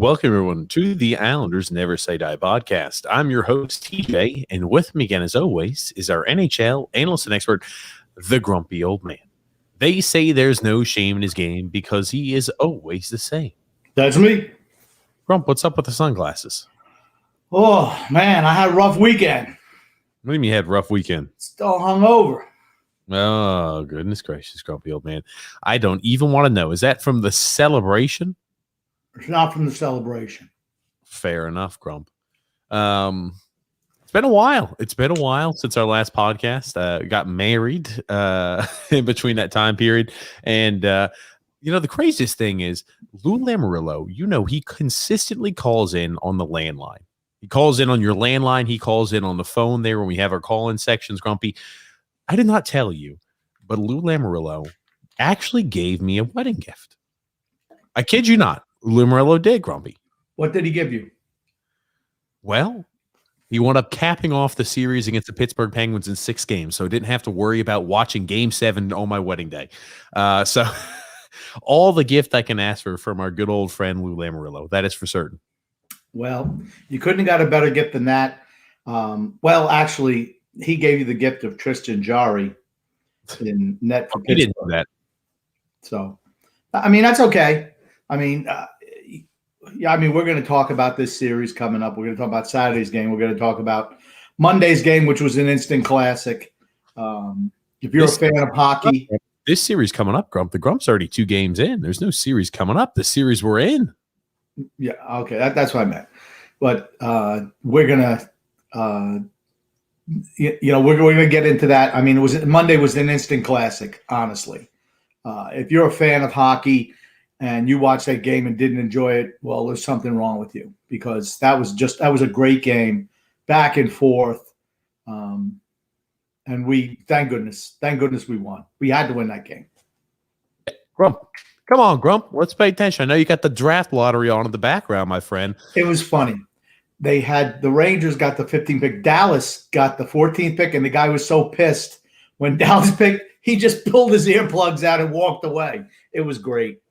Welcome, everyone, to the Islanders Never Say Die podcast. I'm your host, TJ, and with me again, as always, is our NHL analyst and expert, the grumpy old man. They say there's no shame in his game because he is always the same. That's me. Grump, what's up with the sunglasses? Oh, man, I had a rough weekend. What do you mean you had a rough weekend? Still hungover. Oh, goodness gracious, grumpy old man. I don't even want to know. Is that from the celebration? It's not from the celebration. Fair enough, Grump. It's been a while. It's been a while since our last podcast. Got married in between that time period. And, the craziest thing is Lou Lamoriello, he consistently calls in on the landline. He calls in on your landline. He calls in on the phone there when we have our call-in sections, Grumpy. I did not tell you, but Lou Lamoriello actually gave me a wedding gift. I kid you not. Lou Lamoriello did, Grumpy. What did he give you? Well, he wound up capping off the series against the Pittsburgh Penguins in 6 games, so I didn't have to worry about watching Game 7 on my wedding day. So all the gift I can ask for from our good old friend Lou Lamoriello. That is for certain. Well, you couldn't have got a better gift than that. Actually, he gave you the gift of Tristan Jarry in net for Pittsburgh. He didn't do that. So, that's okay. We're going to talk about this series coming up. We're going to talk about Saturday's game. We're going to talk about Monday's game, which was an instant classic. If you're a fan of hockey. This series coming up, Grump. The Grump's already 2 games in. There's no series coming up. The series we're in. Yeah, okay. That's what I meant. But we're going to we're going to get into that. Monday was an instant classic, honestly. If you're a fan of hockey and you watched that game and didn't enjoy it, well, there's something wrong with you, because that was a great game, back and forth. And thank goodness we won. We had to win that game. Grump, come on, Grump. Let's pay attention. I know you got the draft lottery on in the background, my friend. It was funny. The Rangers got the 15th pick. Dallas got the 14th pick, and the guy was so pissed when Dallas picked, he just pulled his earplugs out and walked away. It was great.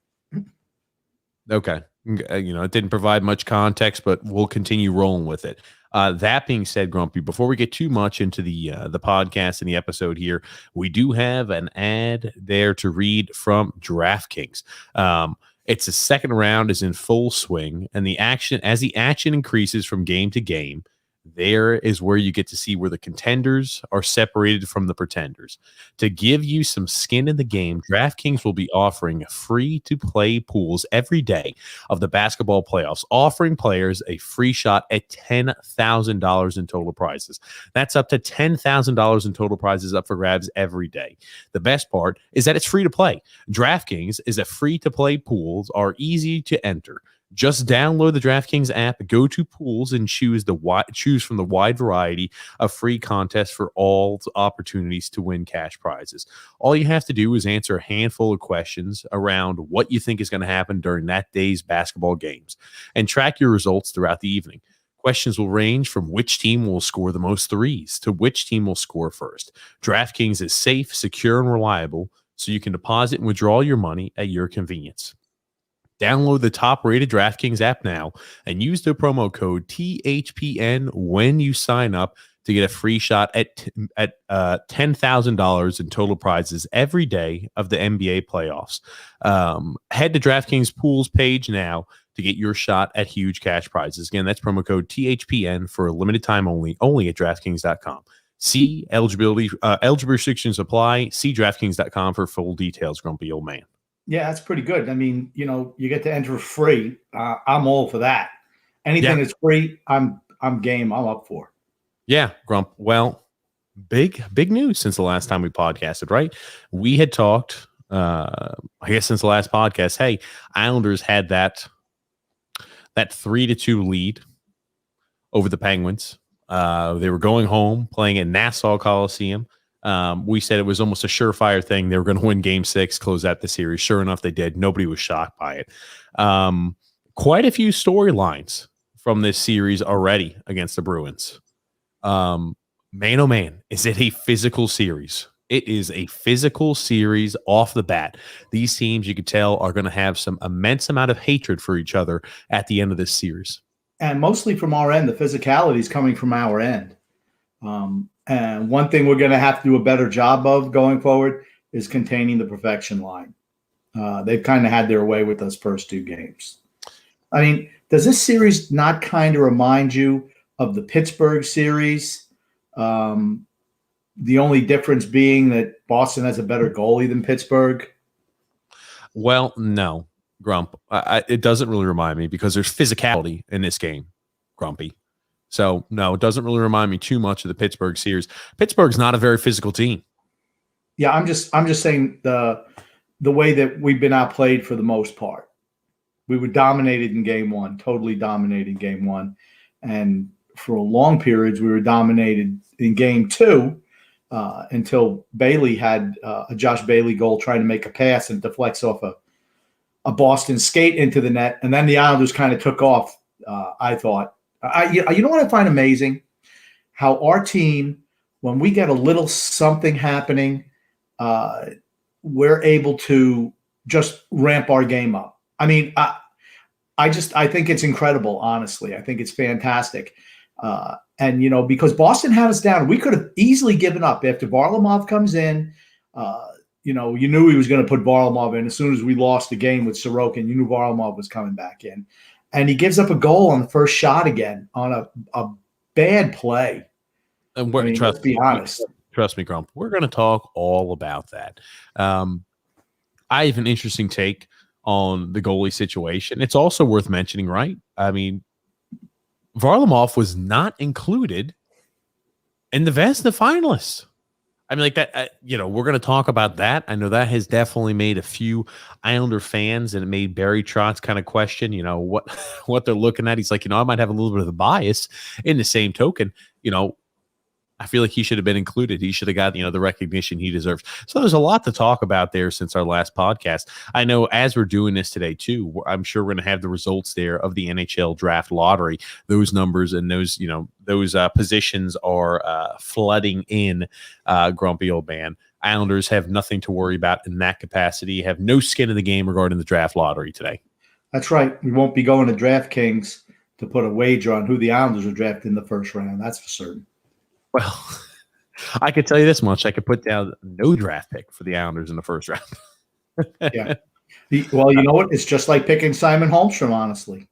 Okay. It didn't provide much context, but we'll continue rolling with it. That being said, Grumpy, before we get too much into the podcast and the episode here, we do have an ad there to read from DraftKings. It's the second round is in full swing, and as the action increases from game to game, there is where you get to see where the contenders are separated from the pretenders. To give you some skin in the game, DraftKings will be offering free-to-play pools every day of the basketball playoffs, offering players a free shot at $10,000 in total prizes. That's up to $10,000 in total prizes up for grabs every day. The best part is that it's free to play. DraftKings is a free-to-play pools are easy to enter. Just download the DraftKings app, go to pools, and choose from the wide variety of free contests for all opportunities to win cash prizes. All you have to do is answer a handful of questions around what you think is going to happen during that day's basketball games, and track your results throughout the evening. Questions will range from which team will score the most threes to which team will score first. DraftKings is safe, secure, and reliable, so you can deposit and withdraw your money at your convenience. Download the top-rated DraftKings app now and use the promo code THPN when you sign up to get a free shot at $10,000 in total prizes every day of the NBA playoffs. Head to DraftKings Pools page now to get your shot at huge cash prizes. Again, that's promo code THPN for a limited time only at DraftKings.com. See eligibility restrictions apply. See DraftKings.com for full details, grumpy old man. Yeah, that's pretty good. You get to enter free. I'm all for that. Anything that's free, I'm game. I'm up for. Yeah, Grump. Well, big news since the last time we podcasted, right? We had talked, since the last podcast. Hey, Islanders had that 3-2 lead over the Penguins. They were going home, playing at Nassau Coliseum. We said it was almost a surefire thing. They were going to win Game 6, close out the series. Sure enough, they did. Nobody was shocked by it. Quite a few storylines from this series already against the Bruins. Man, oh man, is it a physical series? It is a physical series off the bat. These teams, you could tell, are going to have some immense amount of hatred for each other at the end of this series. And mostly from our end, the physicality is coming from our end. And one thing we're going to have to do a better job of going forward is containing the perfection line. They've kind of had their way with those first two games. I mean, does this series not kind of remind you of the Pittsburgh series? The only difference being that Boston has a better goalie than Pittsburgh. Well, no, Grump. It doesn't really remind me because there's physicality in this game, Grumpy. So, no, it doesn't really remind me too much of the Pittsburgh series. Pittsburgh's not a very physical team. Yeah, I'm just saying the way that we've been outplayed for the most part. We were dominated in game one, totally dominated in game one. And for long periods, we were dominated in game two. Until Bailey had a Josh Bailey goal trying to make a pass and deflects off a Boston skate into the net. And then the Islanders kind of took off, I thought. You know what I find amazing? How our team, when we get a little something happening, we're able to just ramp our game up. I mean, I think it's incredible, honestly. I think it's fantastic. And, you know, because Boston had us down, we could have easily given up after Varlamov comes in. You know, you knew he was going to put Varlamov in. As soon as we lost the game with Sorokin, you knew Varlamov was coming back in. And he gives up a goal on the first shot again on a bad play. And let's be honest. Trust me, Grump. We're going to talk all about that. I have an interesting take on the goalie situation. It's also worth mentioning, right? I mean, Varlamov was not included in the Vezina finalists. I mean, like that, you know, we're going to talk about that. I know that has definitely made a few Islander fans, and it made Barry Trotz kind of question, you know, what they're looking at. He's like, you know, I might have a little bit of a bias. In the same token, you know, I feel like he should have been included. He should have got, you know, the recognition he deserves. So there's a lot to talk about there since our last podcast. I know as we're doing this today too, I'm sure we're going to have the results there of the NHL draft lottery. Those numbers and those, you know, those positions are flooding in, Grumpy Old Man. Islanders have nothing to worry about in that capacity, have no skin in the game regarding the draft lottery today. That's right. We won't be going to DraftKings to put a wager on who the Islanders are drafted in the first round. That's for certain. Well, I could tell you this much. I could put down no draft pick for the Islanders in the first round. Yeah. Well, you know what? It's just like picking Simon Holmstrom, honestly.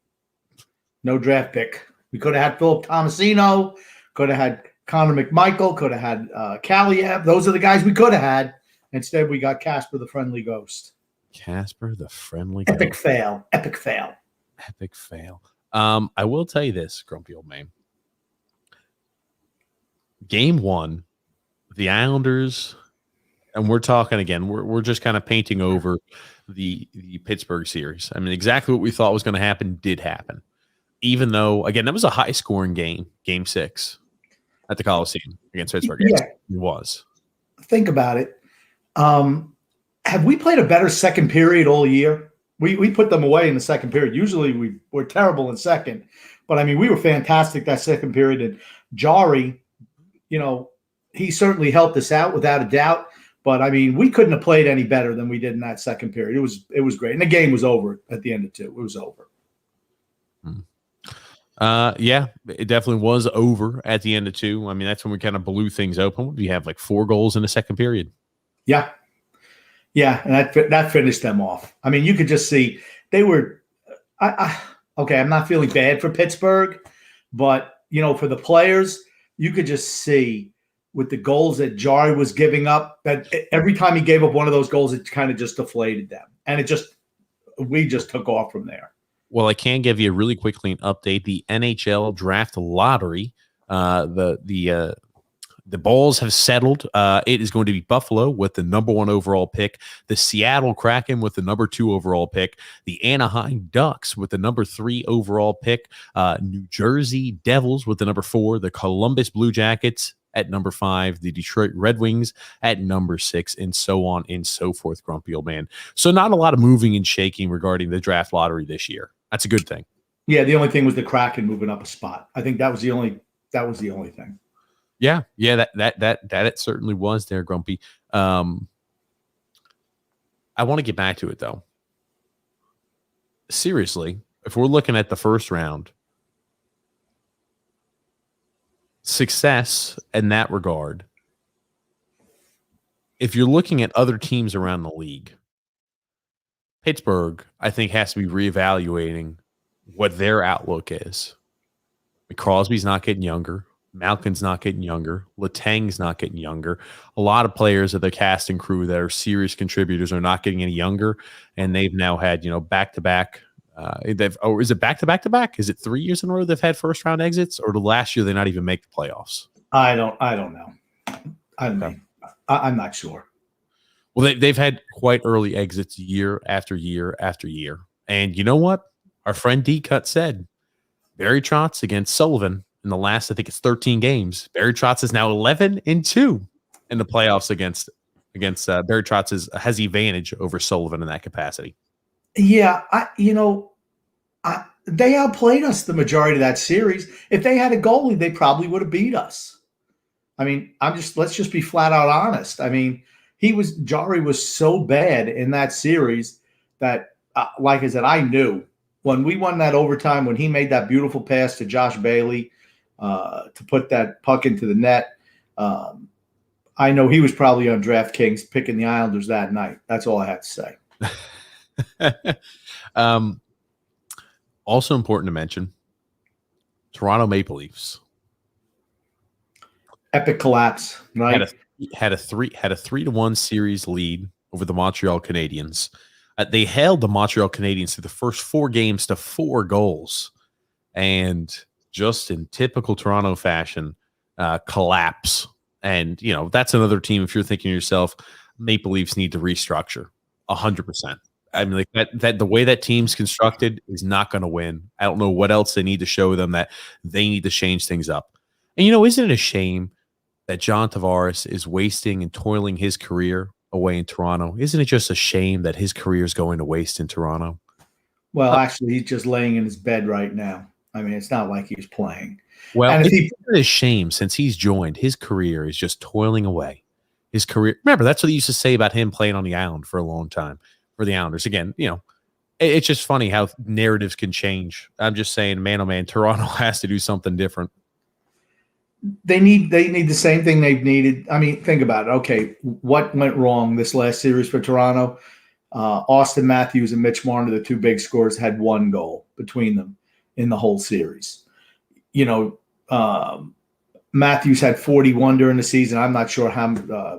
No draft pick. We could have had Philip Tomasino, could have had Connor McMichael, could have had Kaliev. Those are the guys we could have had. Instead, we got Casper the Friendly Ghost. Casper the Friendly Ghost. Epic fail. Epic fail. Epic fail. I will tell you this, Grumpy Old Man. Game one, the Islanders, and we're talking again, we're just kind of painting over the Pittsburgh series. I mean, exactly what we thought was going to happen did happen. Even though, again, that was a high-scoring game 6 at the Coliseum against Pittsburgh. Yeah. It was. Think about it. Have we played a better second period all year? We put them away in the second period. Usually we're terrible in second. But, I mean, we were fantastic that second period. And Jari, you know, he certainly helped us out without a doubt. But, I mean, we couldn't have played any better than we did in that second period. It was great. And the game was over at the end of 2. It was over. Yeah, it definitely was over at the end of 2. I mean, that's when we kind of blew things open. We have like 4 goals in the second period. Yeah. Yeah, and that finished them off. I mean, you could just see they were okay, I'm not feeling bad for Pittsburgh, but, you know, for the players, you could just see with the goals that Jari was giving up, that every time he gave up one of those goals, it kind of just deflated them. And we just took off from there. Well, I can give you really quickly an update. The NHL draft lottery, the balls have settled. It is going to be Buffalo with the number 1 overall pick, the Seattle Kraken with the number 2 overall pick, the Anaheim Ducks with the number 3 overall pick, New Jersey Devils with the number 4, the Columbus Blue Jackets at number 5, the Detroit Red Wings at number 6, and so on and so forth, Grumpy Old Man. So not a lot of moving and shaking regarding the draft lottery this year. That's a good thing. Yeah, the only thing was the Kraken moving up a spot. I think that was the only thing. Yeah, that it certainly was there, Grumpy. I want to get back to it though. Seriously, if we're looking at the first round, success in that regard, if you're looking at other teams around the league, Pittsburgh, I think, has to be reevaluating what their outlook is. Crosby's not getting younger. Malkin's not getting younger. Letang's not getting younger. A lot of players of the cast and crew that are serious contributors are not getting any younger, and they've now had back-to-back. Is it back-to-back-to-back? Is it 3 years in a row they've had first-round exits, or the last year they not even make the playoffs? I don't know. I'm not sure. Well, they've had quite early exits year after year after year. And you know what? Our friend D-Cut said, Barry Trotz against Sullivan in the last, I think it's 13 games. Barry Trotz is now 11-2 in the playoffs against Barry Trotz has the advantage over Sullivan in that capacity. Yeah, they outplayed us the majority of that series. If they had a goalie, they probably would have beat us. I mean, let's just be flat out honest. I mean, Jari was so bad in that series that, like I said, I knew when we won that overtime, when he made that beautiful pass to Josh Bailey to put that puck into the net, I know he was probably on DraftKings picking the Islanders that night. That's all I had to say. Also important to mention, Toronto Maple Leafs. Epic collapse, right? Had a 3-1 series lead over the Montreal Canadiens. They held the Montreal Canadiens through the first 4 games to 4 goals, and just in typical Toronto fashion, collapse. And that's another team. If you're thinking to yourself, Maple Leafs need to restructure 100%. I mean, that the way that team's constructed is not going to win. I don't know what else they need to show them that they need to change things up. And isn't it a shame that John Tavares is wasting and toiling his career away in Toronto? Isn't it just a shame that his career is going to waste in Toronto? Well, actually, he's just laying in his bed right now. I mean, it's not like he's playing. Well, it's a shame since he's joined. His career is just toiling away. His career. Remember, that's what they used to say about him playing on the island for a long time for the Islanders. Again, it's just funny how narratives can change. I'm just saying, man, oh man, Toronto has to do something different. They need the same thing they've needed. I mean, think about it. Okay, what went wrong this last series for Toronto? Austin Matthews and Mitch Marner, the 2 big scorers, had 1 goal between them in the whole series. Matthews had 41 during the season. I'm not sure how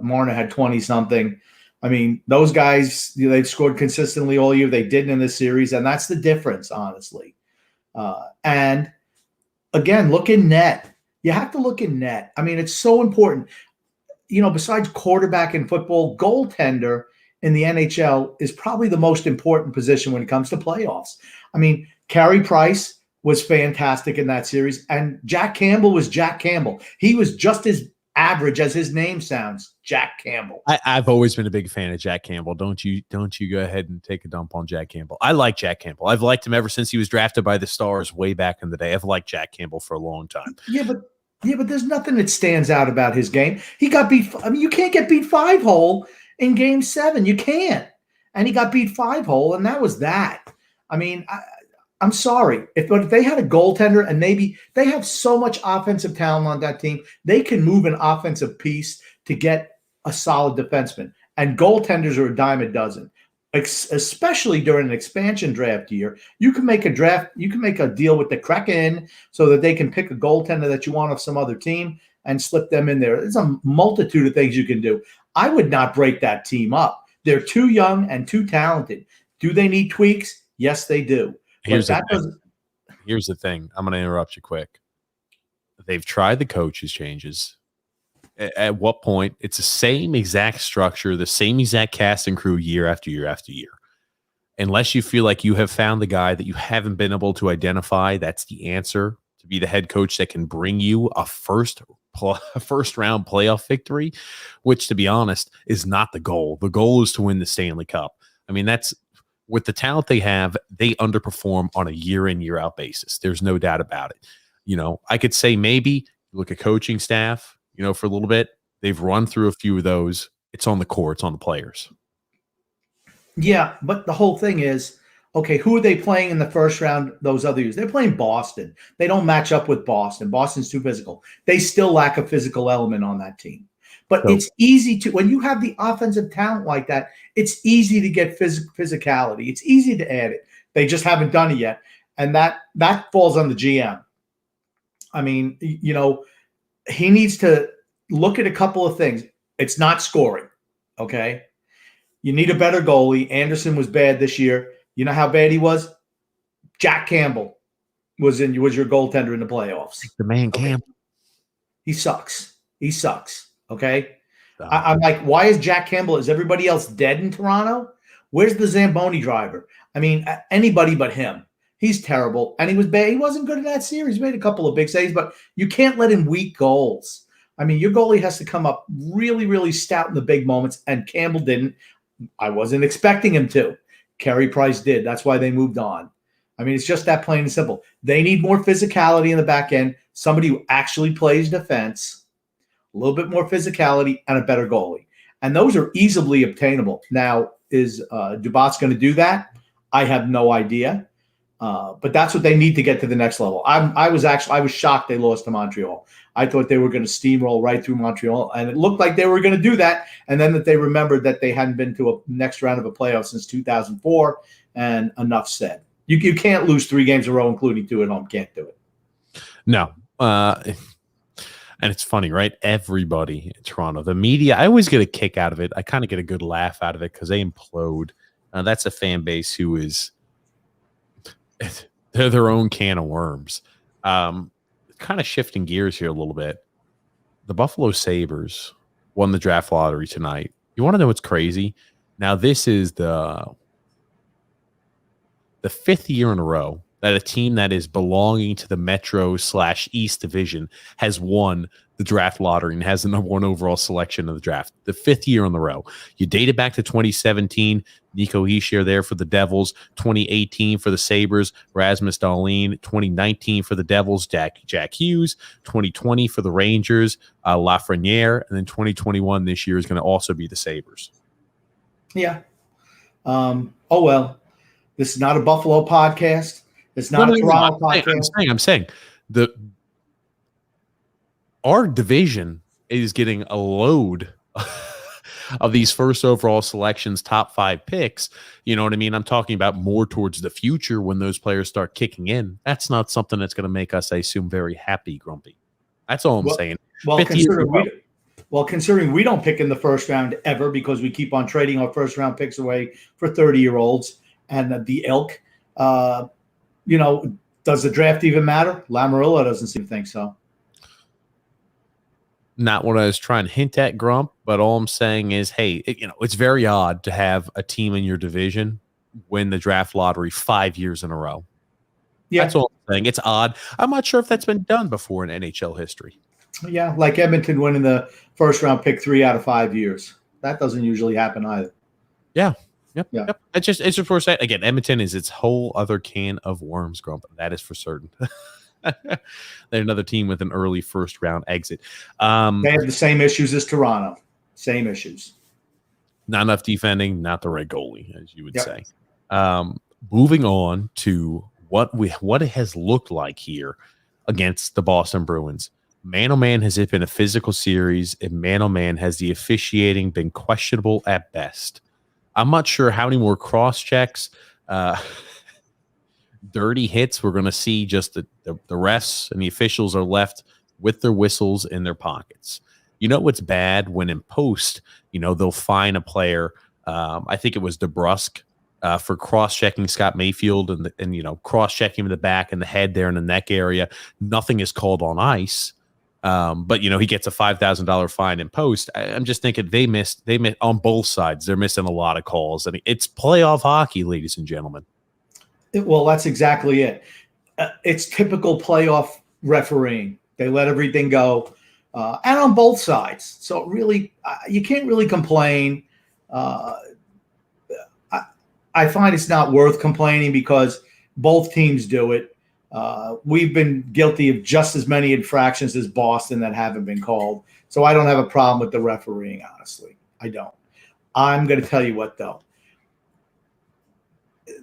Marner had 20-something. I mean, those guys, they've scored consistently all year. They didn't in this series, and that's the difference, honestly. And, again, look in net. You have to look in net. I mean, it's so important. Besides quarterback in football, goaltender in the NHL is probably the most important position when it comes to playoffs. I mean, Carey Price was fantastic in that series, and Jack Campbell was Jack Campbell. He was just as average as his name sounds, Jack Campbell. I've always been a big fan of Jack Campbell. Don't you go ahead and take a dump on Jack Campbell. I like Jack Campbell. I've liked him ever since he was drafted by the Stars way back in the day. I've liked Jack Campbell for a long time. Yeah, but there's nothing that stands out about his game. He got beat. I mean, you can't get beat 5-hole in Game 7. You can't. And he got beat 5-hole, and that was that. I mean, I'm sorry. If they had a goaltender, and maybe they have so much offensive talent on that team, they can move an offensive piece to get a solid defenseman. And goaltenders are a dime a dozen, especially during an expansion draft year. You can make a deal with the Kraken so that they can pick a goaltender that you want off some other team and slip them in there. There's a multitude of things you can do. I would not break that team up. They're too young and too talented. Do they need tweaks? Yes, they do. Here's the thing. I'm going to interrupt you quick. They've tried the coaches changes. At what point? It's the same exact structure, the same exact cast and crew year after year after year. Unless you feel like you have found the guy that you haven't been able to identify, that's the answer to be the head coach that can bring you a first round playoff victory, which, to be honest, is not the goal. The goal is to win the Stanley Cup. I mean, that's with the talent they have, they underperform on a year in, year out basis. There's no doubt about it. I could say maybe look at coaching staff, for a little bit. They've run through a few of those. It's on the core. It's on the players. Yeah, but the whole thing is, okay, who are they playing in the first round those other years? They're playing Boston. They don't match up with Boston. Boston's too physical. They still lack a physical element on that team. But it's easy to, when you have the offensive talent like that, it's easy to get physicality. It's easy to add it. They just haven't done it yet. And that falls on the GM. I mean, he needs to look at a couple of things. It's not scoring, okay? You need a better goalie. Anderson was bad this year. You know how bad he was? Jack Campbell was your goaltender in the playoffs. The man okay? Campbell. He sucks. Okay. I'm like, why is Jack Campbell? Is everybody else dead in Toronto? Where's the Zamboni driver? I mean, anybody but him. He's terrible. And he was bad. He wasn't good in that series. He made a couple of big saves, but you can't let him weak goals. I mean, your goalie has to come up really, really stout in the big moments, and Campbell didn't. I wasn't expecting him to. Carey Price did. That's why they moved on. I mean, it's just that plain and simple. They need more physicality in the back end, somebody who actually plays defense, a little bit more physicality, and a better goalie. And those are easily obtainable. Now, is Dubois going to do that? I have no idea. But that's what they need to get to the next level. I was shocked they lost to Montreal. I thought they were going to steamroll right through Montreal, and it looked like they were going to do that. And then that they remembered that they hadn't been to a next round of a playoff since 2004, and enough said. You can't lose 3 games in a row, including 2 at home. Can't do it. No. And it's funny, right? Everybody in Toronto, the media, I always get a kick out of it. I kind of get a good laugh out of it because they implode. That's a fan base who is – they're their own can of worms. Kind of shifting gears here a little bit. The Buffalo Sabres won the draft lottery tonight. You want to know what's crazy? Now, this is the 5th year in a row that a team that is belonging to the Metro/East Division has won the draft lottery and has the number 1 overall selection of the draft. The 5th year in a row. You date it back to 2017. Nico Hischier there for the Devils. 2018 for the Sabres. Rasmus Dahlin. 2019 for the Devils. Jack Hughes. 2020 for the Rangers. Lafreniere. And then 2021 this year is going to also be the Sabres. Yeah. Oh, well. This is not a Buffalo podcast. It's not a Toronto podcast. I'm saying our division is getting a load of these first overall selections, top 5 picks. You know what I mean? I'm talking about more towards the future when those players start kicking in. That's not something that's going to make us, I assume, very happy, Grumpy. That's all I'm saying. Considering we don't pick in the first round ever because we keep on trading our first round picks away for 30-year-olds and the ilk, does the draft even matter? Lamoriello doesn't seem to think so. Not what I was trying to hint at, Grump, but all I'm saying is, hey, it's very odd to have a team in your division win the draft lottery 5 years in a row. Yeah. That's all I'm saying. It's odd. I'm not sure if that's been done before in NHL history. Yeah, like Edmonton winning the first round pick 3 out of 5 years. That doesn't usually happen either. Yeah. Yep. It's just for a second. Again, Edmonton is its whole other can of worms, Grump. That is for certain. They're another team with an early first round exit. They have the same issues as Toronto. Same issues. Not enough defending, not the right goalie, as you would say. Moving on to what it has looked like here against the Boston Bruins. Man-o-man has it been a physical series, and man-o-man has the officiating been questionable at best. I'm not sure how many more cross-checks, dirty hits we're going to see. Just the refs and the officials are left with their whistles in their pockets. You know what's bad? When in post, they'll fine a player. I think it was DeBrusque for cross-checking Scott Mayfield and cross-checking him in the back and the head there in the neck area. Nothing is called on ice. But he gets a $5,000 fine in post. I'm just thinking they missed on both sides. They're missing a lot of calls. I mean, it's playoff hockey, ladies and gentlemen. Well, that's exactly it. It's typical playoff refereeing. They let everything go, and on both sides. So really, you can't really complain. I find it's not worth complaining because both teams do it. We've been guilty of just as many infractions as Boston that haven't been called. So I don't have a problem with the refereeing, honestly. I don't. I'm going to tell you what, though.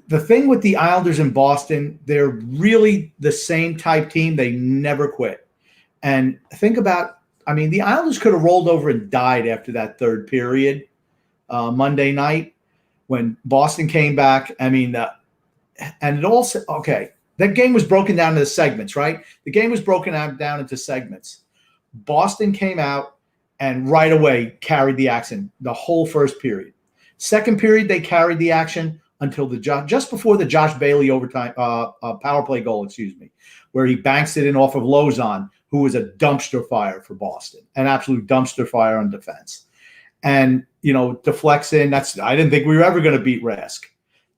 The thing with the Islanders in Boston, they're really the same type team. They never quit. And think about, the Islanders could have rolled over and died after that third period Monday night when Boston came back. And it also, okay, that game was broken down into segments, right? The game was broken down into segments. Boston came out and right away carried the action the whole first period. Second period, they carried the action until just before the Josh Bailey overtime power play goal, where he banks it in off of Lozon, who was a dumpster fire for Boston, an absolute dumpster fire on defense. And, deflects in. I didn't think we were ever going to beat Rask.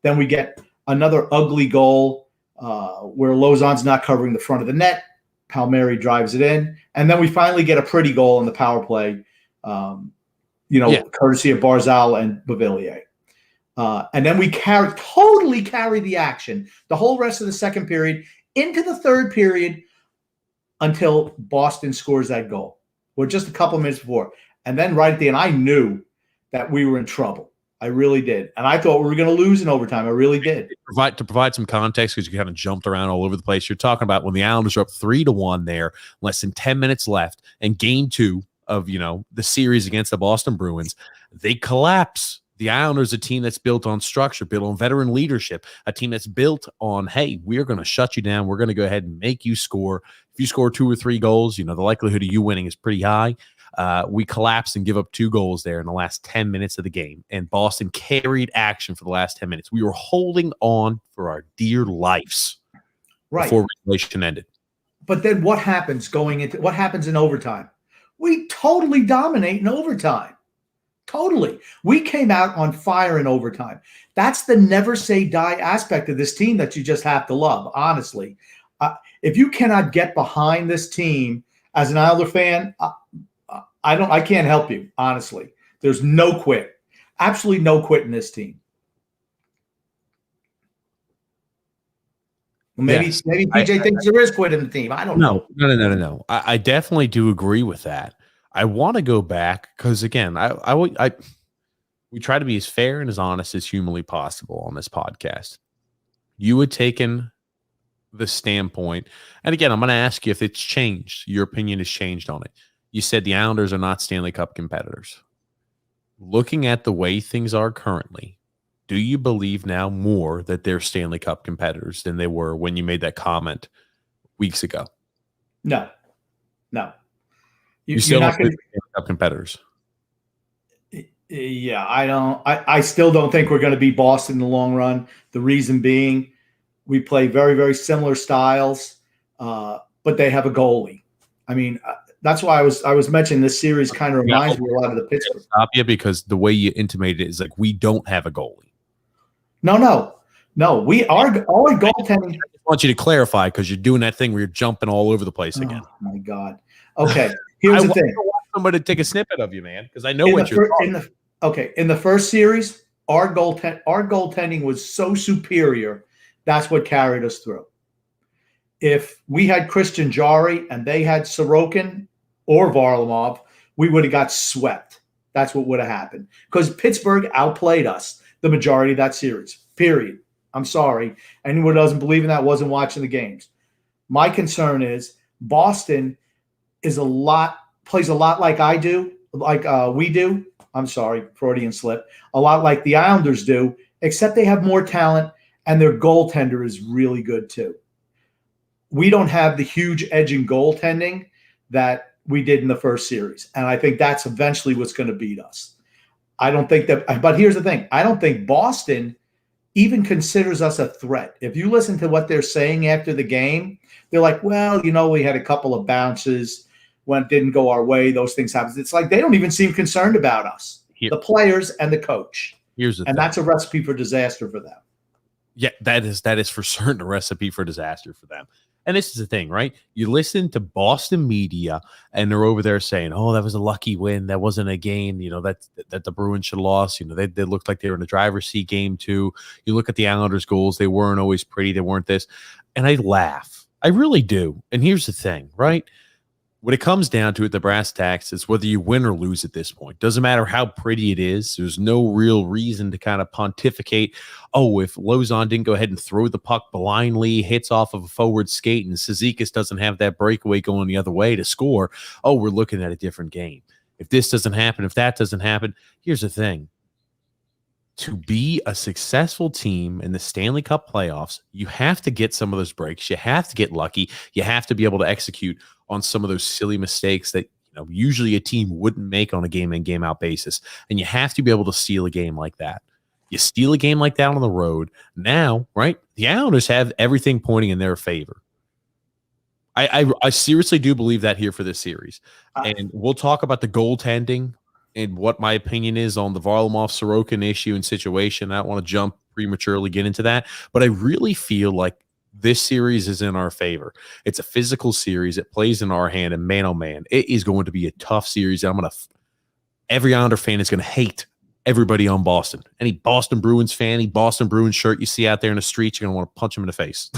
Then we get another ugly goal where Lozon's not covering the front of the net. Palmieri drives it in. And then we finally get a pretty goal in the power play, courtesy of Barzal and Beauvillier. And then we totally carry the action the whole rest of the second period into the third period until Boston scores that goal. Or just a couple minutes before. And then right at the end, I knew that we were in trouble. I really did. And I thought we were going to lose in overtime. I really did. To provide some context, because you kind of jumped around all over the place, you're talking about when the Islanders are up 3-1 there, less than 10 minutes left, and game 2 of, the series against the Boston Bruins, they collapse. The Islanders, a team that's built on structure, built on veteran leadership, a team that's built on, hey, we're going to shut you down. We're going to go ahead and make you score. If you score 2 or 3 goals, the likelihood of you winning is pretty high. We collapsed and give up 2 goals there in the last 10 minutes of the game, and Boston carried action for the last 10 minutes. We were holding on for our dear lives before regulation ended. But then what happens in overtime? We totally dominate in overtime. Totally. We came out on fire in overtime. That's the never say die aspect of this team that you just have to love, honestly. If you cannot get behind this team as an Islander fan, I can't help you, honestly. There's no quit. Absolutely no quit in this team. Maybe PJ thinks there is quit in the team. I don't know. No. I definitely do agree with that. I want to go back because, again, we try to be as fair and as honest as humanly possible on this podcast. You had taken the standpoint, and again, I'm going to ask you if it's changed. Your opinion has changed on it. You said the Islanders are not Stanley Cup competitors. Looking at the way things are currently, do you believe now more that they're Stanley Cup competitors than they were when you made that comment weeks ago? No. You still don't think they're Stanley Cup competitors? Yeah, I don't. I still don't think we're going to beat Boston in the long run. The reason being, we play very, very similar styles, but they have a goalie. That's why I was mentioning this series kind of reminds me a lot of the Pittsburgh. Stop you because the way you intimated it is like we don't have a goalie. No. Our goaltending. I just want you to clarify because you're doing that thing where you're jumping all over the place again. Oh my God. Okay, here's the thing. I want somebody to take a snippet of you, man, because I know what you're talking. In the first series, our goaltending was so superior. That's what carried us through. If we had Christian Jarry and they had Sorokin or Varlamov, we would have got swept. That's what would have happened because Pittsburgh outplayed us the majority of that series, period. I'm sorry. Anyone who doesn't believe in that wasn't watching the games. My concern is Boston plays a lot like I do, we do. I'm sorry, Freudian slip. A lot like the Islanders do, except they have more talent and their goaltender is really good too. We don't have the huge edge in goaltending that we did in the first series. And I think that's eventually what's going to beat us. I don't think that, but here's the thing. I don't think Boston even considers us a threat. If you listen to what they're saying after the game, they're like, well, we had a couple of bounces when it didn't go our way. Those things happen. It's like they don't even seem concerned about us, the players and the coach. That's a recipe for disaster for them. Yeah, that is for certain a recipe for disaster for them. And this is the thing, right? You listen to Boston media, and they're over there saying, "Oh, that was a lucky win. That wasn't a game. That the Bruins should have lost. They looked like they were in the driver's seat game too." You look at the Islanders' goals; they weren't always pretty. They weren't this, and I laugh. I really do. And here's the thing, right? when it comes down to it, the brass tacks is whether you win or lose at this point. Doesn't matter how pretty it is. There's no real reason to kind of pontificate. Oh, if Lozon didn't go ahead and throw the puck blindly, hits off of a forward skate, and Cizikas doesn't have that breakaway going the other way to score, oh, we're looking at a different game. If this doesn't happen, if that doesn't happen, here's the thing. To be a successful team in the Stanley Cup playoffs, you have to get some of those breaks. You have to get lucky. You have to be able to execute on some of those silly mistakes that usually a team wouldn't make on a game-in, game-out basis. And you have to be able to steal a game like that. You steal a game like that on the road. Now, right, the Islanders have everything pointing in their favor. I seriously do believe that here for this series. And we'll talk about the goaltending and what my opinion is on the Varlamov-Sorokin issue and situation. I don't want to jump prematurely, get into that. But I really feel like this series is in our favor. It's a physical series. It plays in our hand. And man, oh man, it is going to be a tough series. Every Islander fan is going to hate everybody on Boston. Any Boston Bruins fan, any Boston Bruins shirt you see out there in the streets, you're going to want to punch them in the face.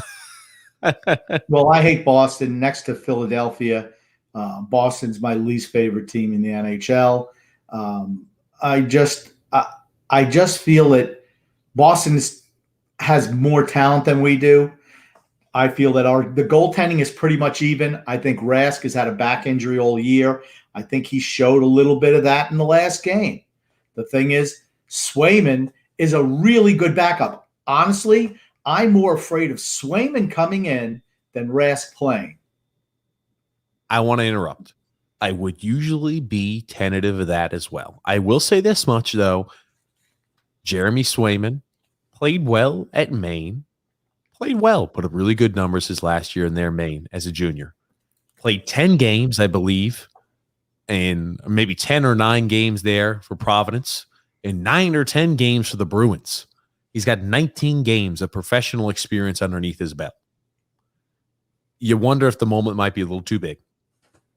Well, I hate Boston next to Philadelphia. Boston's my least favorite team in the NHL. I just feel that Boston has more talent than we do. I feel that the goaltending is pretty much even. I think Rask has had a back injury all year. I think he showed a little bit of that in the last game. The thing is, Swayman is a really good backup. Honestly, I'm more afraid of Swayman coming in than Rask playing. I want to interrupt. I would usually be tentative of that as well. I will say this much, though. Jeremy Swayman played well at Maine. Played well, put up really good numbers his last year in their Maine as a junior. Played 10 games, I believe, and maybe 10 or 9 games there for Providence, and 9 or 10 games for the Bruins. He's got 19 games of professional experience underneath his belt. You wonder if the moment might be a little too big.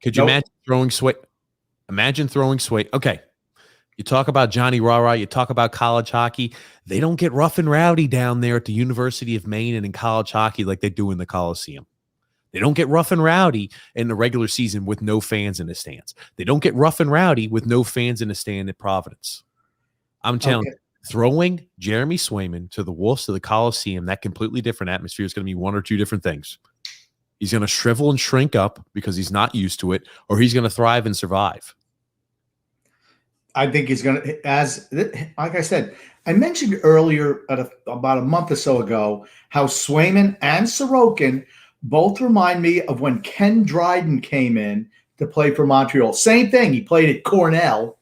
Could you imagine throwing Sway? Imagine throwing Sway. Okay. You talk about Johnny Rara. You talk about college hockey. They don't get rough and rowdy down there at the University of Maine and in college hockey like they do in the Coliseum. They don't get rough and rowdy in the regular season with no fans in the stands. They don't get rough and rowdy with no fans in the stand at Providence. I'm telling you, throwing Jeremy Swayman to the Wolves to the Coliseum, that completely different atmosphere is going to be one or two different things. He's going to shrivel and shrink up because he's not used to it, or he's going to thrive and survive. I think he's going to, like I said, I mentioned earlier about a month or so ago how Swayman and Sorokin both remind me of when Ken Dryden came in to play for Montreal. Same thing. He played at Cornell,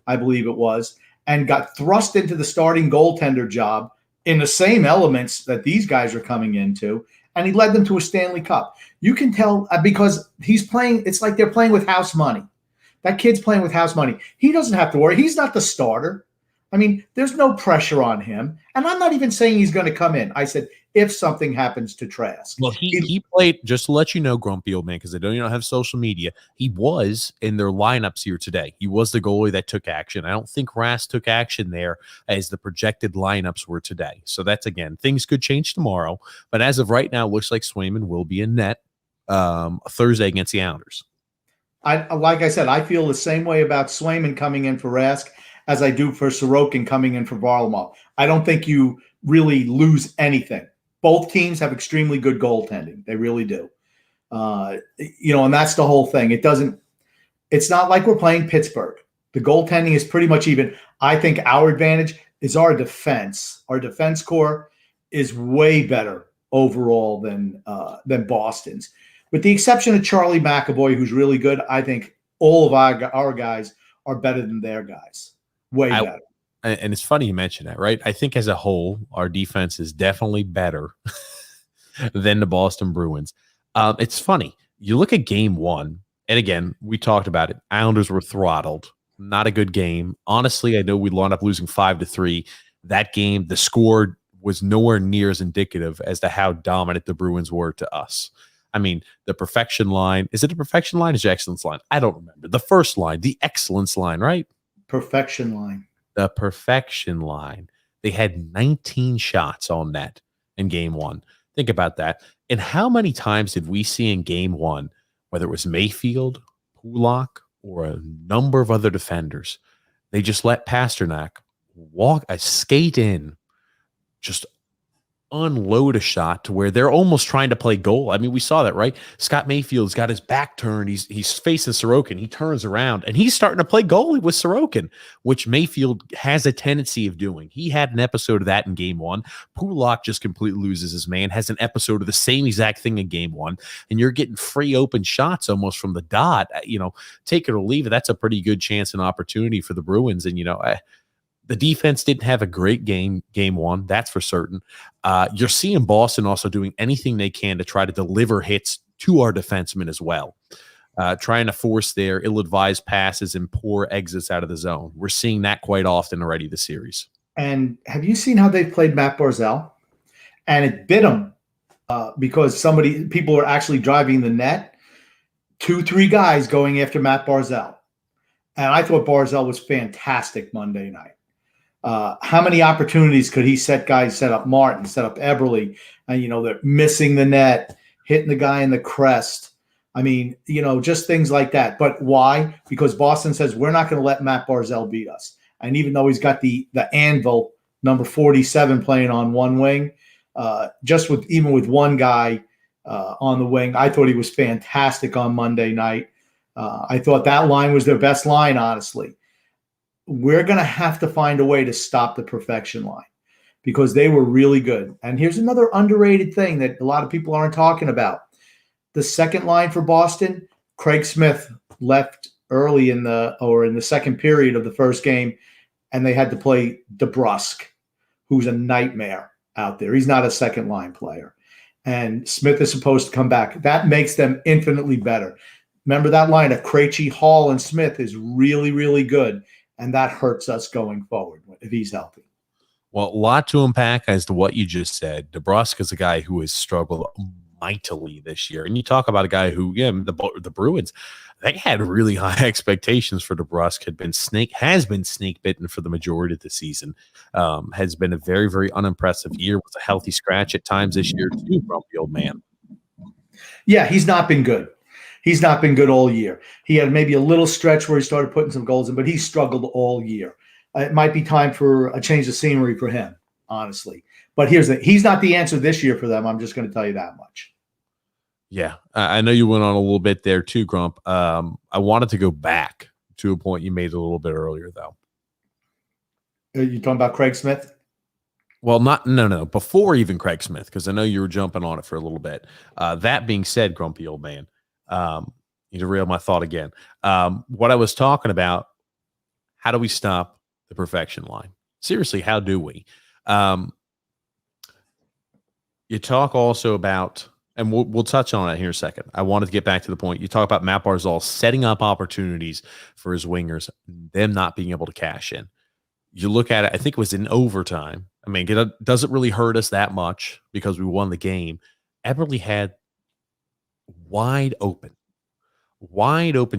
I believe it was, and got thrust into the starting goaltender job in the same elements that these guys are coming into, and he led them to a Stanley Cup. You can tell because he's playing, it's like they're playing with house money. That kid's playing with house money. He doesn't have to worry. He's not the starter. I mean, there's no pressure on him. And I'm not even saying he's going to come in. I said, if something happens to Trask. Well, he played, just to let you know, Grumpy Old Man, because I don't have social media, he was in their lineups here today. He was the goalie that took action. I don't think Rask took action there as the projected lineups were today. So that's, again, things could change tomorrow. But as of right now, it looks like Swayman will be in net Thursday against the Islanders. Like I said, I feel the same way about Swayman coming in for Rask as I do for Sorokin coming in for Varlamov. I don't think you really lose anything. Both teams have extremely good goaltending. They really do. And that's the whole thing. It's not like we're playing Pittsburgh. The goaltending is pretty much even. I think our advantage is our defense. Our defense core is way better overall than Boston's. With the exception of Charlie McAvoy, who's really good, I think all of our guys are better than their guys. Way better. And it's funny you mention that, right? I think as a whole, our defense is definitely better than the Boston Bruins. It's funny. You look at game one, and again, we talked about it. Islanders were throttled. Not a good game. Honestly, I know we wound up losing 5-3. That game, the score was nowhere near as indicative as to how dominant the Bruins were to us. I mean, the perfection line. Is it a perfection line or the excellence line? I don't remember. The first line, the excellence line, right? Perfection line. The perfection line. They had 19 shots on net in game one. Think about that. And how many times did we see in game one, whether it was Mayfield Pulak or a number of other defenders. They just let Pasternak skate in, just unload a shot to where they're almost trying to play goal. I mean, we saw that, right? Scott Mayfield's got his back turned. He's facing Sorokin. He turns around and he's starting to play goalie with Sorokin, which Mayfield has a tendency of doing. He had an episode of that in game one. Pulak just completely loses his man, has an episode of the same exact thing in game one, and you're getting free open shots almost from the dot. Take it or leave it. That's a pretty good chance and opportunity for the Bruins. And, the defense didn't have a great game one, that's for certain. You're seeing Boston also doing anything they can to try to deliver hits to our defensemen as well, trying to force their ill-advised passes and poor exits out of the zone. We're seeing that quite often already this series. And have you seen how they've played Matt Barzal? And it bit him because people are actually driving the net. 2-3 guys going after Matt Barzal. And I thought Barzal was fantastic Monday night. How many opportunities could he set up Martin, set up Eberle, and they're missing the net, hitting the guy in the crest. I mean, just things like that. But why? Because Boston says we're not going to let Matt Barzal beat us. And even though he's got the anvil number 47 playing on one wing, even with one guy on the wing, I thought he was fantastic on Monday night. I thought that line was their best line, honestly. We're going to have to find a way to stop the perfection line because they were really good. And here's another underrated thing that a lot of people aren't talking about. The second line for Boston, Craig Smith left early in the second period of the first game, and they had to play DeBrusk, who's a nightmare out there. He's not a second line player. And Smith is supposed to come back. That makes them infinitely better. Remember that line of Krejci, Hall, and Smith is really, really good. And that hurts us going forward if he's healthy. Well, a lot to unpack as to what you just said. DeBrusk is a guy who has struggled mightily this year. And you talk about a guy who, the Bruins, they had really high expectations for DeBrusk, has been snake bitten for the majority of the season, has been a very, very unimpressive year, with a healthy scratch at times this year too, grumpy old man. Yeah, he's not been good. He's not been good all year. He had maybe a little stretch where he started putting some goals in, but he struggled all year. It might be time for a change of scenery for him, honestly. But he's not the answer this year for them. I'm just going to tell you that much. Yeah, I know you went on a little bit there too, Grump. I wanted to go back to a point you made a little bit earlier, though. Are you talking about Craig Smith? Well, no, before even Craig Smith, because I know you were jumping on it for a little bit. That being said, grumpy old man, need to reel my thought again. What I was talking about, how do we stop the perfection line? Seriously, how do we? You talk also about, and we'll touch on it here in a second. I wanted to get back to the point. You talk about Matt Barzal setting up opportunities for his wingers, them not being able to cash in. You look at it, I think it was in overtime. I mean, it doesn't really hurt us that much because we won the game. Eberle had wide open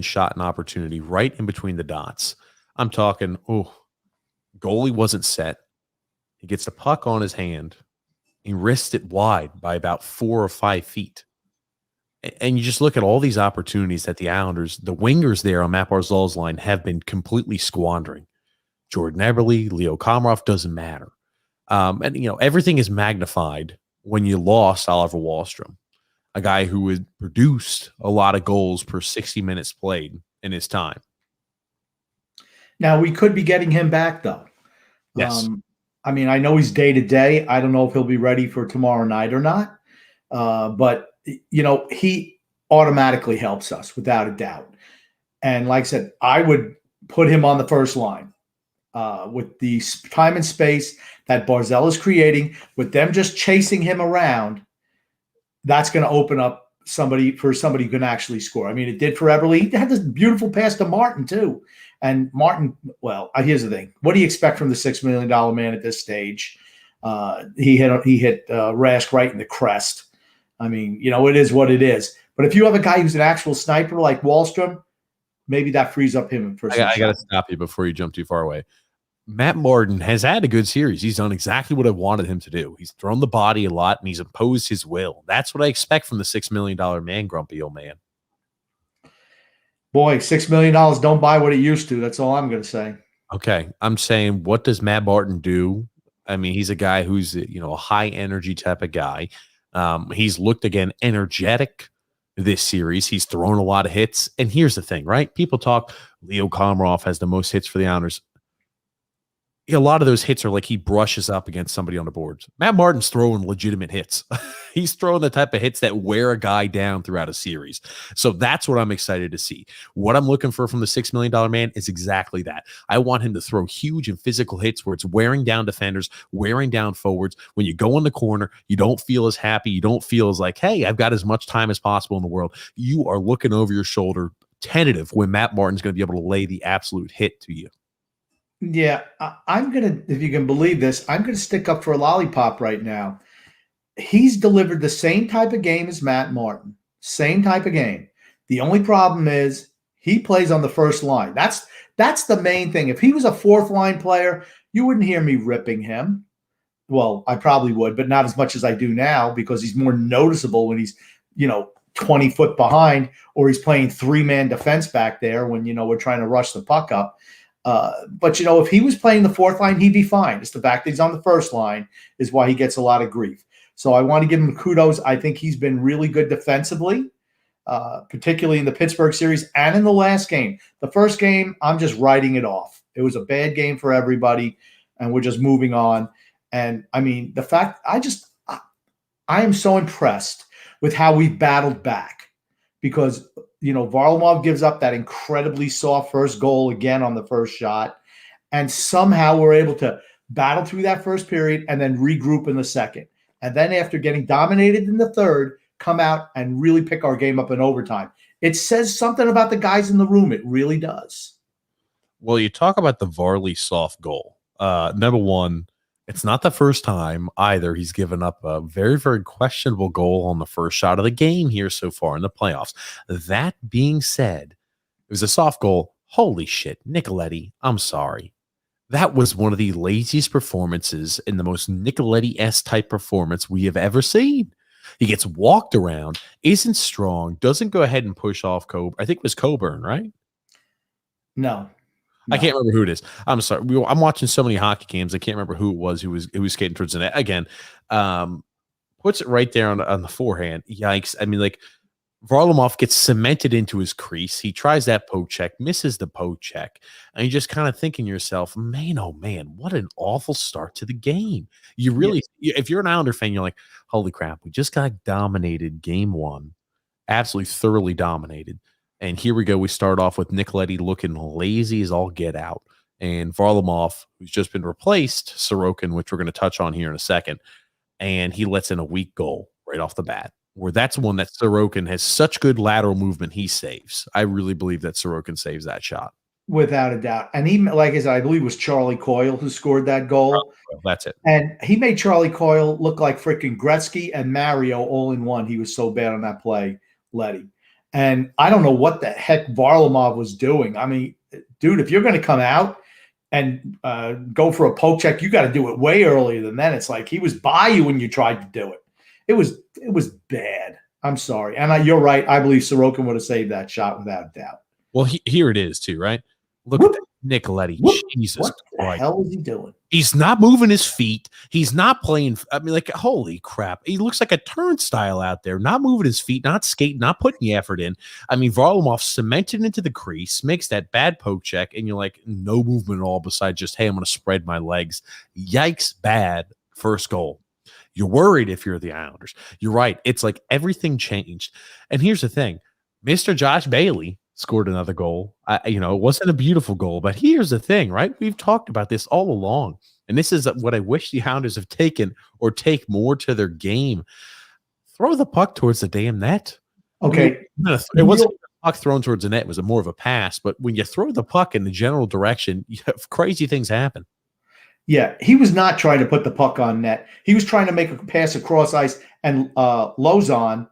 shot and opportunity right in between the dots. I'm talking, goalie wasn't set. He gets the puck on his hand. He wrists it wide by about 4 or 5 feet. And you just look at all these opportunities that the Islanders, the wingers there on Matt Barzal's line, have been completely squandering. Jordan Eberle, Leo Komarov, doesn't matter. Everything is magnified when you lost Oliver Wahlstrom, a guy who had produced a lot of goals per 60 minutes played in his time. Now, we could be getting him back, though. Yes. I mean, I know he's day-to-day. I don't know if he'll be ready for tomorrow night or not. But, he automatically helps us without a doubt. And like I said, I would put him on the first line with the time and space that Barzal is creating, with them just chasing him around. That's going to open up somebody who can actually score. I mean, it did for Eberle. He had this beautiful pass to Martin, too. And Martin, well, here's the thing. What do you expect from the $6 million man at this stage? He hit Rask right in the crest. I mean, it is what it is. But if you have a guy who's an actual sniper like Wahlstrom, maybe that frees up him for some I got to stop you before you jump too far away. Matt Martin has had a good series. He's done exactly what I wanted him to do. He's thrown the body a lot, and he's imposed his will. That's what I expect from the $6 million man, grumpy old man. Boy, $6 million don't buy what it used to. That's all I'm going to say. Okay. I'm saying, what does Matt Martin do? I mean, he's a guy who's, a high energy type of guy. He's looked, again, energetic this series. He's thrown a lot of hits. And here's the thing, right? People talk, Leo Komarov has the most hits for the Islanders. A lot of those hits are like he brushes up against somebody on the boards. Matt Martin's throwing legitimate hits. He's throwing the type of hits that wear a guy down throughout a series. So that's what I'm excited to see. What I'm looking for from the $6 million man is exactly that. I want him to throw huge and physical hits where it's wearing down defenders, wearing down forwards. When you go in the corner, you don't feel as happy. You don't feel as like, hey, I've got as much time as possible in the world. You are looking over your shoulder, tentative when Matt Martin's going to be able to lay the absolute hit to you. Yeah, I'm going to, if you can believe this, I'm going to stick up for a lollipop right now. He's delivered the same type of game as Matt Martin, same type of game. The only problem is he plays on the first line. That's the main thing. If he was a fourth line player, you wouldn't hear me ripping him. Well, I probably would, but not as much as I do now because he's more noticeable when he's, 20 foot behind or he's playing 3-man defense back there when, we're trying to rush the puck up. But if he was playing the fourth line, he'd be fine. It's the fact that he's on the first line is why he gets a lot of grief. So I want to give him kudos. I think he's been really good defensively, particularly in the Pittsburgh series and in the last game. The first game, I'm just writing it off. It was a bad game for everybody, and we're just moving on. And I mean, the fact I am so impressed with how we battled back because Varlamov gives up that incredibly soft first goal again on the first shot. And somehow we're able to battle through that first period and then regroup in the second. And then after getting dominated in the third, come out and really pick our game up in overtime. It says something about the guys in the room. It really does. Well, you talk about the Varley soft goal. Number one, it's not the first time either he's given up a very, very questionable goal on the first shot of the game here so far in the playoffs. That being said, it was a soft goal. Holy shit, Nicoletti, I'm sorry. That was one of the laziest performances and the most Nicoletti-esque type performance we have ever seen. He gets walked around, isn't strong, doesn't go ahead and push off Coburn. I think it was Coburn, right? No. I can't remember who it is. I'm sorry. I'm watching so many hockey games. I can't remember who it was who was skating towards the net. Again, puts it right there on the forehand. Yikes. I mean, Varlamov gets cemented into his crease. He tries that poke check, misses the poke check. And you're just kind of thinking to yourself, man, oh man, what an awful start to the game. You really, if you're an Islander fan, you're like, holy crap, we just got dominated game one. Absolutely thoroughly dominated. And here we go. We start off with Nicoletti looking lazy as all get out. And Varlamov, who's just been replaced, Sorokin, which we're going to touch on here in a second. And he lets in a weak goal right off the bat, where that's one that Sorokin has such good lateral movement he saves. I really believe that Sorokin saves that shot. Without a doubt. And he, like I believe it was Charlie Coyle who scored that goal. That's it. And he made Charlie Coyle look like freaking Gretzky and Mario all in one. He was so bad on that play, Letty. And I don't know what the heck Varlamov was doing. I mean, dude, if you're going to come out and go for a poke check, you got to do it way earlier than that. It's like he was by you when you tried to do it. It was bad. I'm sorry. And you're right. I believe Sorokin would have saved that shot without doubt. Well, here it is too, right? Look at that. Nicoletti. Jesus Christ. What the hell is he doing? He's not moving his feet. He's not playing. I mean, holy crap. He looks like a turnstile out there, not moving his feet, not skating, not putting the effort in. I mean, Varlamov cemented into the crease, makes that bad poke check, and you're like, no movement at all besides just, hey, I'm going to spread my legs. Yikes, bad first goal. You're worried if you're the Islanders. You're right. It's like everything changed. And here's the thing. Mr. Josh Bailey scored another goal. It wasn't a beautiful goal, but here's the thing, right? We've talked about this all along, and this is what I wish the Islanders have taken or take more to their game. Throw the puck towards the damn net. Okay. It wasn't a puck thrown towards the net. It was more of a pass, but when you throw the puck in the general direction, crazy things happen. Yeah, he was not trying to put the puck on net. He was trying to make a pass across ice, and Lozon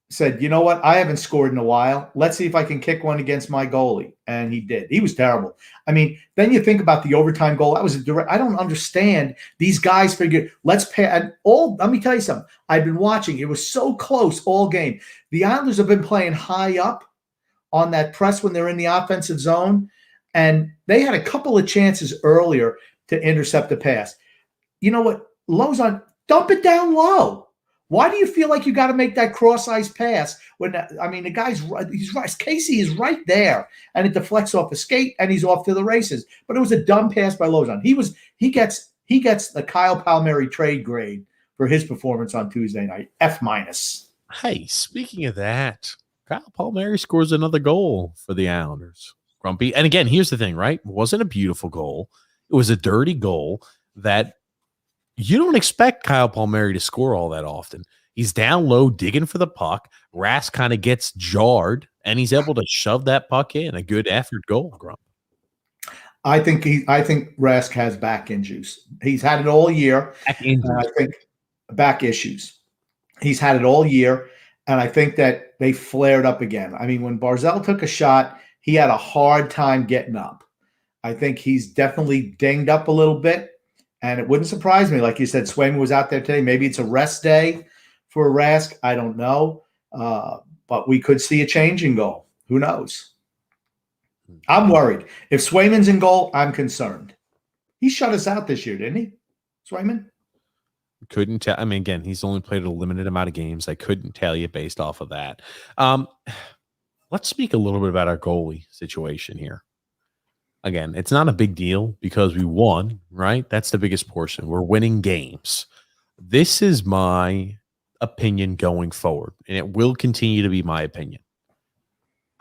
said, you know what? I haven't scored in a while. Let's see if I can kick one against my goalie. And he did. He was terrible. I mean, then you think about the overtime goal. That was a direct. I don't understand. These guys figured, let's pay. And let me tell you something. I've been watching. It was so close all game. The Islanders have been playing high up on that press when they're in the offensive zone. And they had a couple of chances earlier to intercept the pass. You know what? Lozon, dump it down low. Why do you feel like you got to make that cross-ice pass when, the guy's right? He's right. Casey is right there, and it deflects off a skate, and he's off to the races. But it was a dumb pass by Lozon. He gets the Kyle Palmieri trade grade for his performance on Tuesday night. F-. Hey, speaking of that, Kyle Palmieri scores another goal for the Islanders. Grumpy. And again, here's the thing, right? It wasn't a beautiful goal. It was a dirty goal that you don't expect Kyle Palmieri to score all that often. He's down low digging for the puck. Rask kind of gets jarred, and he's able to shove that puck in. A good effort goal, Grump. I think Rask has back issues. He's had it all year. Back issues. He's had it all year, and I think that they flared up again. I mean, when Barzal took a shot, he had a hard time getting up. I think he's definitely dinged up a little bit, and it wouldn't surprise me. Like you said, Swayman was out there today. Maybe it's a rest day for Rask. I don't know, but we could see a change in goal. Who knows? I'm worried. If Swayman's in goal, I'm concerned. He shut us out this year, didn't he, Swayman? Couldn't tell. I mean, again, he's only played a limited amount of games. I couldn't tell you based off of that. Let's speak a little bit about our goalie situation here. Again, it's not a big deal because we won, right? That's the biggest portion. We're winning games. This is my opinion going forward, and it will continue to be my opinion.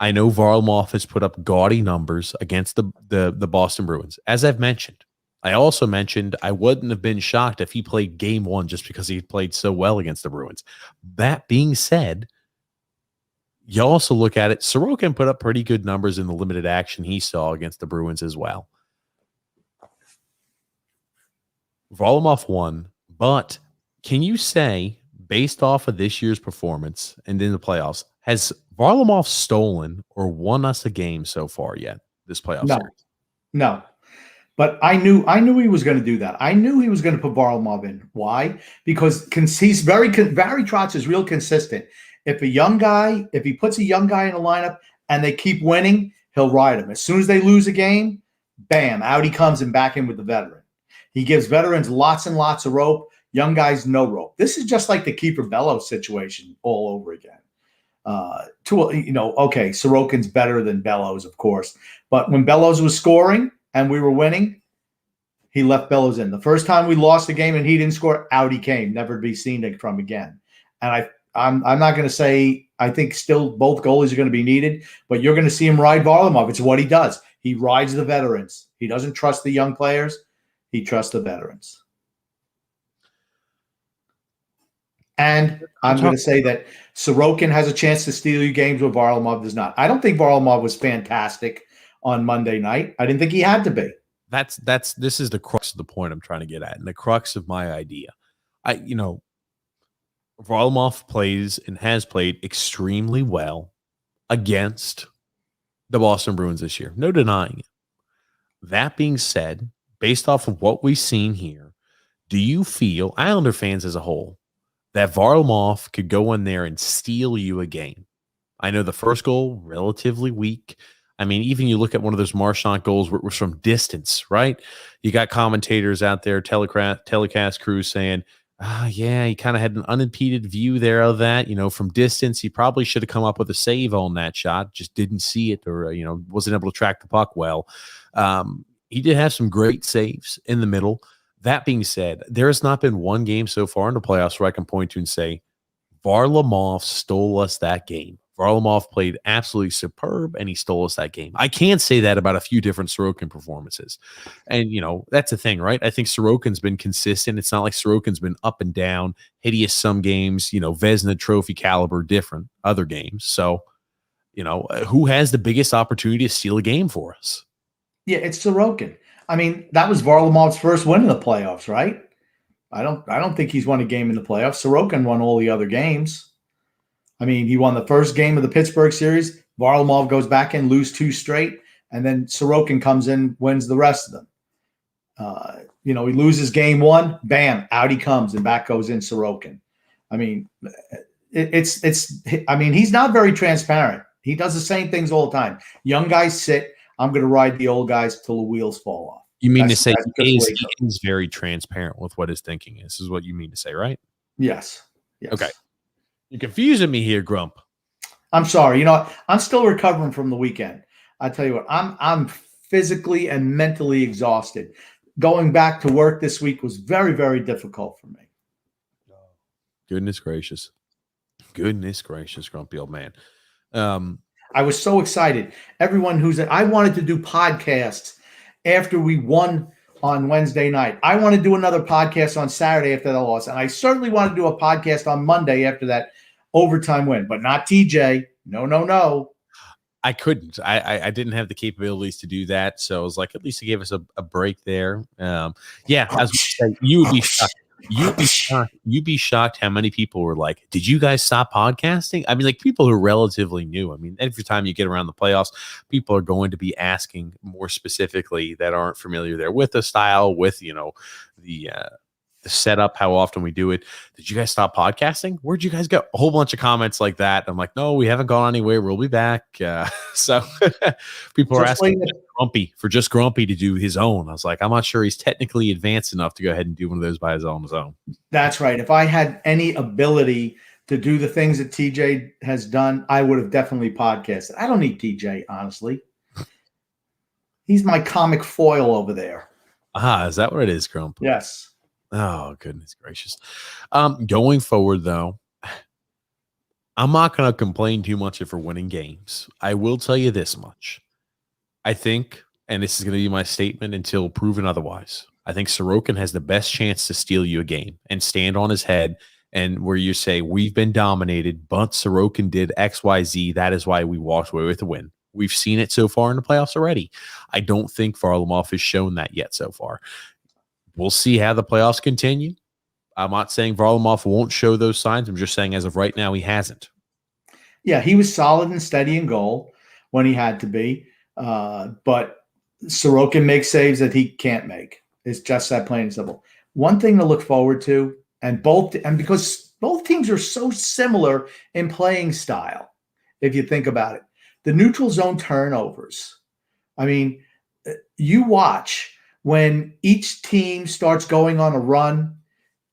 I know Varlamov has put up gaudy numbers against the Boston Bruins. As I've mentioned, I also mentioned I wouldn't have been shocked if he played game one just because he played so well against the Bruins. That being said, you also look at it, Sorokin put up pretty good numbers in the limited action he saw against the Bruins as well. Varlamov won, but can you say, based off of this year's performance and in the playoffs, has Varlamov stolen or won us a game so far yet this playoff series? No. But I knew he was going to do that. I knew he was going to put Varlamov in. Why? Because he's Barry Trotz is real consistent. If he puts a young guy in the lineup and they keep winning, he'll ride him. As soon as they lose a game, bam, out he comes and back in with the veteran. He gives veterans lots and lots of rope. Young guys, no rope. This is just like the Keeper Bellows situation all over again. Sorokin's better than Bellows, of course. But when Bellows was scoring and we were winning, he left Bellows in. The first time we lost the game and he didn't score, out he came, never to be seen from again. And I'm not going to say I think still both goalies are going to be needed, but you're going to see him ride Varlamov. It's what he does. He rides the veterans. He doesn't trust the young players. He trusts the veterans. And I'm going to say that Sorokin has a chance to steal you games where Varlamov does not. I don't think Varlamov was fantastic on Monday night. I didn't think he had to be. This is the crux of the point I'm trying to get at, and the crux of my idea. Varlamov plays and has played extremely well against the Boston Bruins this year. No denying it. That being said, based off of what we've seen here, do you feel, Islander fans as a whole, that Varlamov could go in there and steal you a game? I know the first goal, relatively weak. I mean, even you look at one of those Marchand goals where it was from distance, right? You got commentators out there, telecast crews saying, he kind of had an unimpeded view there of that. From distance, he probably should have come up with a save on that shot, just didn't see it or, wasn't able to track the puck well. He did have some great saves in the middle. That being said, there has not been one game so far in the playoffs where I can point to and say, Varlamov stole us that game. Varlamov played absolutely superb, and he stole us that game. I can say that about a few different Sorokin performances. And, that's the thing, right? I think Sorokin's been consistent. It's not like Sorokin's been up and down, hideous some games, Vezina trophy caliber, different other games. So, who has the biggest opportunity to steal a game for us? Yeah, it's Sorokin. I mean, that was Varlamov's first win in the playoffs, right? I don't think he's won a game in the playoffs. Sorokin won all the other games. I mean, he won the first game of the Pittsburgh series. Varlamov goes back in, lose 2 straight, and then Sorokin comes in, wins the rest of them. He loses game 1, bam, out he comes, and back goes in Sorokin. I mean, he's not very transparent. He does the same things all the time. Young guys sit. I'm going to ride the old guys till the wheels fall off. You mean to say he is very transparent with what his thinking is? Is what you mean to say, right? Yes. Yes. Okay. You're confusing me here, Grump. I'm sorry. I'm still recovering from the weekend. I tell you what, I'm physically and mentally exhausted. Going back to work this week was very, very difficult for me. Goodness gracious. Goodness gracious, grumpy old man. I was so excited. Everyone I wanted to do podcasts after we won on Wednesday night. I want to do another podcast on Saturday after the loss. And I certainly want to do a podcast on Monday after that overtime win, but not TJ. No. I couldn't. I didn't have the capabilities to do that. So I was like, at least he gave us a break there. Yeah, as we said, you would be shocked. You'd be shocked how many people were like, did you guys stop podcasting? I mean, like people who are relatively new. I mean, every time you get around the playoffs, people are going to be asking more specifically that aren't familiar there with the style, with, the setup, how often we do it. Did you guys stop podcasting? Where'd you guys go? A whole bunch of comments like that. I'm like, no, we haven't gone anywhere. We'll be back. So people are asking Grumpy to do his own. I was like, I'm not sure he's technically advanced enough to go ahead and do one of those by his own. That's right. If I had any ability to do the things that TJ has done, I would have definitely podcasted. I don't need TJ, honestly. He's my comic foil over there. Is that what it is, Grump? Yes. Oh, goodness gracious. Going forward, though, I'm not going to complain too much if we're winning games. I will tell you this much. I think, and this is going to be my statement until proven otherwise, I think Sorokin has the best chance to steal you a game and stand on his head, and where you say, we've been dominated, but Sorokin did X, Y, Z. That is why we walked away with a win. We've seen it so far in the playoffs already. I don't think Varlamov has shown that yet so far. We'll see how the playoffs continue. I'm not saying Varlamov won't show those signs. I'm just saying as of right now, he hasn't. Yeah, he was solid and steady in goal when he had to be. But Sorokin makes saves that he can't make. It's just that plain and simple. One thing to look forward to, and because both teams are so similar in playing style, if you think about it, the neutral zone turnovers. I mean, you watch when each team starts going on a run,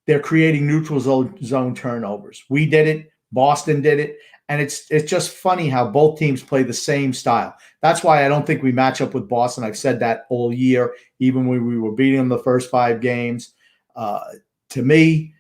they're creating neutral zone turnovers. We did it. Boston did it. And it's just funny how both teams play the same style. That's why I don't think we match up with Boston. I've said that all year, even when we were beating them the first 5 games. To me,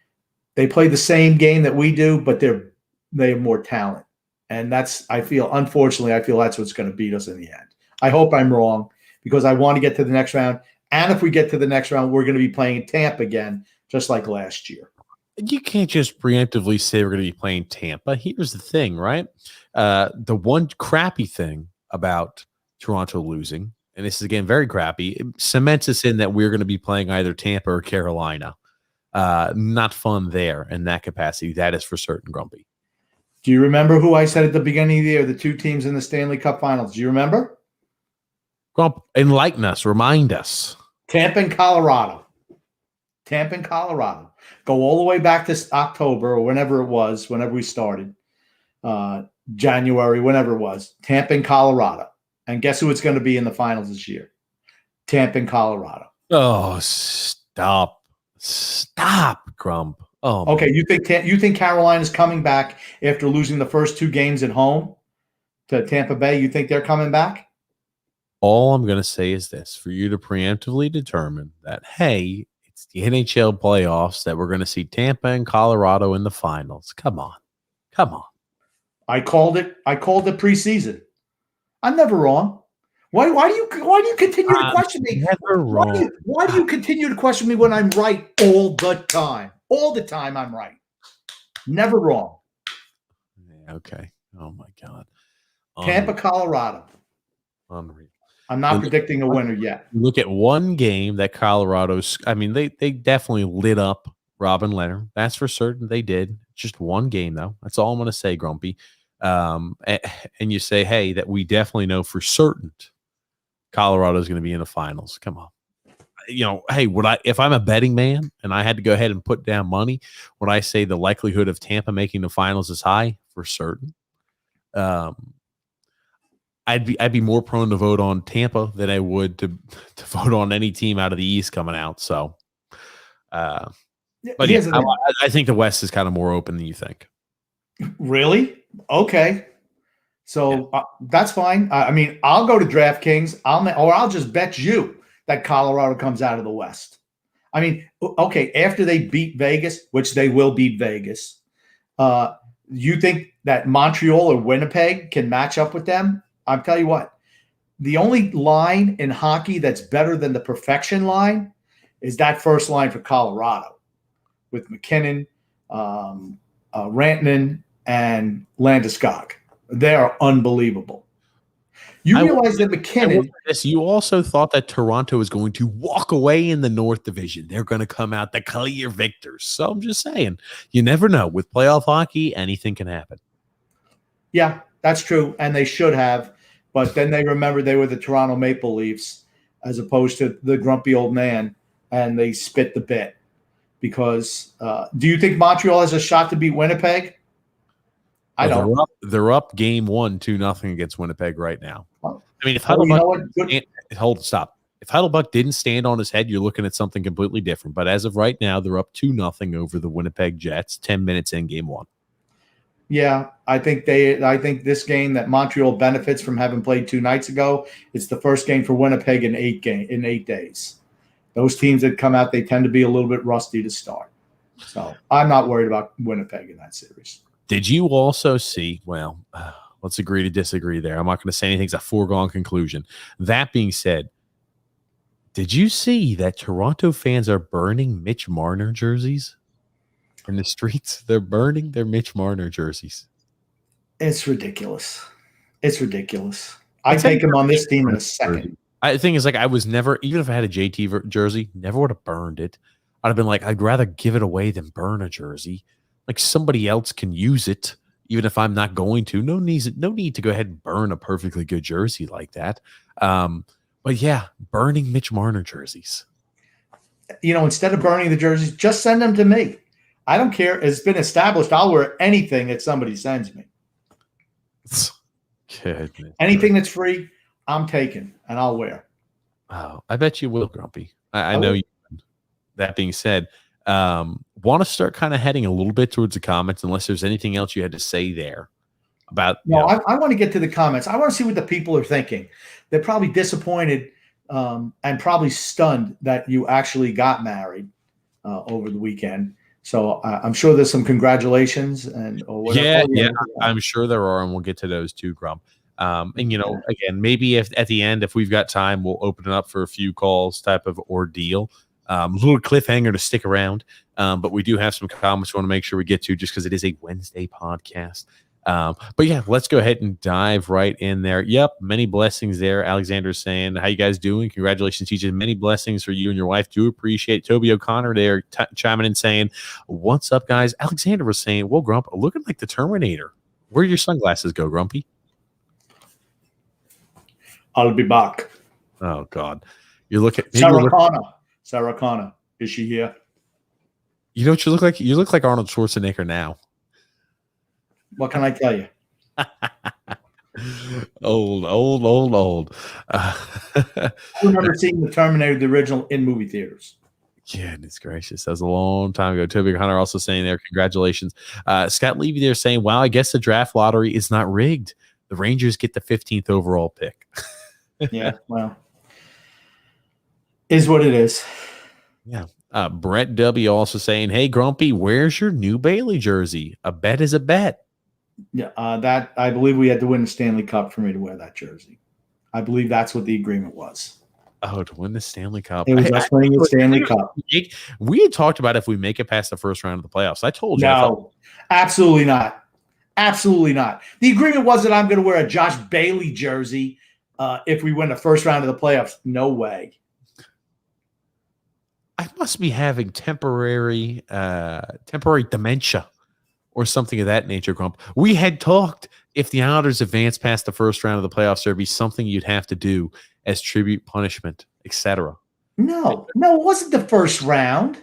they play the same game that we do, but they have more talent. And unfortunately, I feel that's what's going to beat us in the end. I hope I'm wrong because I want to get to the next round. And if we get to the next round, we're going to be playing Tampa again, just like last year. You can't just preemptively say we're going to be playing Tampa. Here's the thing, right? The one crappy thing about Toronto losing, and this is, again, very crappy, it cements us in that we're going to be playing either Tampa or Carolina. Not fun there in that capacity. That is for certain, Grumpy. Do you remember who I said at the beginning of the year, the 2 teams in the Stanley Cup Finals? Do you remember? Grump, enlighten us. Remind us. Tampa and Colorado. Go all the way back to October or whenever it was, whenever we started. January, whenever it was. Tampa and Colorado. And guess who it's going to be in the finals this year? Tampa and Colorado. Oh, stop, Grump. Oh, okay. You think Carolina's coming back after losing the first 2 games at home to Tampa Bay? You think they're coming back? All I'm going to say is this, for you to preemptively determine that, hey, it's the NHL playoffs, that we're going to see Tampa and Colorado in the finals. Come on. I called it preseason. I'm never wrong. Why do you continue to question me? Never wrong. Why do you continue to question me when I'm right all the time? All the time I'm right. Never wrong. Yeah, okay. Oh my God. Tampa, Colorado. Unreal. I'm not predicting a winner yet. Look at one game that Colorado's. I mean, they definitely lit up Robin Leonard. That's for certain. They did. Just one game, though. That's all I'm going to say, Grumpy. And you say, hey, that we definitely know for certain Colorado's going to be in the finals. Come on. Hey, if I'm a betting man and I had to go ahead and put down money, would I say the likelihood of Tampa making the finals is high? For certain. I'd be more prone to vote on Tampa than I would to vote on any team out of the East coming out. So, but yeah, I think the West is kind of more open than you think. Really? Okay. So that's fine. I mean, I'll go to DraftKings. I'll just bet you that Colorado comes out of the West. I mean, okay, after they beat Vegas, which they will beat Vegas, you think that Montreal or Winnipeg can match up with them? I'll tell you what, the only line in hockey that's better than the perfection line is that first line for Colorado with McKinnon, Rantanen, and Landeskog. They are unbelievable. You realize that McKinnon. You also thought that Toronto was going to walk away in the North Division. They're going to come out the clear victors. So I'm just saying, you never know. With playoff hockey, anything can happen. Yeah, that's true. And they should have. But then they remembered they were the Toronto Maple Leafs as opposed to the grumpy old man, and they spit the bit. Because do you think Montreal has a shot to beat Winnipeg? I don't. They're up game 1, 2-0 against Winnipeg right now. Well, I mean, if If Heidelbuck didn't stand on his head, you're looking at something completely different. But as of right now, they're up 2-0 over the Winnipeg Jets, 10 minutes in game 1. Yeah, I think this game that Montreal benefits from having played 2 nights ago. It's the first game for Winnipeg in 8 days. Those teams that come out, they tend to be a little bit rusty to start. So I'm not worried about Winnipeg in that series. Did you also see, well, let's agree to disagree there. I'm not going to say anything's a foregone conclusion. That being said, did you see that Toronto fans are burning Mitch Marner jerseys in the streets? They're burning their Mitch Marner jerseys. It's ridiculous. It's ridiculous. I take him on this team in a second. The thing is, like, I was never, even if I had a JT jersey, never would have burned it. I'd have been like, I'd rather give it away than burn a jersey. Like, somebody else can use it, even if I'm not going to. No need to go ahead and burn a perfectly good jersey like that. But yeah, burning Mitch Marner jerseys. Instead of burning the jerseys, just send them to me. I don't care. It's been established. I'll wear anything that somebody sends me. Goodness. Anything that's free, I'm taking, and I'll wear. Oh, I bet you will, Grumpy. I know you. That being said, want to start kind of heading a little bit towards the comments, unless there's anything else you had to say there about. I want to get to the comments. I want to see what the people are thinking. They're probably disappointed and probably stunned that you actually got married over the weekend. So I'm sure there's some congratulations or whatever. Yeah, I'm sure there are, and we'll get to those too, Grump. And again, maybe if at the end, if we've got time, we'll open it up for a few calls type of ordeal. A little cliffhanger to stick around. But we do have some comments we want to make sure we get to, just because it is a Wednesday podcast. But yeah, let's go ahead and dive right in there. Yep, many blessings there. Alexander's saying, how you guys doing? Congratulations, TJ. Many blessings for you and your wife. Do appreciate it. Toby O'Connor there chiming in saying, what's up, guys? Alexander was saying, well, Grump, looking like the Terminator. Where your sunglasses go, Grumpy? I'll be back. Oh, God. You look at Sarah Connor. Is she here? You know what you look like? You look like Arnold Schwarzenegger now. What can I tell you? Old. I remember seeing the Terminator, the original, in movie theaters. Goodness gracious. That was a long time ago. Toby Hunter also saying there, congratulations. Scott Levy there saying, wow, I guess the draft lottery is not rigged. The Rangers get the 15th overall pick. Yeah, well, is what it is. Yeah. Brett W. also saying, hey, Grumpy, where's your new Bailey jersey? A bet is a bet. Yeah, that I believe we had to win the Stanley Cup for me to wear that jersey. I believe that's what the agreement was. Oh, to win the Stanley Cup. It was us winning the Stanley Cup. We had talked about if we make it past the first round of the playoffs. I told you. No, absolutely not. Absolutely not. The agreement was that I'm going to wear a Josh Bailey jersey if we win the first round of the playoffs. No way. I must be having temporary dementia or something of that nature, Grump. We had talked if the Islanders advance past the first round of the playoffs, there'd be something you'd have to do as tribute, punishment, etc. No, it wasn't the first round.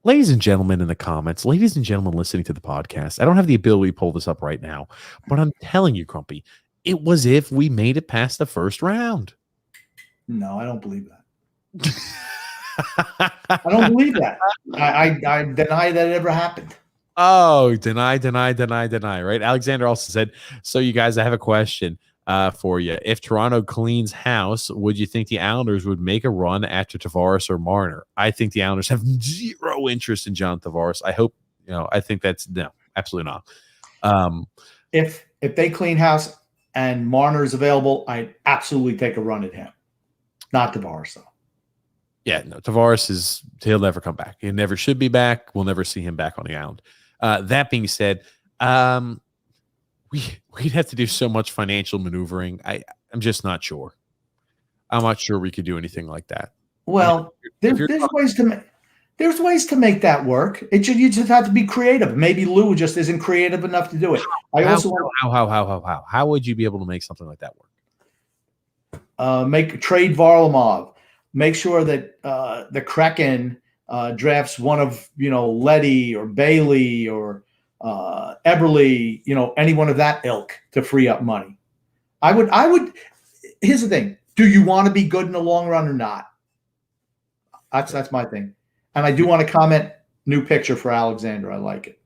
Ladies and gentlemen in the comments, ladies and gentlemen listening to the podcast, I don't have the ability to pull this up right now, but I'm telling you, Grumpy, It was if we made it past the first round. No, I don't believe that. I don't believe that. I deny that it ever happened. Oh, deny, right? Alexander also said, so you guys, I have a question for you. If Toronto cleans house, would you think the Islanders would make a run after Tavares or Marner? I think the Islanders have zero interest in John Tavares. I think that's no, absolutely not. If they clean house and Marner is available, I'd absolutely take a run at him. Not Tavares, though. Yeah, no, Tavares he'll never come back. He never should be back. We'll never see him back on the island. That being said, we'd have to do so much financial maneuvering. I'm just not sure. I'm not sure we could do anything like that. Well, there's ways to make that work. You just have to be creative. Maybe Lou just isn't creative enough to do it. How would you be able to make something like that work? Trade Varlamov. Make sure that the Kraken drafts one of Leddy or Bailey or Eberle, any one of that ilk to free up money. I would. Here's the thing: do you want to be good in the long run or not? That's my thing. And I do want to comment. New picture for Alexander. I like it.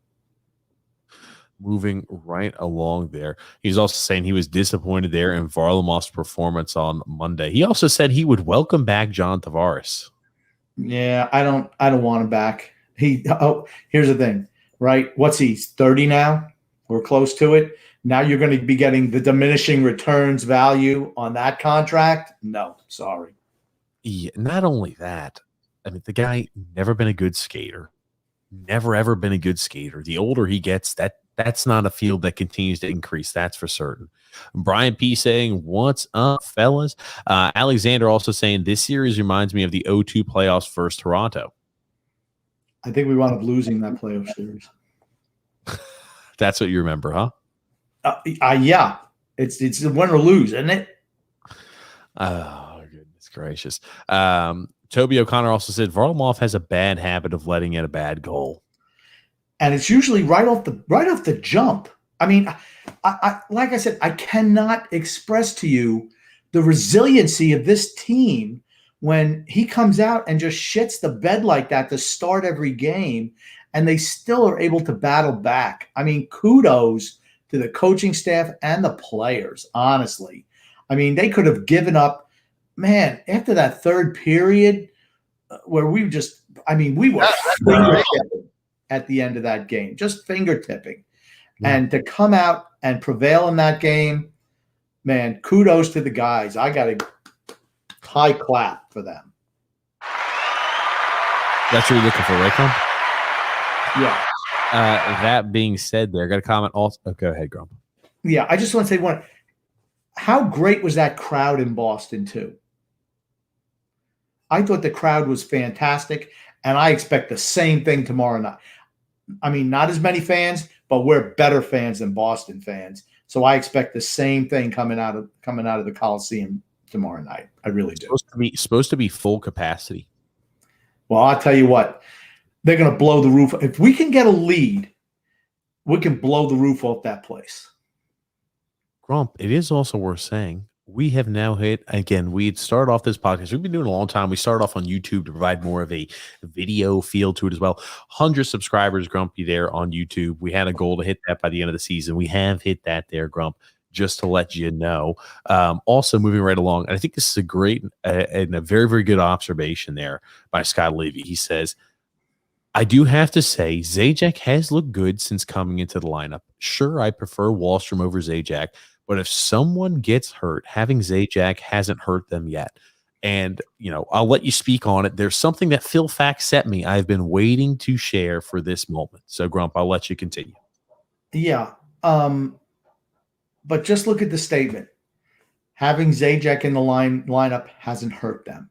Moving right along there. He's also saying he was disappointed there in Varlamov's performance on Monday. He also said he would welcome back John Tavares. Yeah, I don't want him back. Here's the thing, right? What's he, 30 now? We're close to it. Now you're going to be getting the diminishing returns value on that contract? No, sorry. Yeah, not only that, I mean, the guy never been a good skater. Never, ever been a good skater. The older he gets, that's not a field that continues to increase. That's for certain. Brian P saying, what's up, fellas? Alexander also saying, this series reminds me of the 0-2 playoffs versus Toronto. I think we wound up losing that playoff series. That's what you remember, huh? Yeah. It's a win or lose, isn't it? Oh, goodness gracious. Toby O'Connor also said, Varlamov has a bad habit of letting in a bad goal. And it's usually right off the jump. I mean, I like I said, I cannot express to you the resiliency of this team when he comes out and just shits the bed like that to start every game, and they still are able to battle back. I mean, kudos to the coaching staff and the players, honestly. I mean, they could have given up, man, after that third period where we were fingertipping at the end of that game, just fingertipping. And to come out and prevail in that game, man, kudos to the guys. I got a high clap for them. That's what you're looking for, right, Grump? Yeah. That being said, there, I got a comment also. Oh, go ahead, Grump. Yeah, I just want to say how great was that crowd in Boston, too? I thought the crowd was fantastic, and I expect the same thing tomorrow night. I mean, not as many fans, but we're better fans than Boston fans. So I expect the same thing coming out of the Coliseum tomorrow night. I really do. Supposed to be full capacity. Well, I'll tell you what, they're going to blow the roof. If we can get a lead, we can blow the roof off that place. Grump, it is also worth saying, we have now hit, again, we'd started off this podcast. We've been doing it a long time. We started off on YouTube to provide more of a video feel to it as well. 100 subscribers, Grumpy, there on YouTube. We had a goal to hit that by the end of the season. We have hit that there, Grump, just to let you know. Also, moving right along, and I think this is a great and a very, very good observation there by Scott Levy. He says, I do have to say, Zajac has looked good since coming into the lineup. Sure, I prefer Wahlstrom over Zajac, but if someone gets hurt, having Zajac hasn't hurt them yet. And, I'll let you speak on it. There's something that Phil Fax sent me. I've been waiting to share for this moment. So, Grump, I'll let you continue. Yeah. But just look at the statement. Having Zajac in the lineup hasn't hurt them.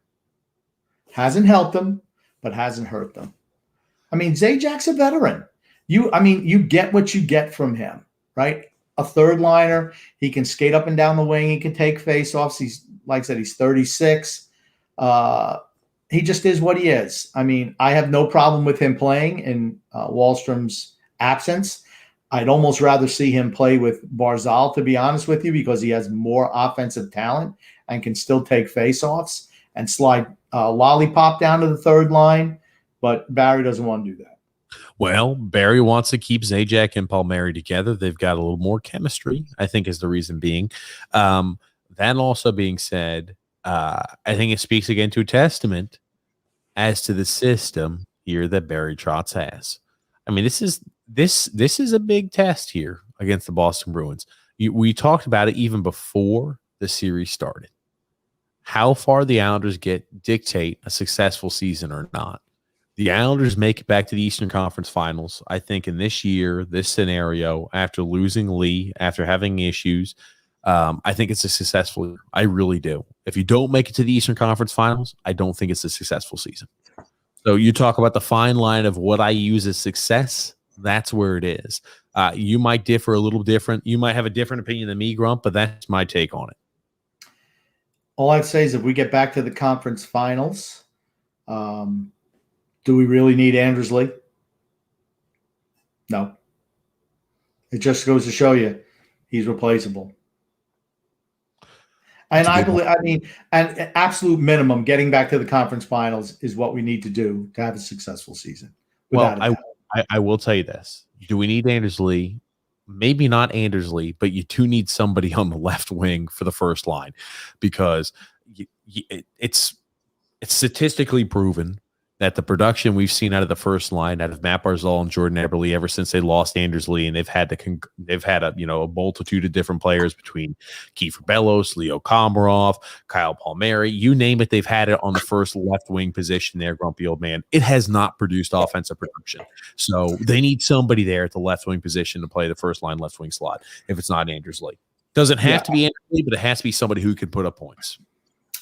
Hasn't helped them, but hasn't hurt them. I mean, Zajac's a veteran. You get what you get from him, right? A third liner. He can skate up and down the wing. He can take faceoffs. He's, like I said, he's 36. He just is what he is. I mean, I have no problem with him playing in Wahlstrom's absence. I'd almost rather see him play with Barzal, to be honest with you, because he has more offensive talent and can still take faceoffs and slide Lollipop down to the third line. But Barry doesn't want to do that. Well, Barry wants to keep Zajac and Palmieri together. They've got a little more chemistry, I think, is the reason being. That also being said, I think it speaks again to a testament as to the system here that Barry Trotz has. I mean, this is a big test here against the Boston Bruins. We talked about it even before the series started. How far the Islanders dictate a successful season or not. The Islanders make it back to the Eastern Conference Finals. I think in this year, this scenario, after losing Lee, after having issues, I think it's a successful year. I really do. If you don't make it to the Eastern Conference Finals, I don't think it's a successful season. So you talk about the fine line of what I use as success. That's where it is. You might differ a little different. You might have a different opinion than me, Grump, but that's my take on it. All I'd say is if we get back to the conference finals, do we really need Anders Lee? No. It just goes to show you he's replaceable. And an absolute minimum, getting back to the conference finals is what we need to do to have a successful season. Well, I will tell you this. Do we need Anders Lee? Maybe not Anders Lee, but you do need somebody on the left wing for the first line, because it's statistically proven that the production we've seen out of the first line, out of Matt Barzal and Jordan Eberle, ever since they lost Anders Lee, and they've had a multitude of different players between Kiefer Bellows, Leo Komarov, Kyle Palmieri, you name it, they've had it on the first left wing position there, grumpy old man. It has not produced offensive production. So they need somebody there at the left wing position to play the first line left wing slot if it's not Anders Lee. Doesn't have to be Anders Lee, but it has to be somebody who can put up points.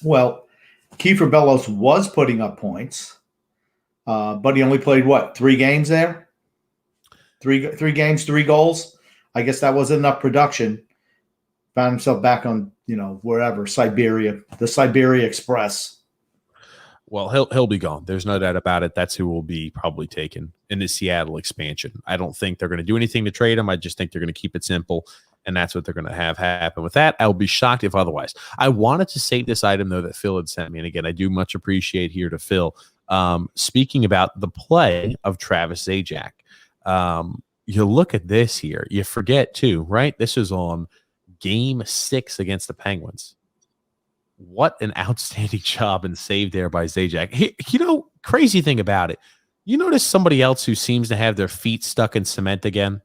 Well, Kiefer Bellows was putting up points. But he only played, 3 games there? Three games, 3 goals. I guess that wasn't enough production. Found himself back on, wherever, Siberia, the Siberia Express. Well, he'll be gone. There's no doubt about it. That's who will be probably taken in the Seattle expansion. I don't think they're going to do anything to trade him. I just think they're going to keep it simple, and that's what they're going to have happen. With that, I'll be shocked if otherwise. I wanted to save this item, though, that Phil had sent me. And again, I do much appreciate here to Phil. Speaking about the play of Travis Zajac, you look at this here, you forget too, right? This is on Game 6 against the Penguins. What an outstanding job and save there by Zajac. Crazy thing about it, you notice somebody else who seems to have their feet stuck in cement again?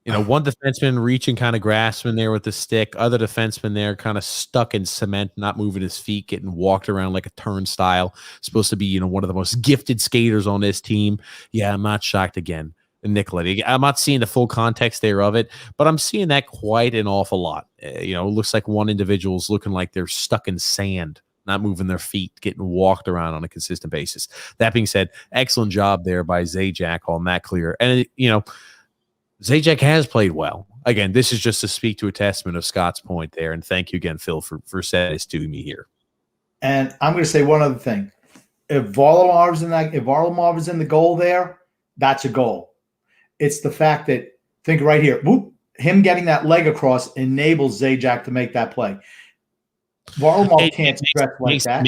One defenseman reaching, kind of grasping there with the stick. Other defenseman there kind of stuck in cement, not moving his feet, getting walked around like a turnstile. Supposed to be, one of the most gifted skaters on this team. Yeah, I'm not shocked again. Nicolette. I'm not seeing the full context there of it, but I'm seeing that quite an awful lot. It looks like one individual's looking like they're stuck in sand, not moving their feet, getting walked around on a consistent basis. That being said, excellent job there by Zajac on that clear. And, Zajac has played well. Again, this is just to speak to a testament of Scott's point there. And thank you again, Phil, for saying this to me here. And I'm going to say one other thing. If Varlamov is in the goal there, that's a goal. It's the fact that, think right here, him getting that leg across enables Zajac to make that play. Varlamov can't stretch like that.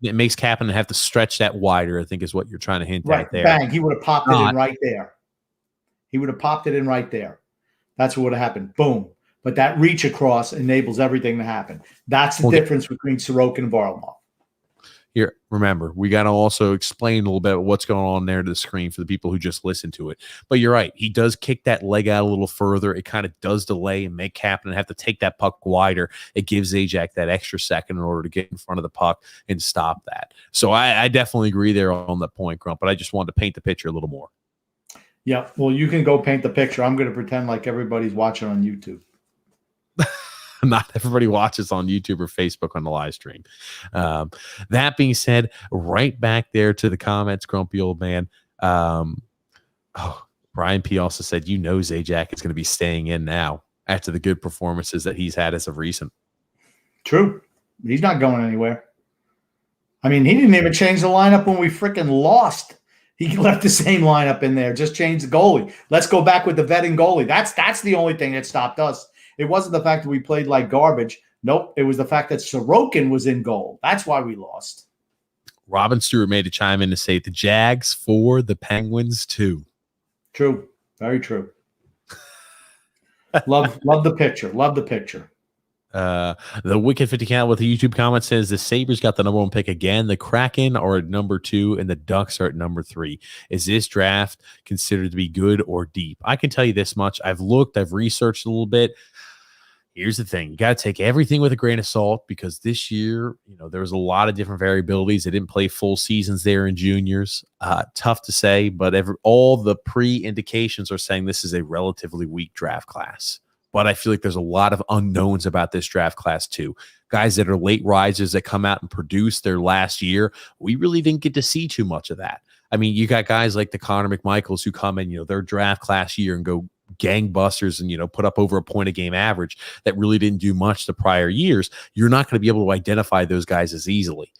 It makes Kapanen have to stretch that wider, I think is what you're trying to hint at there. Bang, he would have popped it in right there. He would have popped it in right there. That's what would have happened. Boom. But that reach across enables everything to happen. That's the difference between Sorokin and Varlamov. Here, remember, we got to also explain a little bit what's going on there to the screen for the people who just listen to it. But you're right. He does kick that leg out a little further. It kind of does delay and make Kapanen have to take that puck wider. It gives Zajac that extra second in order to get in front of the puck and stop that. So I definitely agree there on that point, Grump, but I just wanted to paint the picture a little more. Yeah, well, you can go paint the picture. I'm going to pretend like everybody's watching on YouTube. Not everybody watches on YouTube or Facebook on the live stream. That being said, right back there to the comments, grumpy old man. Brian P. also said, Zajac is going to be staying in now after the good performances that he's had as of recent. True. He's not going anywhere. I mean, he didn't even change the lineup when we freaking lost He left the same lineup in there, just changed the goalie. Let's go back with the veteran goalie. That's the only thing that stopped us. It wasn't the fact that we played like garbage. Nope. It was the fact that Sorokin was in goal. That's why we lost. Robin Stewart made a chime in to say the Jags for the Penguins too. True. Very true. Love the picture. Love the picture. The Wicked 50 count with the YouTube comment says the Sabres got the number 1 pick again. The Kraken are at number 2 and the Ducks are at number 3. Is this draft considered to be good or deep? I can tell you this much. I've looked, I've researched a little bit. Here's the thing. You got to take everything with a grain of salt because this year, there was a lot of different variabilities. They didn't play full seasons there in juniors. Tough to say, but all the pre-indications are saying this is a relatively weak draft class. But I feel like there's a lot of unknowns about this draft class too. Guys that are late risers that come out and produce their last year, we really didn't get to see too much of that. I mean, you got guys like the Connor McMichaels who come in, their draft class year and go gangbusters and, put up over a point a game average that really didn't do much the prior years. You're not going to be able to identify those guys as easily.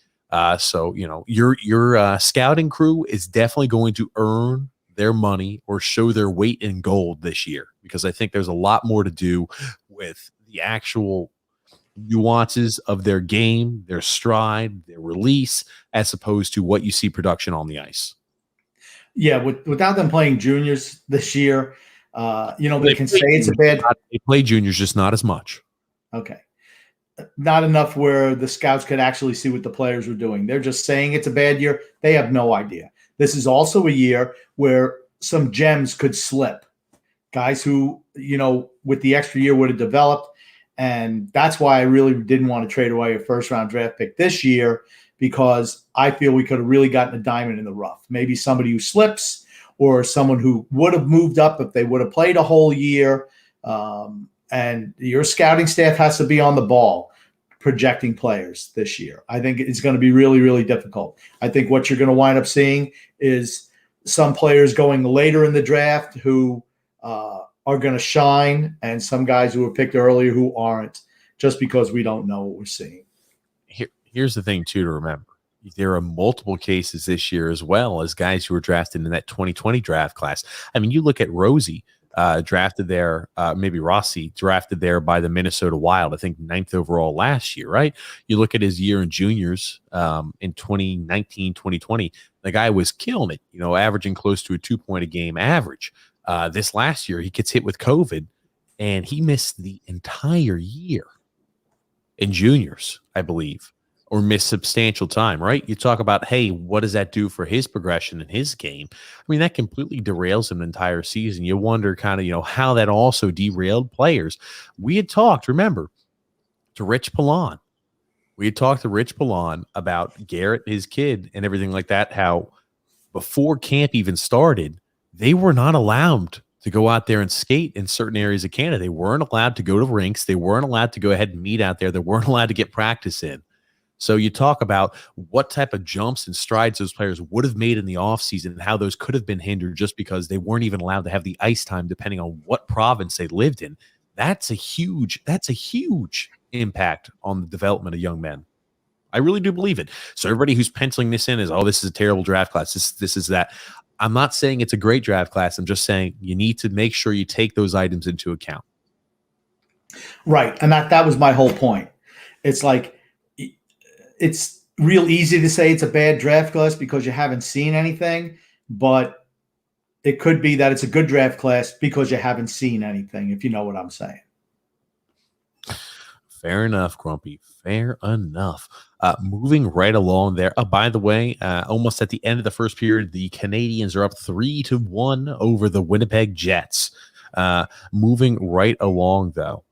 So, your scouting crew is definitely going to earn their money or show their weight in gold this year, because I think there's a lot more to do with the actual nuances of their game, their stride, their release, as opposed to what you see production on the ice. Yeah, without them playing juniors this year, they can say it's a bad. They play juniors, just not as much. Okay. Not enough where the scouts could actually see what the players were doing. They're just saying it's a bad year. They have no idea. This is also a year where some gems could slip. Guys who, with the extra year would have developed. And that's why I really didn't want to trade away a first-round draft pick this year, because I feel we could have really gotten a diamond in the rough. Maybe somebody who slips or someone who would have moved up if they would have played a whole year. And your scouting staff has to be on the ball projecting players this year. I think it's going to be really, really difficult. I think what you're going to wind up seeing is some players going later in the draft who are going to shine, and some guys who were picked earlier who aren't, just because we don't know what we're seeing. Here's the thing, too, to remember. There are multiple cases this year as well as guys who were drafted in that 2020 draft class. I mean, you look at Rosie, drafted there, maybe Rossi, drafted there by the Minnesota Wild, I think 9th overall last year, right? You look at his year in juniors in 2019, 2020, the guy was killing it, averaging close to a 2-point-a-game average. This last year, he gets hit with COVID, and he missed the entire year in juniors, I believe, or missed substantial time, right? You talk about, hey, what does that do for his progression in his game? I mean, that completely derails an entire season. You wonder kind of, how that also derailed players. We had talked, remember, to Rich Pallon. We had talked to Rich Pallon about Garrett, his kid, and everything like that, how before camp even started, they were not allowed to go out there and skate in certain areas of Canada. They weren't allowed to go to rinks. They weren't allowed to go ahead and meet out there. They weren't allowed to get practice in. So you talk about what type of jumps and strides those players would have made in the offseason and how those could have been hindered just because they weren't even allowed to have the ice time depending on what province they lived in. That's a huge impact on the development of young men. I really do believe it. So everybody who's penciling this in is, this is a terrible draft class. This is that. I'm not saying it's a great draft class. I'm just saying you need to make sure you take those items into account. Right. And that was my whole point. It's like, it's real easy to say it's a bad draft class because you haven't seen anything, but it could be that it's a good draft class because you haven't seen anything, if you know what I'm saying. Fair enough, Grumpy. Fair enough. Moving right along there. By the way, almost at the end of the first period, the Canadians are up 3-1 over the Winnipeg Jets. Moving right along, though.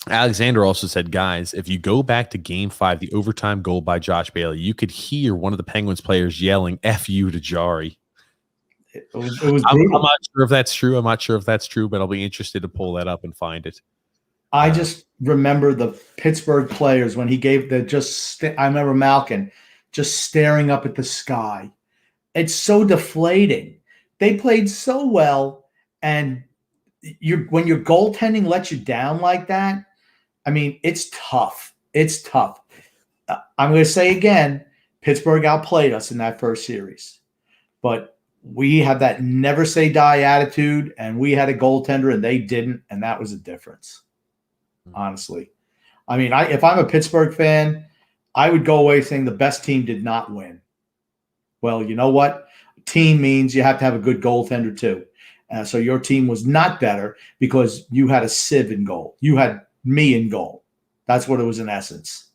Alexander also said, guys, if you go back to Game 5, the overtime goal by Josh Bailey, you could hear one of the Penguins players yelling "F you" to Jari. It was brutal. I'm not sure if that's true. But I'll be interested to pull that up and find it. I just remember the Pittsburgh players when he gave I remember Malkin just staring up at the sky. It's so deflating. They played so well, and when your goaltending lets you down like that, I mean, it's tough. It's tough. I'm going to say again, Pittsburgh outplayed us in that first series, but we had that never say die attitude, and we had a goaltender and they didn't, and that was a difference, honestly. I mean, if I'm a Pittsburgh fan, I would go away saying the best team did not win. Well, you know what? Team means you have to have a good goaltender too. So your team was not better because you had a sieve in goal. You had me in goal. That's what it was in essence.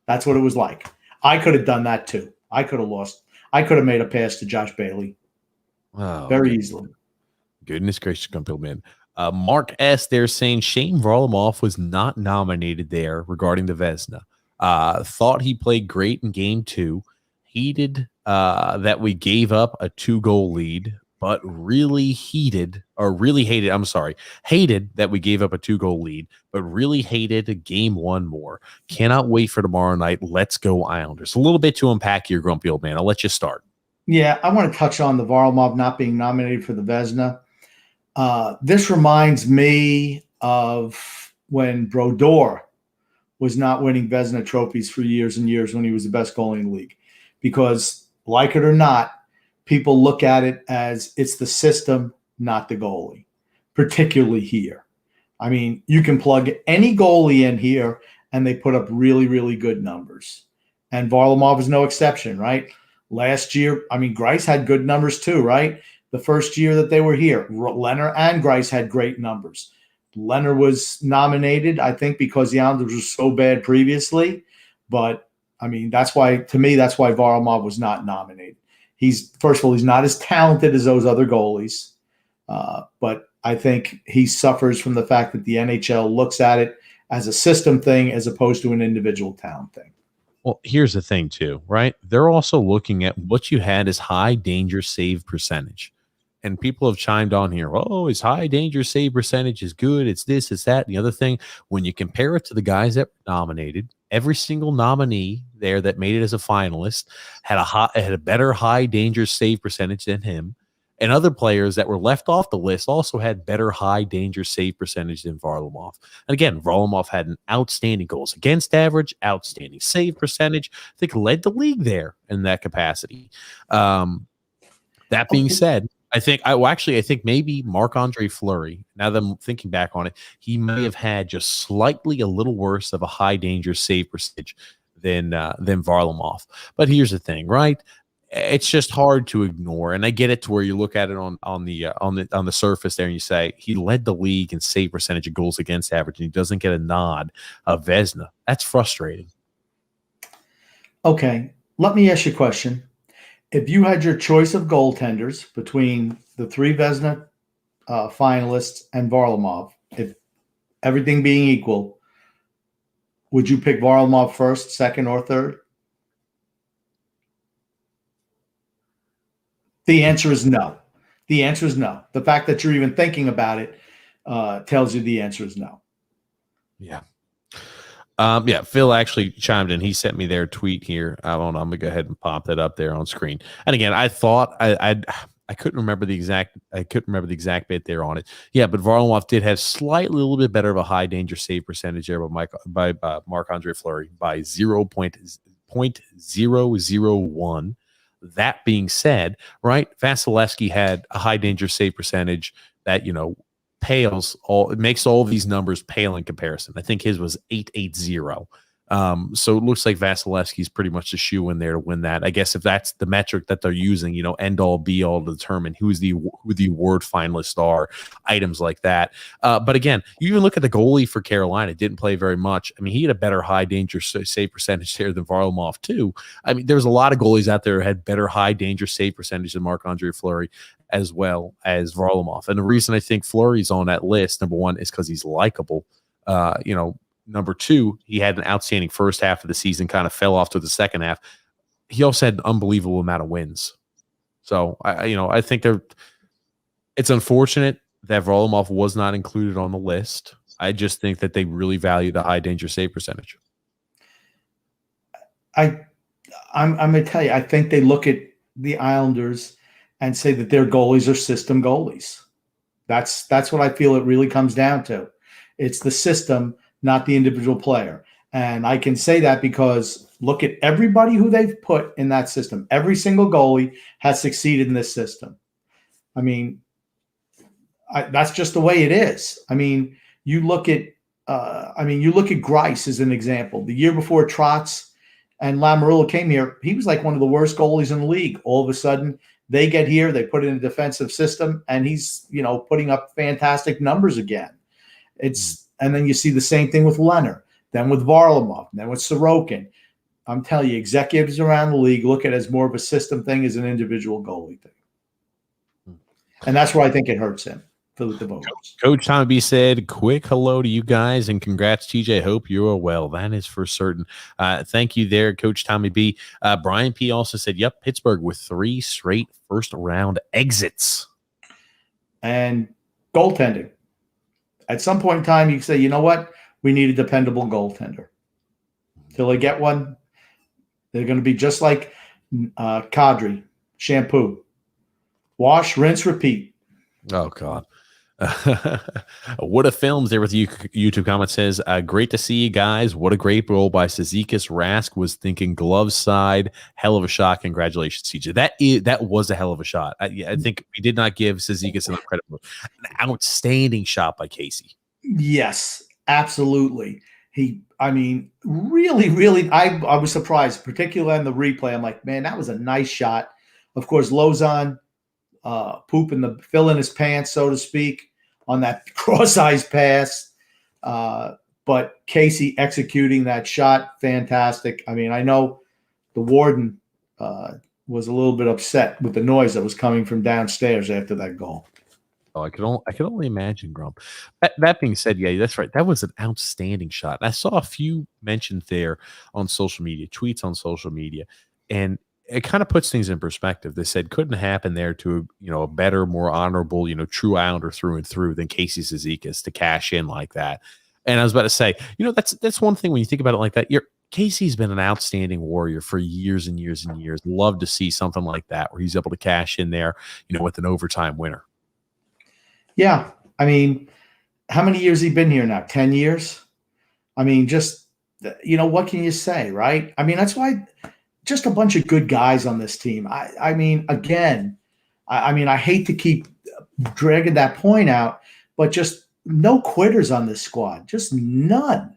That's what it was like. I could have done that too. I could have lost. I could have made a pass to Josh Bailey very easily. Goodness gracious, Campbell, man. Mark S. there saying Shane Varlamov was not nominated there regarding the Vezina. Thought he played great in game 2. Heated that we gave up a 2-goal lead, but really hated that we gave up a 2-goal lead, but really hated game 1 more. Cannot wait for tomorrow night. Let's go Islanders. A little bit to unpack here, grumpy old man. I'll let you start. Yeah, I want to touch on the Varlamov not being nominated for the Vezina. This reminds me of when Brodeur was not winning Vezina trophies for years and years when he was the best goalie in the league. Because, like it or not, people look at it as it's the system, not the goalie, particularly here. I mean, you can plug any goalie in here and they put up really, really good numbers. And Varlamov is no exception, right? Last year, I mean, Greiss had good numbers too, right? The first year that they were here, Leonard and Greiss had great numbers. Leonard was nominated, I think, because the Islanders were so bad previously. But, I mean, that's why Varlamov was not nominated. First of all, he's not as talented as those other goalies. But I think he suffers from the fact that the NHL looks at it as a system thing as opposed to an individual talent thing. Well, here's the thing, too, right? They're also looking at what you had as high danger save percentage. And people have chimed on here, oh, his high danger save percentage is good. It's this, it's that, and the other thing. When you compare it to the guys that were nominated, every single nominee there that made it as a finalist had a better high danger save percentage than him. And other players that were left off the list also had better high danger save percentage than Varlamov. And again, Varlamov had an outstanding goals against average, outstanding save percentage. I think led the league there in that capacity. That being said, I think maybe Marc-Andre Fleury, now that I'm thinking back on it, he may have had just slightly a little worse of a high danger save percentage than Varlamov. But here's the thing, right? It's just hard to ignore, and I get it to where you look at it on the surface there, and you say he led the league in save percentage of goals against average, and he doesn't get a nod of Vezina. That's frustrating. Okay, let me ask you a question. If you had your choice of goaltenders between the 3 Vezina finalists and Varlamov, if everything being equal, would you pick Varlamov first, second, or third? The answer is no. The answer is no. The fact that you're even thinking about it tells you the answer is no. Yeah. Phil actually chimed in. He sent me their tweet here. I'm going to go ahead and pop that up there on screen. And again, I thought I couldn't remember the exact bit there on it. Yeah, but Varlamov did have slightly a little bit better of a high danger save percentage there by Marc-Andre Fleury by 0.001. That being said, right, Vasilevsky had a high danger save percentage that, it makes all these numbers pale in comparison. I think his was 880. So it looks like Vasilevsky's pretty much the shoe in there to win that. I guess if that's the metric that they're using, end all be all to determine who the award finalists are, items like that. But again, you even look at the goalie for Carolina, didn't play very much. I mean, he had a better high danger save percentage there than Varlamov too. I mean, there's a lot of goalies out there who had better high danger save percentage than Marc-Andre Fleury as well as Varlamov. And the reason I think Fleury's on that list, number one, is because he's likable. Number two, he had an outstanding first half of the season, kind of fell off to the second half. He also had an unbelievable amount of wins. So, I think it's unfortunate that Varlamov was not included on the list. I just think that they really value the high danger save percentage. I'm going to tell you, I think they look at the Islanders and say that their goalies are system goalies. That's what I feel it really comes down to. It's the system, not the individual player. And I can say that because look at everybody who they've put in that system. Every single goalie has succeeded in this system. I mean, that's just the way it is. I mean, you look at Grice as an example. The year before Trotz and Lamoriello came here, he was like one of the worst goalies in the league. All of a sudden, they get here, they put in a defensive system, and he's putting up fantastic numbers again. And then you see the same thing with Leonard, then with Varlamov, then with Sorokin. I'm telling you, executives around the league look at it as more of a system thing as an individual goalie thing. And that's where I think it hurts him for the voters. Coach Tommy B said, quick hello to you guys and congrats, TJ. Hope you are well. That is for certain. Thank you there, Coach Tommy B. Brian P. also said, yep, Pittsburgh with 3 straight first-round exits. And goaltending. At some point in time, you can say, you know what? We need a dependable goaltender. Till they get one, they're going to be just like Kadri, shampoo. Wash, rinse, repeat. Oh, God. What a films there with you. YouTube comment says, great to see you guys. What a great role by Cizikas. Rask was thinking glove side. Hell of a shot. Congratulations, CJ. That was a hell of a shot. I think we did not give Cizikas enough credit. An outstanding shot by Casey. Yes, absolutely. Really, really, I was surprised, particularly on the replay. I'm like, man, that was a nice shot. Of course, Lozon filling his pants, so to speak, on that cross-eyes pass. But Casey executing that shot, fantastic. I mean, I know the warden was a little bit upset with the noise that was coming from downstairs after that goal. Oh, I could only imagine, Grump. That being said, yeah, that's right. That was an outstanding shot. I saw a few mentioned there on social media, tweets on social media, and it kind of puts things in perspective. They said couldn't happen there to a better, more honorable, true Islander through and through than Casey Cizikas to cash in like that. And I was about to say, that's one thing when you think about it like that. Casey's been an outstanding Warrior for years and years and years. Love to see something like that where he's able to cash in there, with an overtime winner. Yeah, I mean, how many years has he been here now? 10 years. I mean, just what can you say, right? I mean, that's why. Just a bunch of good guys on this team. I mean, again, I hate to keep dragging that point out, but just no quitters on this squad, just none.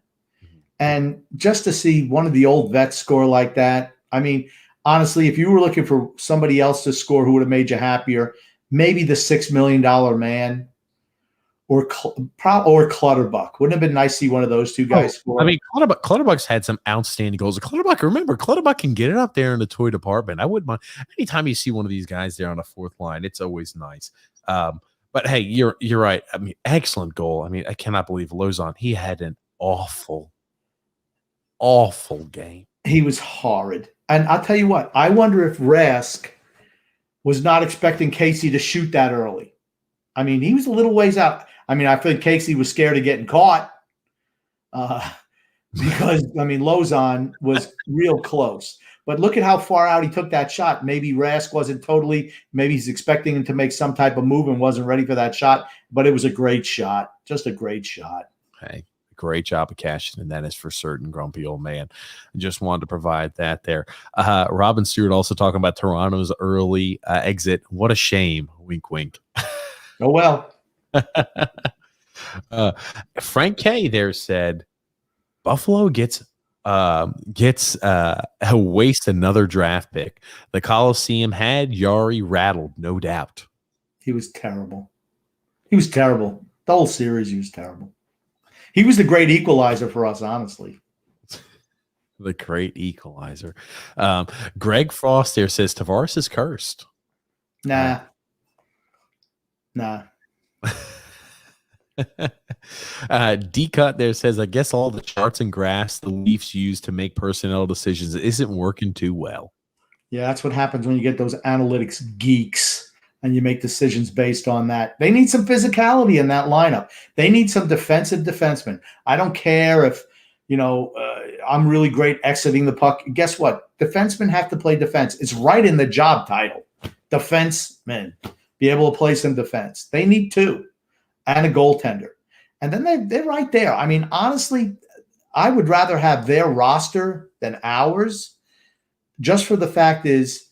And just to see one of the old vets score like that, I mean, honestly, if you were looking for somebody else to score who would have made you happier, maybe the $6 million man or Clutterbuck. Wouldn't it have been nice to see one of those two guys score? I mean, Clutterbuck's had some outstanding goals. Clutterbuck can get it up there in the toy department. I wouldn't mind. Anytime you see one of these guys there on the fourth line, it's always nice. But hey, you're right. I mean, excellent goal. I mean, I cannot believe Lozon. He had an awful game. He was horrid. And I'll tell you what, I wonder if Rask was not expecting Casey to shoot that early. I mean, he was a little ways out. I mean, I think Casey was scared of getting caught because, Lozon was real close. But look at how far out he took that shot. Maybe Rask wasn't maybe he's expecting him to make some type of move and wasn't ready for that shot. But it was a great shot, just a great shot. Hey, great job of cashing, and that is for certain, grumpy old man. I just wanted to provide that there. Robin Stewart also talking about Toronto's early exit. What a shame. Wink, wink. Oh, well. Frank K there said Buffalo waste another draft pick. The Coliseum had Yari rattled, no doubt. He was terrible. The whole series, he was terrible. He was the great equalizer for us, honestly. The great equalizer. Greg Frost there says Tavares is cursed. Nah. D-Cut there says, I guess all the charts and graphs the Leafs use to make personnel decisions isn't working too well. Yeah, that's what happens when you get those analytics geeks and you make decisions based on that. They need some physicality in that lineup. They need some defensive defensemen. I don't care if, I'm really great exiting the puck. Guess what? Defensemen have to play defense. It's right in the job title. Defensemen. Be able to play some defense. They need two. And a goaltender. And then they're right there. I mean, honestly, I would rather have their roster than ours, just for the fact is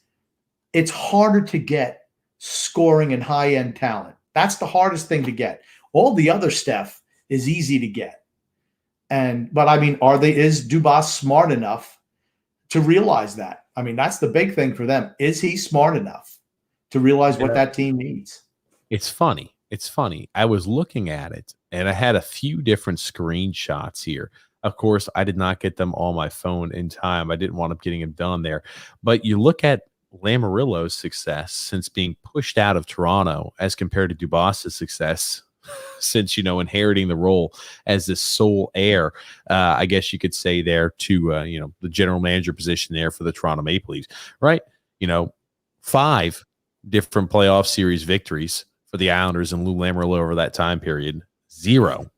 it's harder to get scoring and high-end talent. That's the hardest thing to get. All the other stuff is easy to get. But I mean, is Dubas smart enough to realize that? I mean, that's the big thing for them. Is he smart enough to realize what that team needs? It's funny. I was looking at it, and I had a few different screenshots here. Of course, I did not get them on my phone in time. I didn't want up getting them done there. But you look at Lamoriello's success since being pushed out of Toronto as compared to Dubas's success since, inheriting the role as the sole heir, I guess you could say there to, the general manager position there for the Toronto Maple Leafs, right? 5 different playoff series victories for the Islanders and Lou Lamoriello over that time period, 0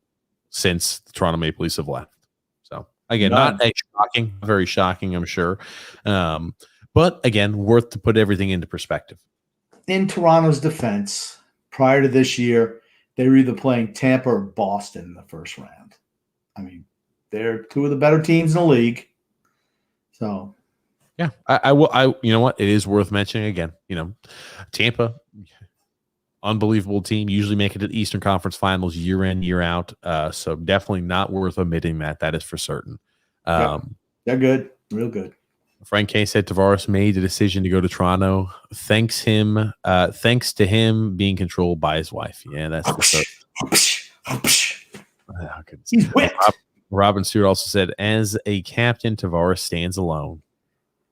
since the Toronto Maple Leafs have left. So again, not shocking, very shocking, I'm sure. But again, worth to put everything into perspective. In Toronto's defense, prior to this year, they were either playing Tampa or Boston in the first round. I mean, they're 2 of the better teams in the league. So, yeah, I will. You know what? It is worth mentioning again. Tampa, unbelievable team. Usually make it to the Eastern Conference Finals year in, year out. So definitely not worth omitting that. That is for certain. They're good, real good. Frank K said Tavares made the decision to go to Toronto. Thanks to him being controlled by his wife. Yeah, that's He's whipped. Robin Stewart also said, as a captain, Tavares stands alone.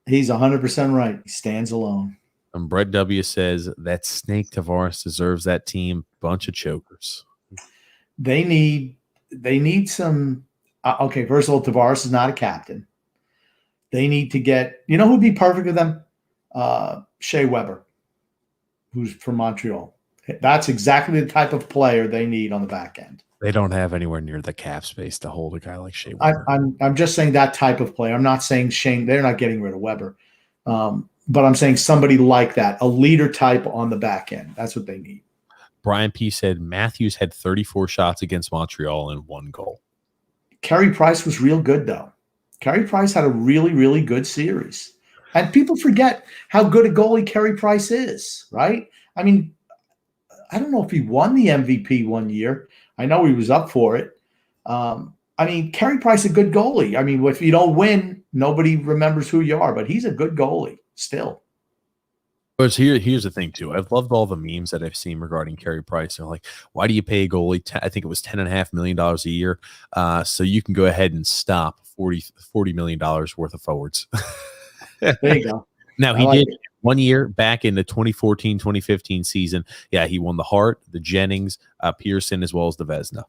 He's 100% right. He stands alone. And Brett W says that Snake Tavares deserves that team. Bunch of chokers. They need some. Okay, first of all, Tavares is not a captain. They need to get, who'd be perfect with them? Shea Weber, who's from Montreal. That's exactly the type of player they need on the back end. They don't have anywhere near the cap space to hold a guy like Shea Weber. I'm just saying that type of player. I'm not saying Shane. They're not getting rid of Weber. But I'm saying somebody like that, a leader type on the back end. That's what they need. Brian P. said Matthews had 34 shots against Montreal and 1 goal. Carey Price was real good, though. Carey Price had a really, really good series. And people forget how good a goalie Carey Price is, right? I mean, I don't know if he won the MVP one year. I know he was up for it. I mean, Carey Price is a good goalie. I mean, if you don't win, nobody remembers who you are, but he's a good goalie still. But here's the thing, too. I've loved all the memes that I've seen regarding Carey Price. They're like, why do you pay a goalie? I think it was $10.5 million a year. So you can go ahead and stop $40 million worth of forwards. There you go. Now, he did 1 year back in the 2014-2015 season. Yeah, he won the Hart, the Jennings, Pearson, as well as the Vezina.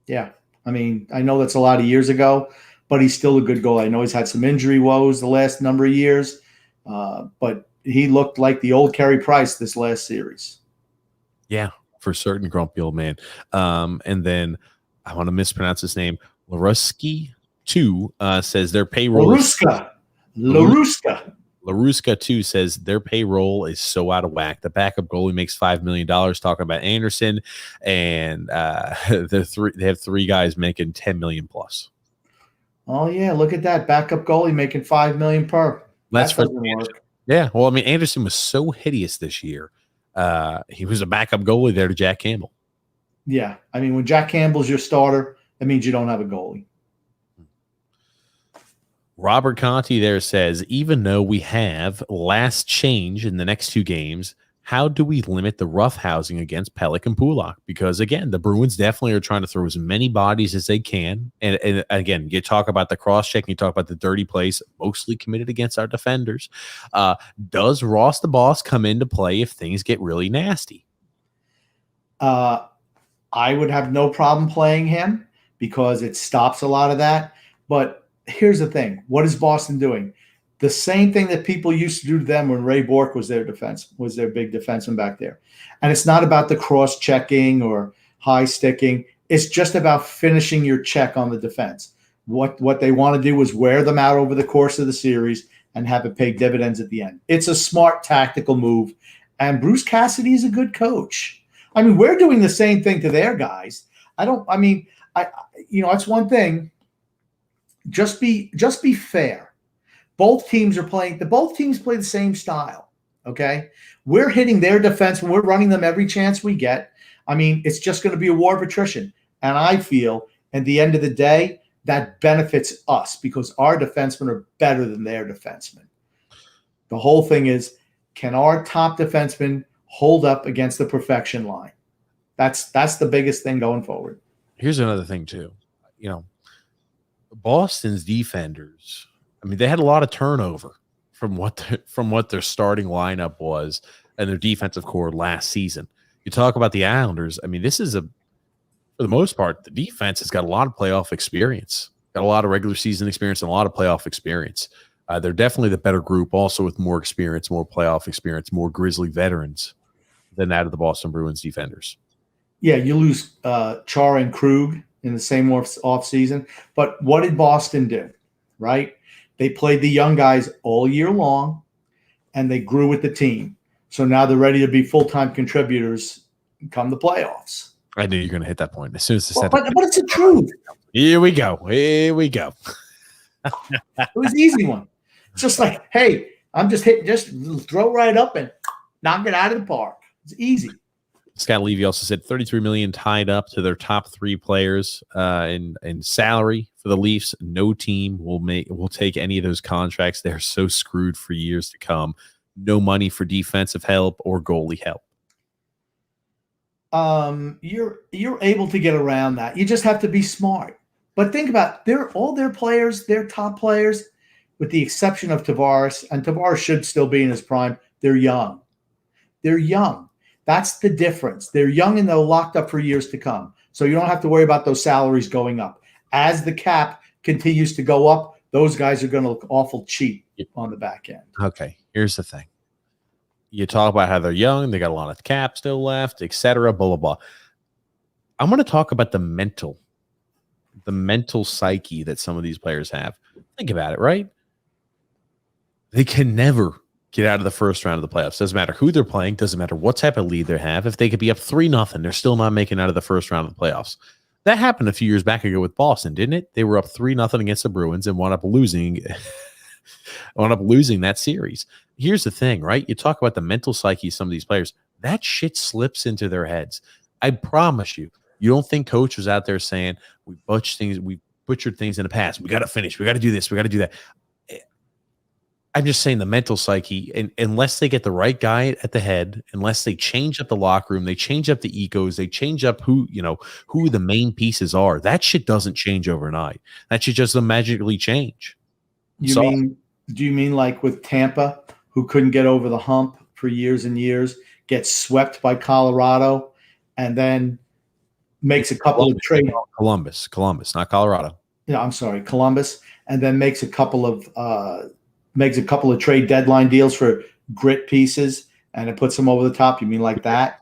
Yeah. I mean, I know that's a lot of years ago, but he's still a good goalie. I know he's had some injury woes the last number of years, but he looked like the old Carey Price this last series. Yeah, for certain, grumpy old man. And then I want to mispronounce his name. Laruski 2 says their payroll Laruska 2 says their payroll is so out of whack. The backup goalie makes $5 million. Talking about Anderson, and they have 3 guys making $10 million plus. Oh yeah, look at that backup goalie making $5 million per. That doesn't work. Yeah, well, I mean, Anderson was so hideous this year. He was a backup goalie there to Jack Campbell. Yeah, I mean, when Jack Campbell's your starter, that means you don't have a goalie. Robert Conti there says, even though we have last change in the next 2 games, how do we limit the roughhousing against Pelech and Pulak? Because, again, the Bruins definitely are trying to throw as many bodies as they can. And again, you talk about the cross-checking, you talk about the dirty plays, mostly committed against our defenders. Does Ross the Boss come into play if things get really nasty? I would have no problem playing him because it stops a lot of that. But here's the thing. What is Boston doing? The same thing that people used to do to them when Ray Bourque was their big defenseman back there. And it's not about the cross-checking or high sticking. It's just about finishing your check on the defense. What they want to do is wear them out over the course of the series and have it pay dividends at the end. It's a smart tactical move. And Bruce Cassidy is a good coach. I mean, we're doing the same thing to their guys. That's one thing. just be fair. Both teams play the same style. Okay. We're hitting their defense when we're running them every chance we get. I mean, it's just going to be a war of attrition. And I feel at the end of the day, that benefits us because our defensemen are better than their defensemen. The whole thing is, can our top defenseman hold up against the perfection line? That's the biggest thing going forward. Here's another thing too. Boston's defenders, I mean, they had a lot of turnover from what their starting lineup was and their defensive core last season. You talk about the Islanders. I mean, this is for the most part, the defense has got a lot of playoff experience, got a lot of regular season experience and a lot of playoff experience. They're definitely the better group, also with more experience, more playoff experience, more Grizzly veterans than that of the Boston Bruins defenders. Yeah, you lose Char and Krug in the same off season. But what did Boston do, right? They played the young guys all year long, and they grew with the team. So now they're ready to be full-time contributors come the playoffs. I knew you were going to hit that point as soon as I said but it's the truth. Here we go. Here we go. It was an easy one. It's just like, hey, I'm just hitting, just throw right up and knock it out of the park. It's easy. Scott Levy also said $33 million tied up to their top three players in salary for the Leafs. No team will take any of those contracts. They're so screwed for years to come. No money for defensive help or goalie help. You're able to get around that. You just have to be smart. But think about all their players, their top players, with the exception of Tavares, and Tavares should still be in his prime. They're young. They're young. That's the difference. They're young and they're locked up for years to come. So you don't have to worry about those salaries going up. As the cap continues to go up, those guys are going to look awful cheap on the back end. Okay, here's the thing. You talk about how they're young, they got a lot of cap still left, etc. Blah, blah, blah. I'm going to talk about the mental psyche that some of these players have. Think about it, right? They can never get out of the first round of the playoffs. Doesn't matter who they're playing. Doesn't matter what type of lead they have. If they could be up 3-0, they're still not making out of the first round of the playoffs. That happened a few years back ago with Boston, didn't it? They were up 3-0 against the Bruins and wound up losing that series. Here's the thing, right? You talk about the mental psyche of some of these players. That shit slips into their heads. I promise you. You don't think coach was out there saying, we butchered things in the past. We got to finish. We got to do this. We got to do that. I'm just saying the mental psyche, and unless they get the right guy at the head, unless they change up the locker room, they change up the egos, they change up who the main pieces are. That shit doesn't change overnight. That shit just magically change. Do you mean like with Tampa, who couldn't get over the hump for years and years, gets swept by Colorado, and then makes a couple of trade Columbus, not Colorado. Yeah, I'm sorry, Columbus, and then makes a couple of trade deadline deals for grit pieces, and it puts them over the top. You mean like that?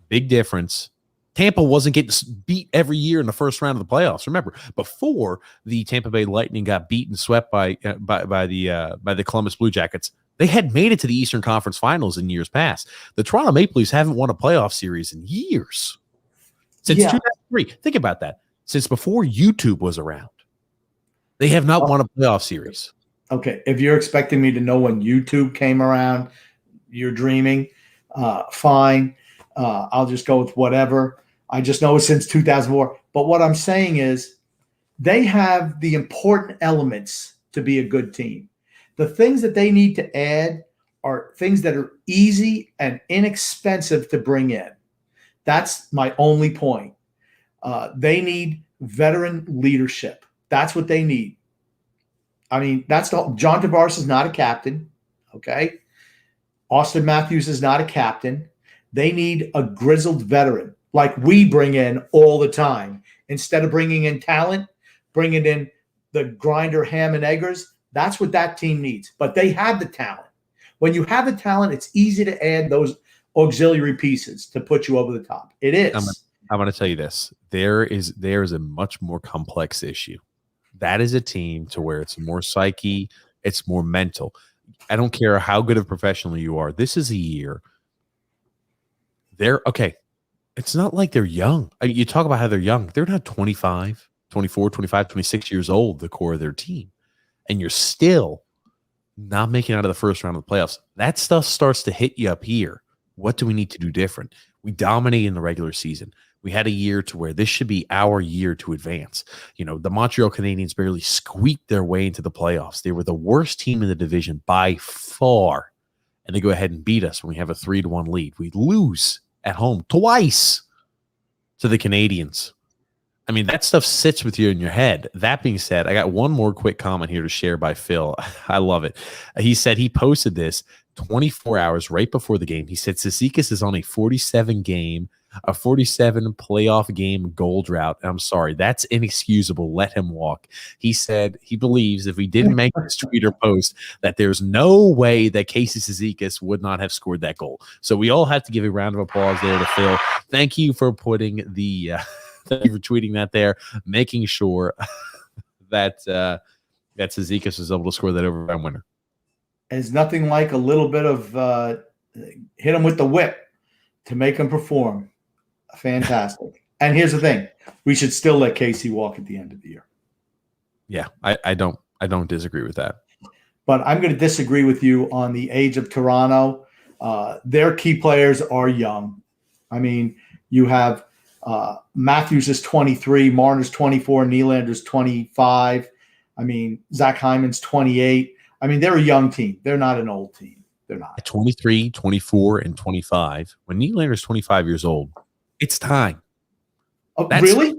Big difference. Tampa wasn't getting beat every year in the first round of the playoffs. Remember, before the Tampa Bay Lightning got beat and swept by the Columbus Blue Jackets, they had made it to the Eastern Conference Finals in years past. The Toronto Maple Leafs haven't won a playoff series in years. Since 2003. Think about that. Since before YouTube was around, they have not won a playoff series. Okay, if you're expecting me to know when YouTube came around, you're dreaming. Fine. I'll just go with whatever. I just know since 2004. But what I'm saying is they have the important elements to be a good team. The things that they need to add are things that are easy and inexpensive to bring in. That's my only point. They need veteran leadership. That's what they need. I mean, John Tavares is not a captain, okay? Austin Matthews is not a captain. They need a grizzled veteran like we bring in all the time. Instead of bringing in talent, bringing in the grinder, ham, and eggers. That's what that team needs. But they have the talent. When you have the talent, it's easy to add those auxiliary pieces to put you over the top. It is. I'm going to tell you this. There is a much more complex issue. That is a team to where it's more psyche, it's more mental. I don't care how good of a professional you are. This is a year. They're okay. It's not like they're young. You talk about how they're young. They're not 25. 24, 25, 26 years old, the core of their team, and you're still not making it out of the first round of the playoffs. That stuff starts to hit you up here. What do we need to do different? We dominate in the regular season. We had a year to where this should be our year to advance. The Montreal Canadiens barely squeaked their way into the playoffs. They were the worst team in the division by far, and they go ahead and beat us when we have a 3-1 lead. We lose at home twice to the Canadiens. I mean, that stuff sits with you in your head. That being said, I got one more quick comment here to share by Phil. I love it. He said he posted this 24 hours right before the game. He said Cizikas is on a 47 playoff game goal drought. I'm sorry, that's inexcusable. Let him walk. He said he believes if he didn't make this tweet or post that there's no way that Casey Cizikas would not have scored that goal. So we all have to give a round of applause there to Phil. Thank you for putting the thank you for tweeting that there, making sure that Cizikas was able to score that overtime winner. There's nothing like a little bit of hit him with the whip to make him perform. Fantastic. And here's the thing: we should still let Casey walk at the end of the year. Yeah, I don't disagree with that. But I'm going to disagree with you on the age of Toronto. Their key players are young. I mean, you have Matthews is 23, Marner's 24, Nylander's 25. I mean, Zach Hyman's 28. I mean, they're a young team. They're not an old team. They're not. 23, 24, and 25. When Nylander's 25 years old, it's time. Really?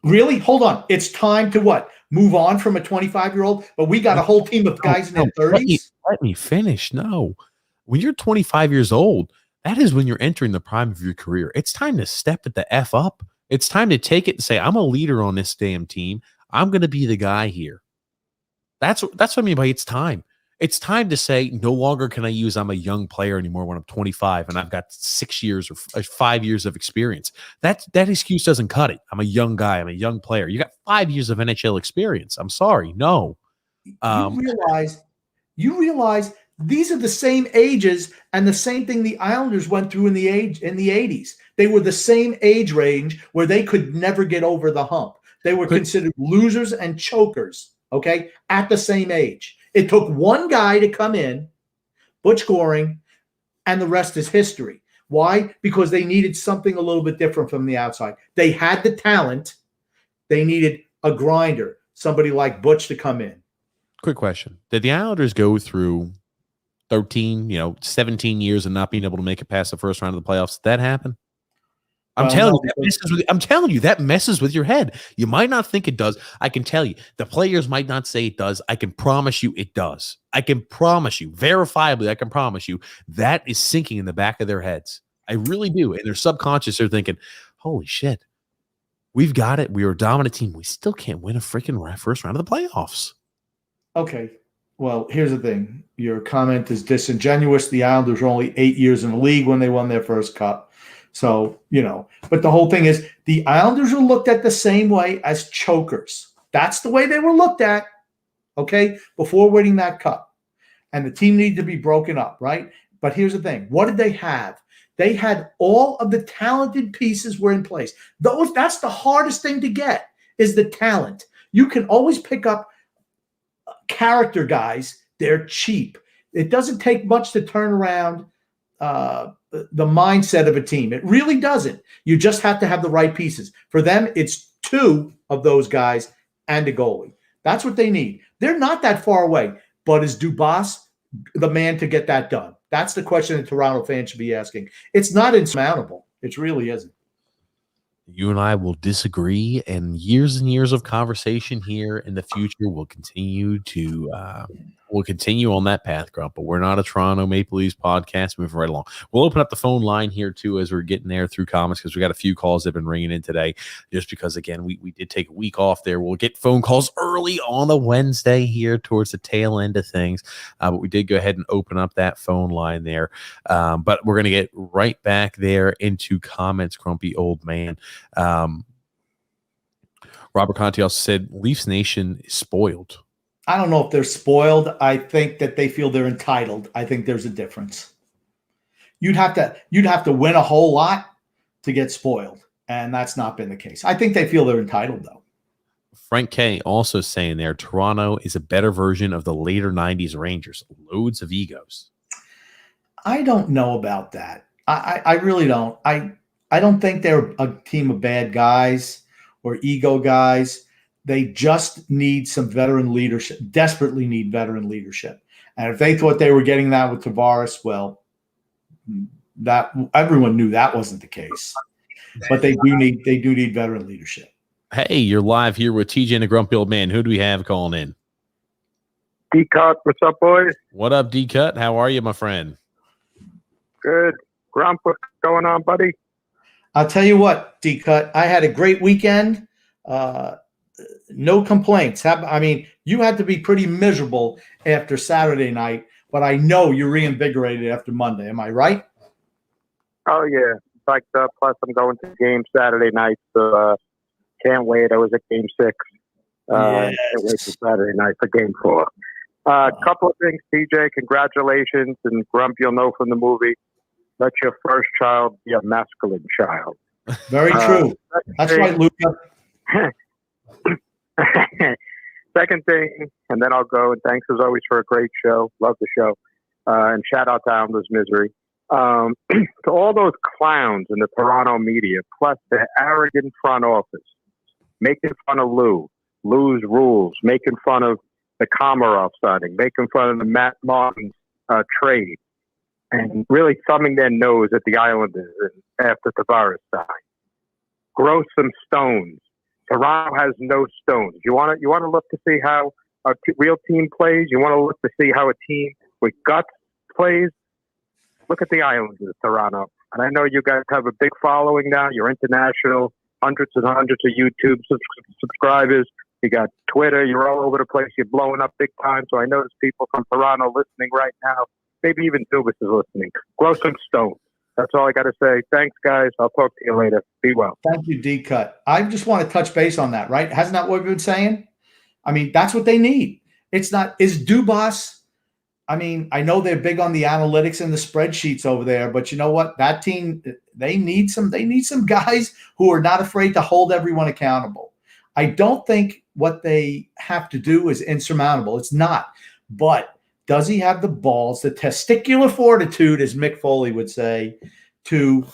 Really? Hold on. It's time to what? Move on from a 25-year-old? But we got a whole team of guys in their 30s? Let me finish. No. When you're 25 years old, that is when you're entering the prime of your career. It's time to step it the F up. It's time to take it and say, I'm a leader on this damn team. I'm going to be the guy here. That's what I mean by it's time. It's time to say, no longer can I use I'm a young player anymore when I'm 25 and I've got 6 years or 5 years of experience. That excuse doesn't cut it. I'm a young guy. I'm a young player. You got 5 years of NHL experience. I'm sorry. No. You realize these are the same ages and the same thing the Islanders went through in the 80s. They were the same age range where they could never get over the hump. They were considered losers and chokers, okay, at the same age. It took one guy to come in, Butch Goring, and the rest is history. Why? Because they needed something a little bit different from the outside. They had the talent. They needed a grinder, somebody like Butch to come in. Quick question. Did the Islanders go through 17 years and not being able to make it past the first round of the playoffs? Did that happen? I'm telling you, that messes with your head. You might not think it does. I can tell you, the players might not say it does. I can promise you it does. I can promise you, verifiably, I can promise you, that is sinking in the back of their heads. I really do. And their subconscious are thinking, holy shit, we've got it. We are a dominant team. We still can't win a freaking first round of the playoffs. Okay. Well, here's the thing. Your comment is disingenuous. The Islanders were only 8 years in the league when they won their first cup. So, but the whole thing is the Islanders were looked at the same way as chokers. That's the way they were looked at, okay, before winning that cup. And the team needed to be broken up, right? But here's the thing. What did they have? They had all of the talented pieces were in place. That's the hardest thing to get is the talent. You can always pick up character guys. They're cheap. It doesn't take much to turn around the mindset of a team. It really doesn't. You just have to have the right pieces. For them, it's two of those guys and a goalie. That's what they need. They're not that far away. But is Dubas the man to get that done? That's the question that Toronto fans should be asking. It's not insurmountable. It really isn't. You and I will disagree, and years of conversation here in the future will continue on that path, Grump. But we're not a Toronto Maple Leafs podcast. Moving right along. We'll open up the phone line here too as we're getting there through comments because we got a few calls that have been ringing in today. Just because again we did take a week off there. We'll get phone calls early on a Wednesday here towards the tail end of things, but we did go ahead and open up that phone line there. But we're gonna get right back there into comments, Grumpy old man. Robert Conti also said Leafs Nation is spoiled. I don't know if they're spoiled. I think that they feel they're entitled. I think there's a difference. You'd have to win a whole lot to get spoiled, and that's not been the case. I think they feel they're entitled, though. Frank K also saying there, Toronto is a better version of the later 90s Rangers. Loads of egos. I don't know about that. I really don't. I don't think they're a team of bad guys or ego guys. They just need some veteran leadership, desperately need veteran leadership. And if they thought they were getting that with Tavares, well, that everyone knew that wasn't the case. But they do need veteran leadership. Hey, you're live here with TJ and the Grumpy Old Man. Who do we have calling in? D-Cut, what's up, boys? What up, D-Cut? How are you, my friend? Good. Grump, what's going on, buddy? I'll tell you what, D-Cut, I had a great weekend. No complaints. I mean, you had to be pretty miserable after Saturday night, but I know you're reinvigorated after Monday. Am I right? Oh, yeah. Like, plus, I'm going to the game Saturday night, so can't wait. I was at Game 6. Can't wait for Saturday night for Game 4. Couple of things, TJ. Congratulations. And Grump, you'll know from the movie, let your first child be a masculine child. Very true. That's right, Luca. Second thing, and then I'll go. And thanks as always for a great show. Love the show. And shout out to Islanders Misery. To all those clowns in the Toronto media, plus the arrogant front office, making fun of Lou's rules, making fun of the Komarov signing, making fun of the Matt Martin trade, and really thumbing their nose at the Islanders after Tavares signed. Grow some stones. Toronto has no stones. You want to look to see how a real team plays? You want to look to see how a team with guts plays? Look at the Islanders, Toronto. And I know you guys have a big following now. You're international, hundreds and hundreds of YouTube subscribers. You got Twitter. You're all over the place. You're blowing up big time. So I know there's people from Toronto listening right now. Maybe even Dubas is listening. Grow some stones. That's all I got to say. Thanks, guys. I'll talk to you later. Be well. Thank you, D-Cut. I just want to touch base on that, right? Hasn't that what we've been saying? I mean, that's what they need. It's not – is Dubas – I mean, I know they're big on the analytics and the spreadsheets over there, but you know what? That team, they need some guys who are not afraid to hold everyone accountable. I don't think what they have to do is insurmountable. It's not. But does he have the balls, the testicular fortitude, as Mick Foley would say, to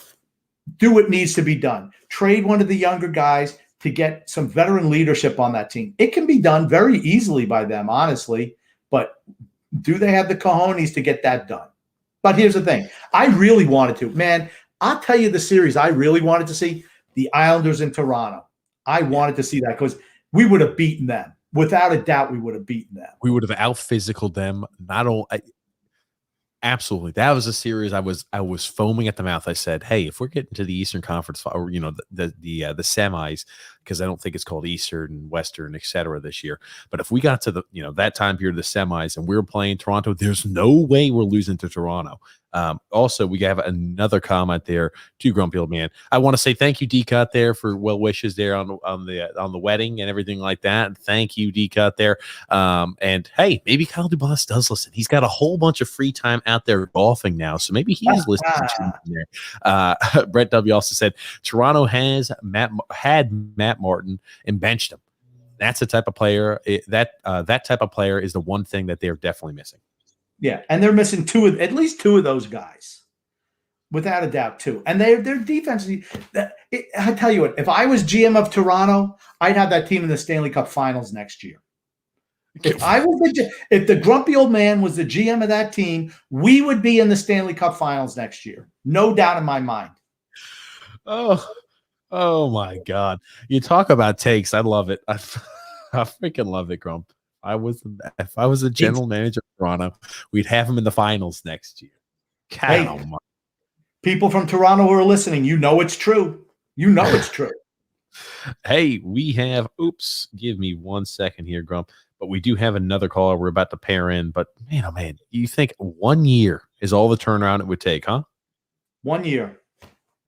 do what needs to be done? Trade one of the younger guys to get some veteran leadership on that team. It can be done very easily by them, honestly, but do they have the cojones to get that done? But here's the thing. I really wanted to. Man, I'll tell you the series I really wanted to see, the Islanders in Toronto. I wanted to see that because we would have beaten them. Without a doubt, we would have beaten them. We would have out-physicaled them. Not only absolutely. That was a series I was foaming at the mouth. I said, "Hey, if we're getting to the Eastern Conference, or the semis, because I don't think it's called Eastern, Western, etc. this year. But if we got to the that time period, the semis, and we were playing Toronto, there's no way we're losing to Toronto." Also, we have another comment there to Grumpy Old Man. I want to say thank you, D-Cut, there for well wishes there on the wedding and everything like that. Thank you, D-Cut there. And hey, maybe Kyle Dubas does listen. He's got a whole bunch of free time out there golfing now, so maybe he is listening to me there. Brett W also said Toronto had Matt Martin and benched him. That's the type of player that type of player is the one thing that they're definitely missing. Yeah, and they're missing at least two of those guys, without a doubt, too. And their defense. I tell you what, if I was GM of Toronto, I'd have that team in the Stanley Cup Finals next year. If the Grumpy Old Man was the GM of that team, we would be in the Stanley Cup Finals next year, no doubt in my mind. Oh my God! You talk about takes. I love it. I freaking love it, Grump. If I was a general manager of Toronto, we'd have him in the finals next year. People from Toronto who are listening, you know it's true. You know it's true. Hey, we have. Oops, give me 1 second here, Grump. But we do have another caller we're about to pair in. But man, oh man, you think 1 year is all the turnaround it would take, huh? 1 year.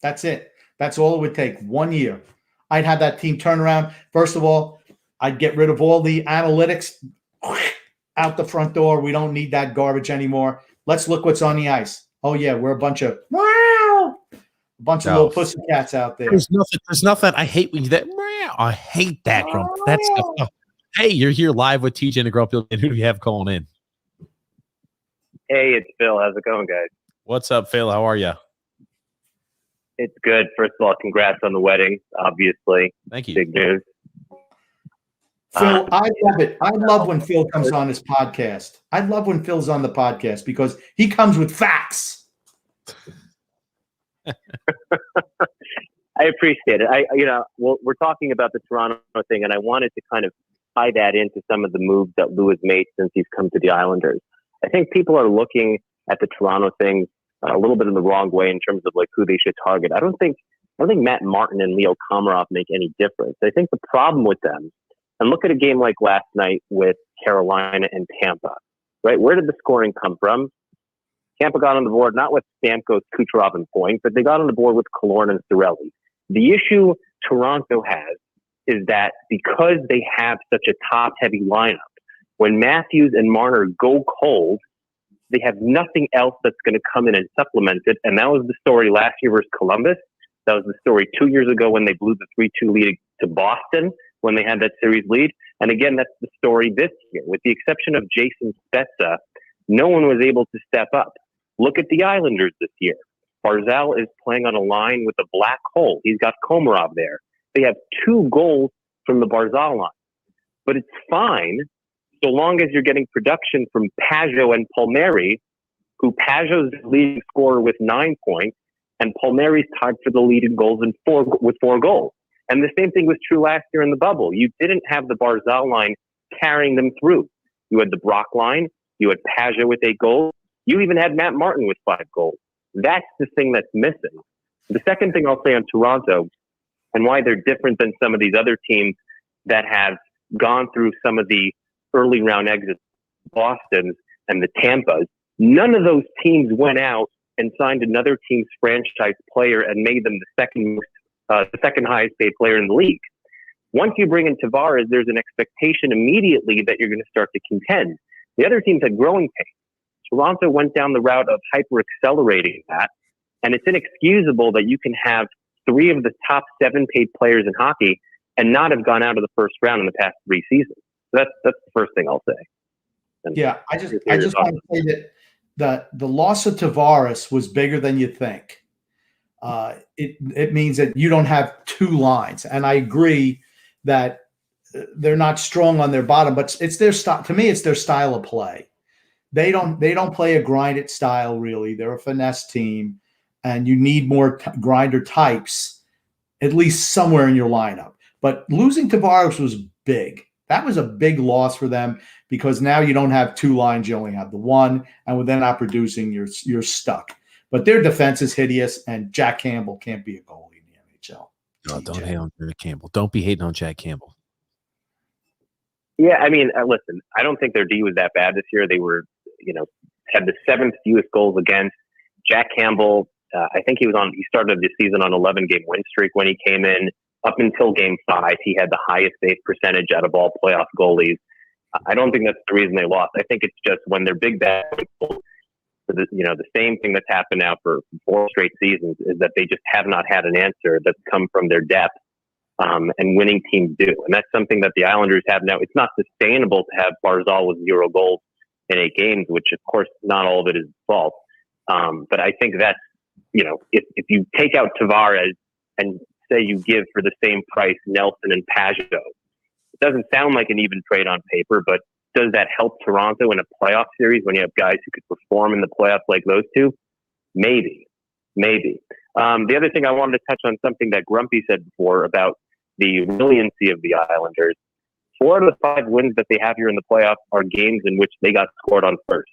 That's it. That's all it would take. 1 year. I'd have that team turn around. First of all, I'd get rid of all the analytics out the front door. We don't need that garbage anymore. Let's look what's on the ice. Oh, yeah, we're a bunch of wow. A bunch of No. little pussycats out there. There's nothing. I hate when you that. I hate that, Grump. That's hey, you're here live with TJ and the Grumpy, and who do we have calling in? Hey, it's Phil. How's it going, guys? What's up, Phil? How are you? It's good. First of all, congrats on the wedding. Obviously, Thank you. big news. Phil, I love it. I love when Phil comes on this podcast. I love when Phil's on the podcast because he comes with facts. I appreciate it. We're talking about the Toronto thing, and I wanted to kind of tie that into some of the moves that Lou has made since he's come to the Islanders. I think people are looking at the Toronto thing a little bit in the wrong way in terms of like who they should target. I don't think Matt Martin and Leo Komarov make any difference. I think the problem with them, and look at a game like last night with Carolina and Tampa, right? Where did the scoring come from? Tampa got on the board, not with Stamkos, Kucherov, and Point, but they got on the board with Killorn and Cirelli. The issue Toronto has is that because they have such a top-heavy lineup, when Matthews and Marner go cold, they have nothing else that's going to come in and supplement it. And that was the story last year versus Columbus. That was the story 2 years ago when they blew the 3-2 lead to Boston, when they had that series lead. And again, that's the story this year. With the exception of Jason Spezza, no one was able to step up. Look at the Islanders this year. Barzal is playing on a line with a black hole. He's got Komarov there. They have 2 goals from the Barzal line. But it's fine so long as you're getting production from Pajot and Palmieri, who Pajot's the leading scorer with 9 points, and Palmieri's tied for the lead in goals with 4 goals. And the same thing was true last year in the bubble. You didn't have the Barzal line carrying them through. You had the Brock line. You had Pajot with 8 goals. You even had Matt Martin with 5 goals. That's the thing that's missing. The second thing I'll say on Toronto and why they're different than some of these other teams that have gone through some of the early round exits, Boston's and the Tampas, none of those teams went out and signed another team's franchise player and made them the second highest paid player in the league. Once you bring in Tavares, there's an expectation immediately that you're going to start to contend. The other teams had growing pains. Toronto went down the route of hyper-accelerating that, and it's inexcusable that you can have 3 of the top 7 paid players in hockey and not have gone out of the first round in the past 3 seasons. So that's the first thing I'll say. And yeah, I just want to say that the loss of Tavares was bigger than you think. It means that you don't have 2 lines, and I agree that they're not strong on their bottom, but it's their style. To me, it's their style of play. They don't play a grinded style, really. They're a finesse team, and you need more grinder types, at least somewhere in your lineup. But losing Tavares was big. That was a big loss for them because now you don't have 2 lines. You only have the 1, and with them not producing, you're stuck. But their defense is hideous, and Jack Campbell can't be a goalie in the NHL. No, don't hate on Jack Campbell. Don't be hating on Jack Campbell. Yeah, I mean, listen, I don't think their D was that bad this year. They were, had the 7th fewest goals against. Jack Campbell, I think he started the season on 11-game win streak when he came in. Up until game 5, he had the highest save percentage out of all playoff goalies. I don't think that's the reason they lost. I think it's just when they're big bad goals, the same thing that's happened now for 4 straight seasons is that they just have not had an answer that's come from their depth. And winning teams do. And that's something that the Islanders have now. It's not sustainable to have Barzal with 0 goals in 8 games, which of course not all of it is his fault. But I think that's, if you take out Tavares and say you give for the same price Nelson and Pajot, it doesn't sound like an even trade on paper, but does that help Toronto in a playoff series when you have guys who could perform in the playoffs like those two? Maybe. The other thing I wanted to touch on something that Grumpy said before about the resiliency of the Islanders. 4 out of the 5 wins that they have here in the playoffs are games in which they got scored on first.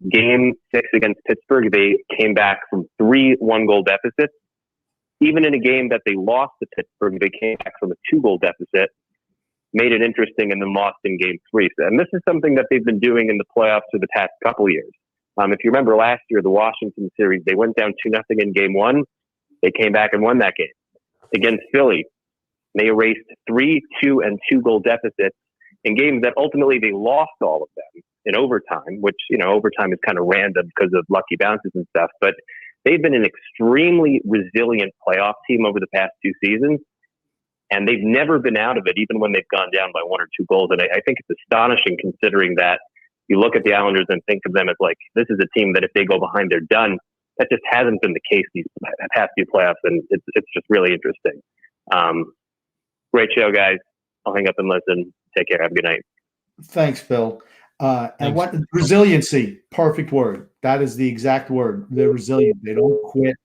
Game 6 against Pittsburgh, they came back from 3 1-goal deficits. Even in a game that they lost to Pittsburgh, they came back from a 2-goal deficit, made it interesting, and then lost in game 3. And this is something that they've been doing in the playoffs for the past couple of years. If you remember last year, the Washington series, they went down 2-0 in game 1. They came back and won that game. Against Philly, they erased 3, 2, and 2-goal deficits in games that ultimately they lost all of them in overtime, which, overtime is kind of random because of lucky bounces and stuff. But they've been an extremely resilient playoff team over the past 2 seasons, and they've never been out of it, even when they've gone down by 1 or 2 goals. And I think it's astonishing considering that you look at the Islanders and think of them as like, this is a team that if they go behind, they're done. That just hasn't been the case these past few playoffs, and it's just really interesting. Great show, guys. I'll hang up and listen. Take care. Have a good night. Thanks, Phil. And what resiliency, perfect word. That is the exact word. They're resilient. They don't quit.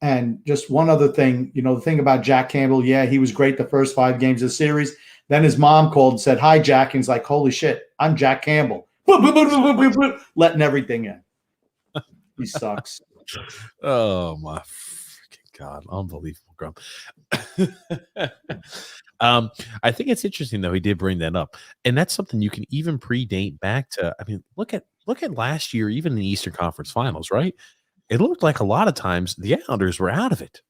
And just one other thing, the thing about Jack Campbell, yeah, he was great the first 5 games of the series. Then his mom called and said, "Hi, Jack." And he's like, "Holy shit, I'm Jack Campbell." Letting everything in. He sucks. Oh, my freaking God. Unbelievable, Grump. I think it's interesting, though, he did bring that up. And that's something you can even predate back to. I mean, look at last year, even in the Eastern Conference Finals, right? It looked like a lot of times the Islanders were out of it.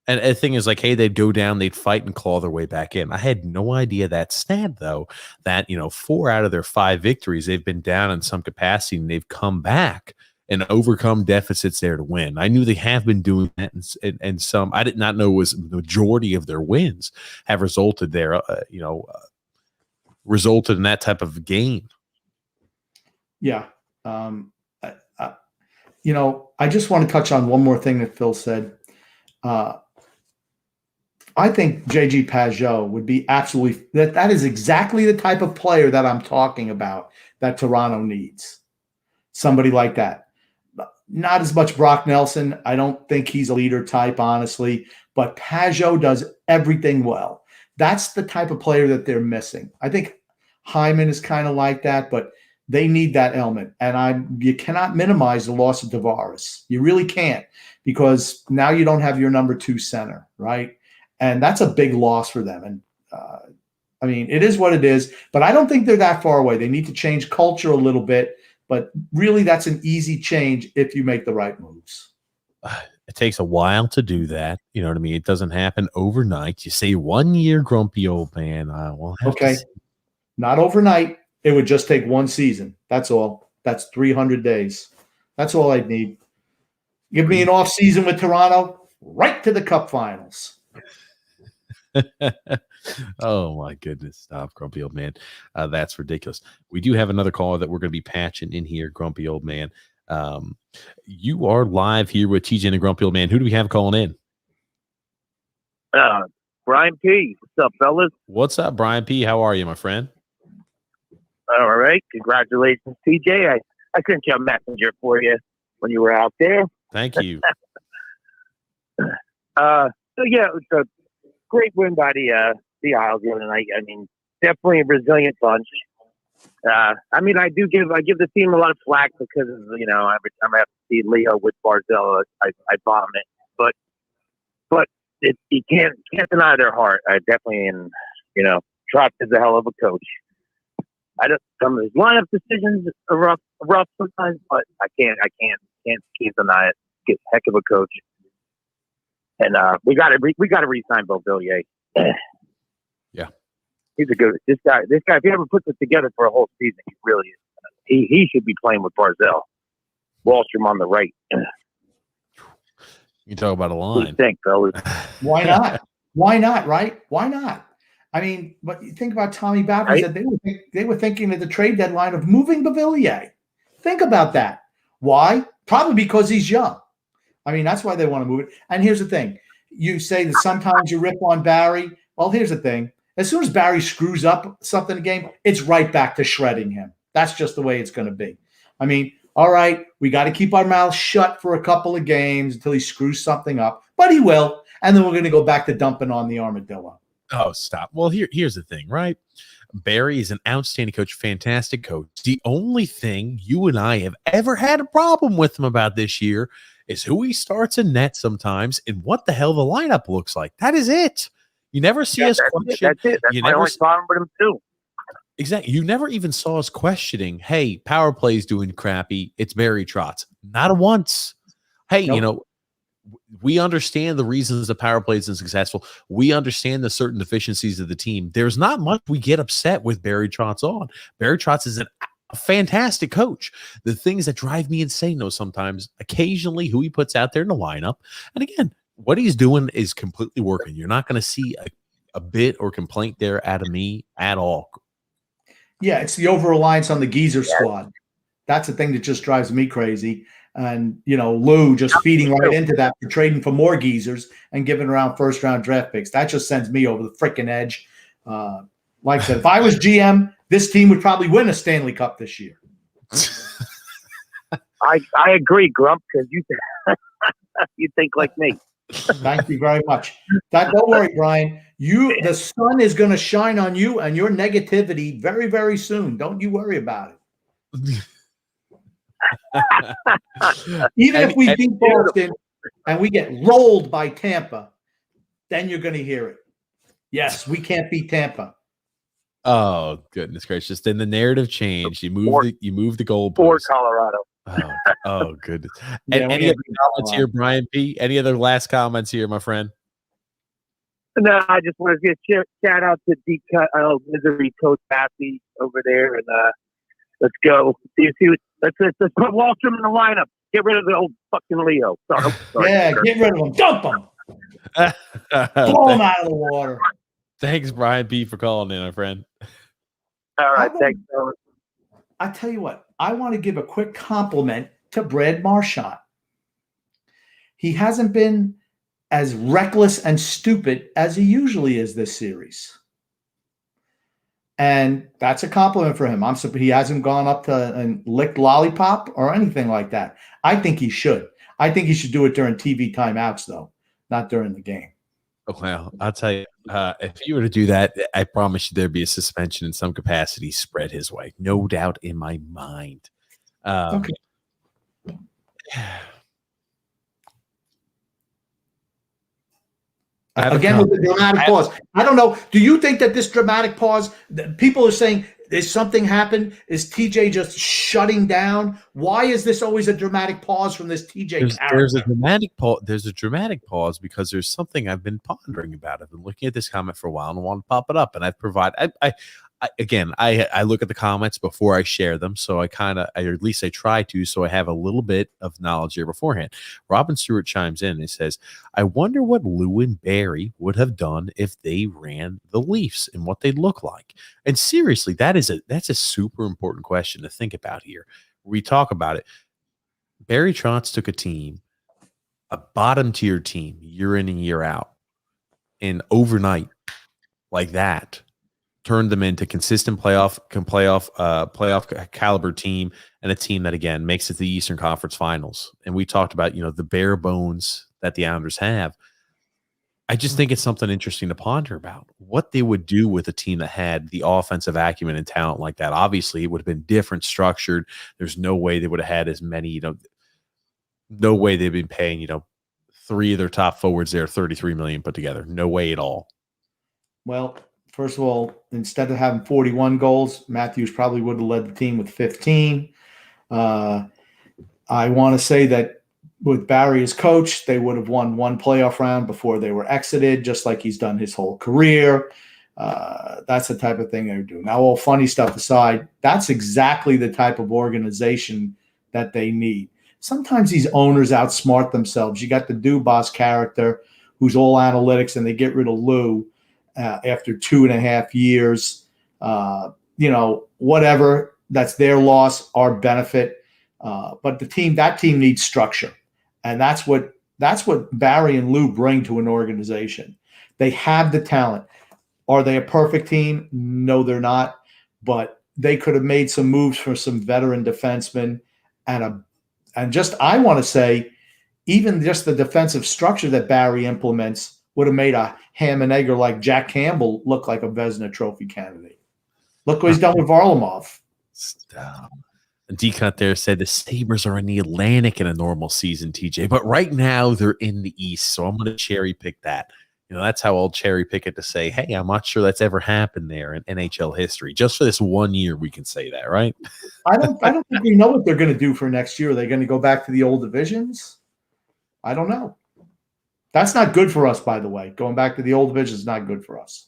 And the thing is, like, hey, they'd go down, they'd fight and claw their way back in. I had no idea that stat, though, that, 4 out of their 5 victories, they've been down in some capacity and they've come back and overcome deficits there to win. I knew they have been doing that, and some I did not know was the majority of their wins have resulted there, resulted in that type of game. Yeah. I just want to touch on one more thing that Phil said. I think J.G. Pageau would be absolutely – that is exactly the type of player that I'm talking about that Toronto needs. Somebody like that. Not as much Brock Nelson. I don't think he's a leader type, honestly. But Pageau does everything well. That's the type of player that they're missing. I think Hyman is kind of like that, but they need that element. And you cannot minimize the loss of Tavares. You really can't, because now you don't have your number 2 center, right? And that's a big loss for them. And it is what it is, but I don't think they're that far away. They need to change culture a little bit, but really that's an easy change if you make the right moves. It takes a while to do that. You know what I mean? It doesn't happen overnight. You say 1 year, grumpy old man. Okay. Not overnight. It would just take 1 season. That's all. That's 300 days. That's all I'd need. Give me an off season with Toronto, right to the Cup Finals. Oh my goodness. Stop, grumpy old man. That's ridiculous. We do have another caller that we're going to be patching in here, grumpy old man. You are live here with TJ and the grumpy old man. Who do we have calling in? Brian P. What's up, fellas? What's up, Brian P? How are you, my friend? All right. Congratulations, TJ. I sent you a messenger for you when you were out there. Thank you. It was a great win by the Isles the other night. I mean, definitely a resilient bunch. I give the team a lot of flack because of, every time I have to see Leo with Barzell, I bomb it. But you can't deny their heart. I definitely, Trotz is a hell of a coach. Some of his lineup decisions are rough sometimes, but I can't deny it. He's a heck of a coach. And we got to re-sign Beauvillier. Yeah, he's a good. This guy. If he ever puts it together for a whole season, he really is. He should be playing with Barzell, Wallstrom on the right. You talk about a line. What do you think, fellas? Why not? Why not? Right? Why not? I mean, but you think about Tommy Bowers, right? That they were thinking at the trade deadline of moving Beauvillier. Think about that. Why? Probably because he's young. I mean, that's why they want to move it. And here's the thing. You say that sometimes you rip on Barry. Well, here's the thing. As soon as Barry screws up something in a game, it's right back to shredding him. That's just the way it's going to be. I mean, all right, we got to keep our mouths shut for a couple of games until he screws something up. But he will. And then we're going to go back to dumping on the armadillo. Oh, stop. Well, here's the thing, right? Barry is an outstanding coach, fantastic coach. The only thing you and I have ever had a problem with him about this year is who he starts in net sometimes and what the hell the lineup looks like. That is it. You never see us question. That's it. That's my only problem with him too. Exactly. You never even saw us questioning, hey, power play's doing crappy. It's Barry Trotz. Not once. Hey, Nope. We understand the reasons the power play isn't successful. We understand the certain deficiencies of the team. There's not much we get upset with Barry Trotz on. Barry Trotz is an a fantastic coach. The things that drive me insane, though, sometimes, occasionally, who he puts out there in the lineup. And again, what he's doing is completely working. You're not going to see a bit or complaint there out of me at all. Yeah, it's the over-reliance on the geezer squad. That's the thing that just drives me crazy. And, Lou just feeding right into that for trading for more geezers and giving around first-round draft picks. That just sends me over the freaking edge. Like I said, if I was GM, this team would probably win a Stanley Cup this year. I agree, Grump, because you think like me. Thank you very much. Don't worry, Brian. The sun is going to shine on you and your negativity very, very soon. Don't you worry about it. Even if we beat Boston and we get rolled by Tampa, then you're going to hear it. Yes, we can't beat Tampa. Oh, goodness gracious. Then the narrative changed. You moved the goalpost. Or Colorado. Oh, goodness. Yeah, and any other comments here, Brian P? Any other last comments here, my friend? No, I just want to give a shout out to Misery Coach Passy over there, and let's go. Let's put Wallstrom in the lineup. Get rid of the old fucking Leo. Sorry. Yeah, get rid of him. Dump him. Blow him out of the water. Thanks, Brian P, for calling in, my friend. All right, thanks, fellas. I tell you what, I want to give a quick compliment to Brad Marchand. He hasn't been as reckless and stupid as he usually is this series. And that's a compliment for him. He hasn't gone up to and licked lollipop or anything like that. I think he should. I think he should do it during TV timeouts, though, not during the game. Well, I'll tell you, if you were to do that, I promise you there'd be a suspension in some capacity spread his way. No doubt in my mind. Okay. Again, with the dramatic pause. I don't know. Do you think that this dramatic pause, people are saying, is something happened? Is TJ just shutting down? Why is this always a dramatic pause from this TJ character? There's a dramatic pause because there's something I've been pondering about. I've been looking at this comment for a while and I want to pop it up. And I look at the comments before I share them. So or at least I try to, so I have a little bit of knowledge here beforehand. Robin Stewart chimes in and says, I wonder what Lou and Barry would have done if they ran the Leafs and what they'd look like. And seriously, that's a super important question to think about here. We talk about it. Barry Trotz took a team, a bottom tier team, year in and year out, and overnight like that, turned them into consistent playoff caliber team, and a team that again makes it to the Eastern Conference Finals. And we talked about the bare bones that the Islanders have. I just think it's something interesting to ponder about what they would do with a team that had the offensive acumen and talent like that. Obviously, it would have been different structured. There's no way they would have had as many. No way they've been paying three of their top forwards there $33 million put together. No way at all. Well, first of all, instead of having 41 goals, Matthews probably would have led the team with 15. I want to say that with Barry as coach, they would have won one playoff round before they were exited, just like he's done his whole career. That's the type of thing they would do. Now, all funny stuff aside, that's exactly the type of organization that they need. Sometimes these owners outsmart themselves. You got the Dubas character who's all analytics, and they get rid of Lou after 2.5 years. Whatever. That's their loss, our benefit. But that team needs structure. And that's what Barry and Lou bring to an organization. They have the talent. Are they a perfect team? No, they're not. But they could have made some moves for some veteran defensemen I want to say, even just the defensive structure that Barry implements would have made a ham and egger like Jack Campbell look like a Vezina Trophy candidate. Look what he's done with Varlamov. Stop. D-Cut there said the Sabres are in the Atlantic in a normal season, TJ, but right now they're in the East, so I'm going to cherry pick that. That's how I'll cherry pick it to say, hey, I'm not sure that's ever happened there in NHL history. Just for this 1 year, we can say that, right? I don't think we know what they're going to do for next year. Are they going to go back to the old divisions? I don't know. That's not good for us, by the way. Going back to the old division is not good for us.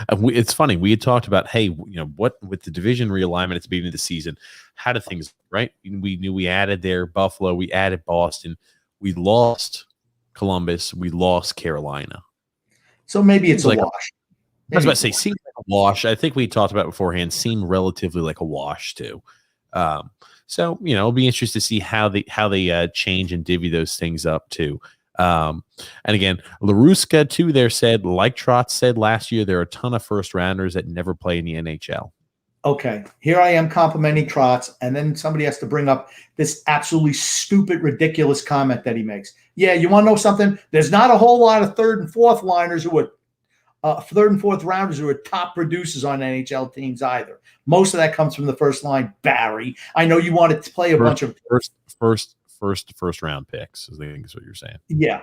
It's funny. We had talked about, hey, what with the division realignment at the beginning of the season, how did things, right? We knew we added there Buffalo, we added Boston, we lost Columbus, we lost Carolina. So maybe it's like a wash. I was about to say, seemed like a wash. I think we talked about beforehand, seemed relatively like a wash too. So it'll be interesting to see how they change and divvy those things up too. And again, LaRuska too there said, like Trotz said last year, there are a ton of first rounders that never play in the NHL. Okay, here I am complimenting Trotz, and then somebody has to bring up this absolutely stupid, ridiculous comment that he makes. Yeah, you want to know something? There's not a whole lot of third and fourth rounders who are top producers on NHL teams either. Most of that comes from the first line. Barry, I know you wanted to play a bunch of first round picks. I think is what you're saying. Yeah.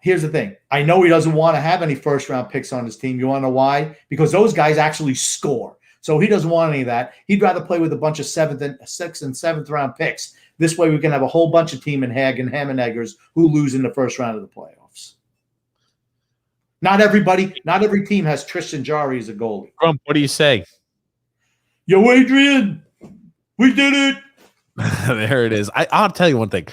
Here's the thing. I know he doesn't want to have any first round picks on his team. You want to know why? Because those guys actually score. So he doesn't want any of that. He'd rather play with a bunch of 6th and 7th round picks. This way we can have a whole bunch of team in Hagen, Hammeneggers who lose in the first round of the playoffs. Not every team has Tristan Jarry as a goalie. Grump, what do you say? Yo, Adrian, we did it. There it is. I'll tell you one thing.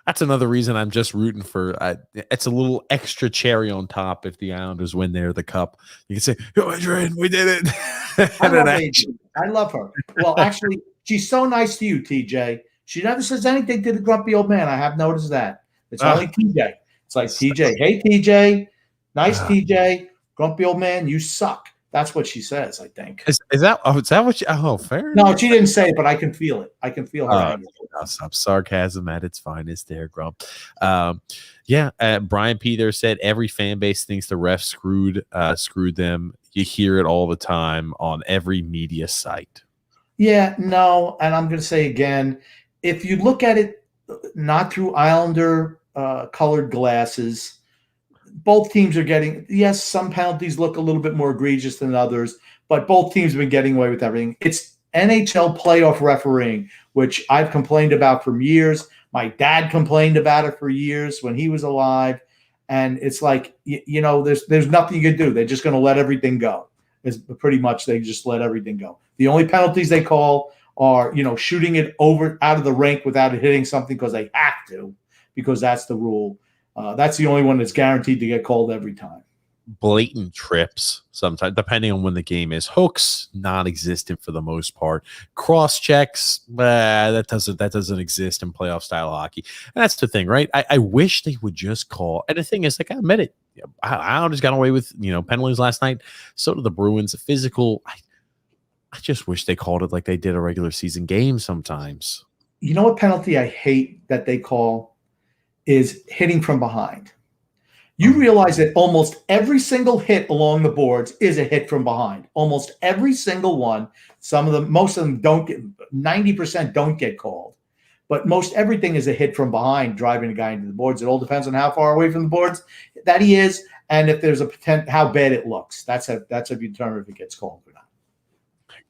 That's another reason I'm just rooting for. It's a little extra cherry on top if the Islanders win the cup. You can say, "Yo, Adrian, we did it." I love her. Well, actually, she's so nice to you, TJ. She never says anything to the grumpy old man. I have noticed that. It's only TJ. It's like TJ. Hey, TJ. Nice, TJ. Grumpy old man, you suck. That's what she says, I think. Is that what you – oh, fair enough. No, she didn't say it, but I can feel it. I can feel her. Sarcasm at its finest there, Grump. Brian Peter said every fan base thinks the refs screwed them. You hear it all the time on every media site. Yeah, no, and I'm going to say again, if you look at it not through Islander colored glasses – both teams are getting, yes, some penalties look a little bit more egregious than others, but both teams have been getting away with everything. It's NHL playoff refereeing, which I've complained about for years. My dad complained about it for years when he was alive. And it's like, there's nothing you can do. They're just going to let everything go. It's pretty much they just let everything go. The only penalties they call are, shooting it out of the rink without it hitting something because they have to, because that's the rule. That's the only one that's guaranteed to get called every time. Blatant trips sometimes, depending on when the game is. Hooks, non-existent for the most part. Cross checks, that doesn't exist in playoff style hockey. And that's the thing, right? I wish they would just call. And the thing is, I admit it. Islanders got away with penalties last night. So did the Bruins. Physical. I just wish they called it like they did a regular season game sometimes. You know what penalty I hate that they call? Is hitting from behind. You realize that almost every single hit along the boards is a hit from behind. Almost every single one. Most of them don't get, 90% don't get called. But most everything is a hit from behind, driving a guy into the boards. It all depends on how far away from the boards that he is, and if there's how bad it looks. That's how you determine if it gets called or not.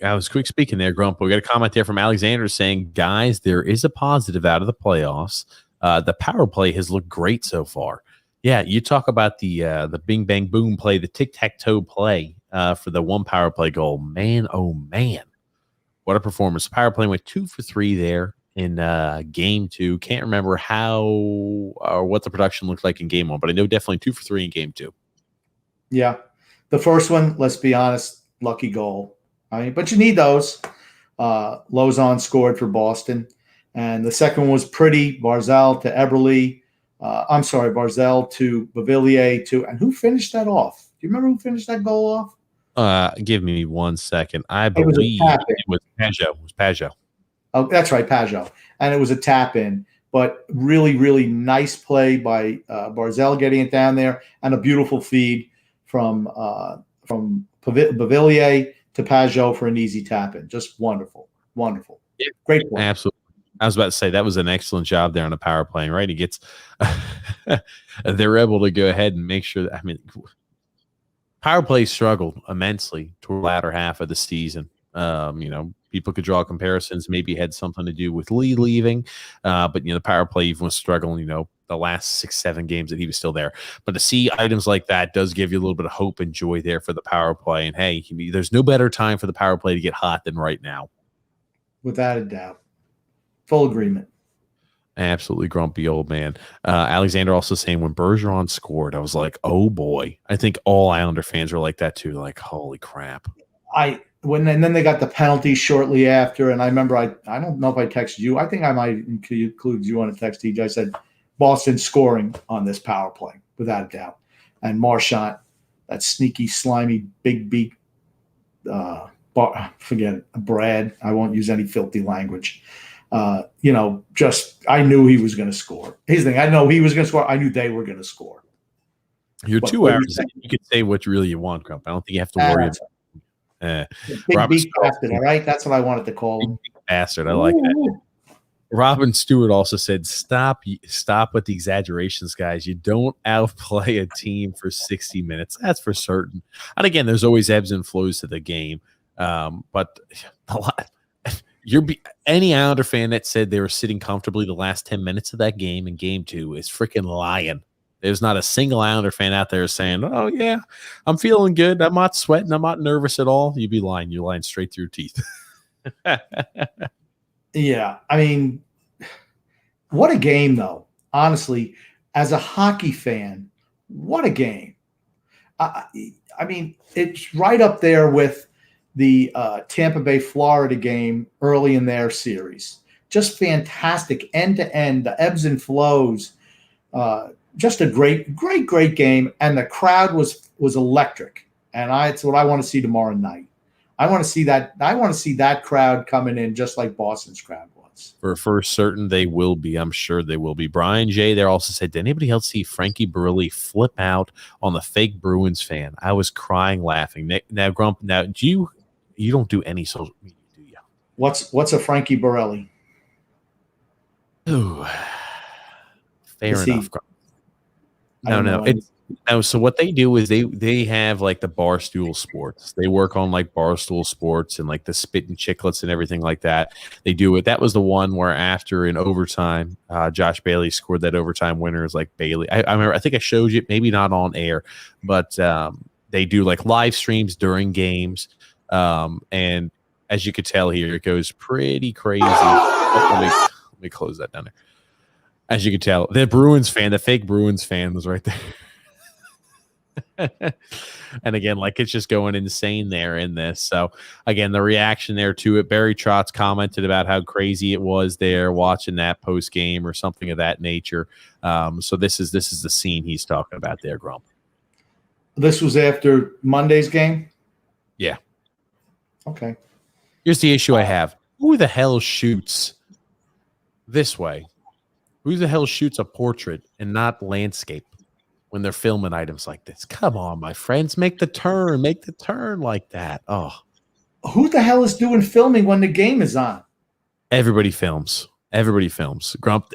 I was quick speaking there, Grump. We got a comment there from Alexander saying, guys, there is a positive out of the playoffs. The power play has looked great so far. Yeah, you talk about the bing, bang, boom play, the tic-tac-toe play for the one power play goal. Man, oh, man. What a performance. Power play went 2 for 3 there in game 2. Can't remember how or what the production looked like in game 1, but I know definitely 2 for 3 in game 2. Yeah. The first one, let's be honest, lucky goal. But you need those. Lozon scored for Boston. And the second one was pretty. Barzal to Eberle. Barzal to Beauvillier and who finished that off? Do you remember who finished that goal off? Give me 1 second. I believe it was Pajot. It was Pajot. Oh, that's right, Pajot. And it was a tap in. But really, really nice play by Barzal getting it down there, and a beautiful feed from Beauvillier to Pajot for an easy tap in. Just wonderful, wonderful. Yeah, great play. Absolutely. I was about to say that was an excellent job there on the power play, right? He gets they're able to go ahead and make sure that, power play struggled immensely toward the latter half of the season. People could draw comparisons, maybe had something to do with Lee leaving, but the power play even was struggling, the last 6-7 games that he was still there. But to see items like that does give you a little bit of hope and joy there for the power play. And hey, there's no better time for the power play to get hot than right now. Without a doubt. Full agreement. Absolutely grumpy old man. Alexander also saying when Bergeron scored, I was like, oh boy. I think all Islander fans were like that too. Like, holy crap. And then they got the penalty shortly after, and I remember I don't know if I texted you. I think I might include you on a text, TJ. I said Boston scoring on this power play without a doubt, and Marchand, that sneaky, slimy, big beak. Forget it, Brad. I won't use any filthy language. Just I knew he was going to score. Here's the thing: I know he was going to score. I knew they were going to score. You're 2 hours. You can say what really you want, Grump. I don't think you have to worry about. Big beak bastard, all right? That's what I wanted to call him. Bastard, I like that. Robin Stewart also said, stop with the exaggerations, guys. You don't outplay a team for 60 minutes. That's for certain. And again, there's always ebbs and flows to the game. But a lot, any Islander fan that said they were sitting comfortably the last 10 minutes of that game in game 2 is freaking lying. There's not a single Islander fan out there saying, oh, yeah, I'm feeling good. I'm not sweating. I'm not nervous at all. You'd be lying. You're lying straight through your teeth. Yeah. I mean, what a game, though. Honestly, as a hockey fan, what a game. I mean, it's right up there with the Tampa Bay, Florida game early in their series. Just fantastic end to end, the ebbs and flows. Just a great game, and the crowd was electric. And it's what I want to see tomorrow night. I want to see that crowd coming in just like Boston's crowd was. For certain, they will be. I'm sure they will be. Brian J. there also said, did anybody else see Frankie Barilli flip out on the fake Bruins fan? I was crying laughing. Now, Grump, you don't do any social media, do you? What's a Frankie Barilli? Ooh, fair enough, Grump. No. So what they do is they have like the Barstool Sports. They work on like Barstool Sports and like the Spit and Chicklets and everything like that. They do it. That was the one where after in overtime, Josh Bailey scored that overtime winner. Is like Bailey. I remember. I think I showed you. Maybe not on air, but they do like live streams during games. And as you could tell here, it goes pretty crazy. Let me close that down there. As you can tell, the fake Bruins fan was right there. And again, like it's just going insane there in this. So again, the reaction there to it, Barry Trotz commented about how crazy it was there watching that post game or something of that nature. So this is the scene he's talking about there, Grump. This was after Monday's game? Yeah. Okay. Here's the issue I have. Who the hell shoots this way? Who the hell shoots a portrait and not landscape when they're filming items like this? Come on, my friends. Make the turn like that. Oh. Who the hell is doing filming when the game is on? Everybody films. Grump,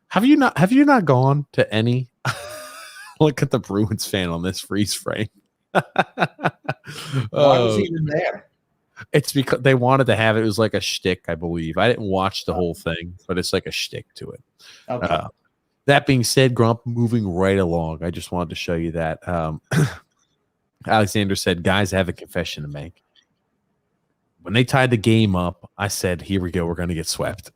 have you not gone to any? Look at the Bruins fan on this freeze frame. Why was he even there? It's because they wanted to have it. It was like a shtick, I believe. I didn't watch the whole thing, but it's like a shtick to it. Okay. That being said, Grump, moving right along, I just wanted to show you that. Alexander said, guys, I have a confession to make. When they tied the game up, I said, here we go. We're going to get swept.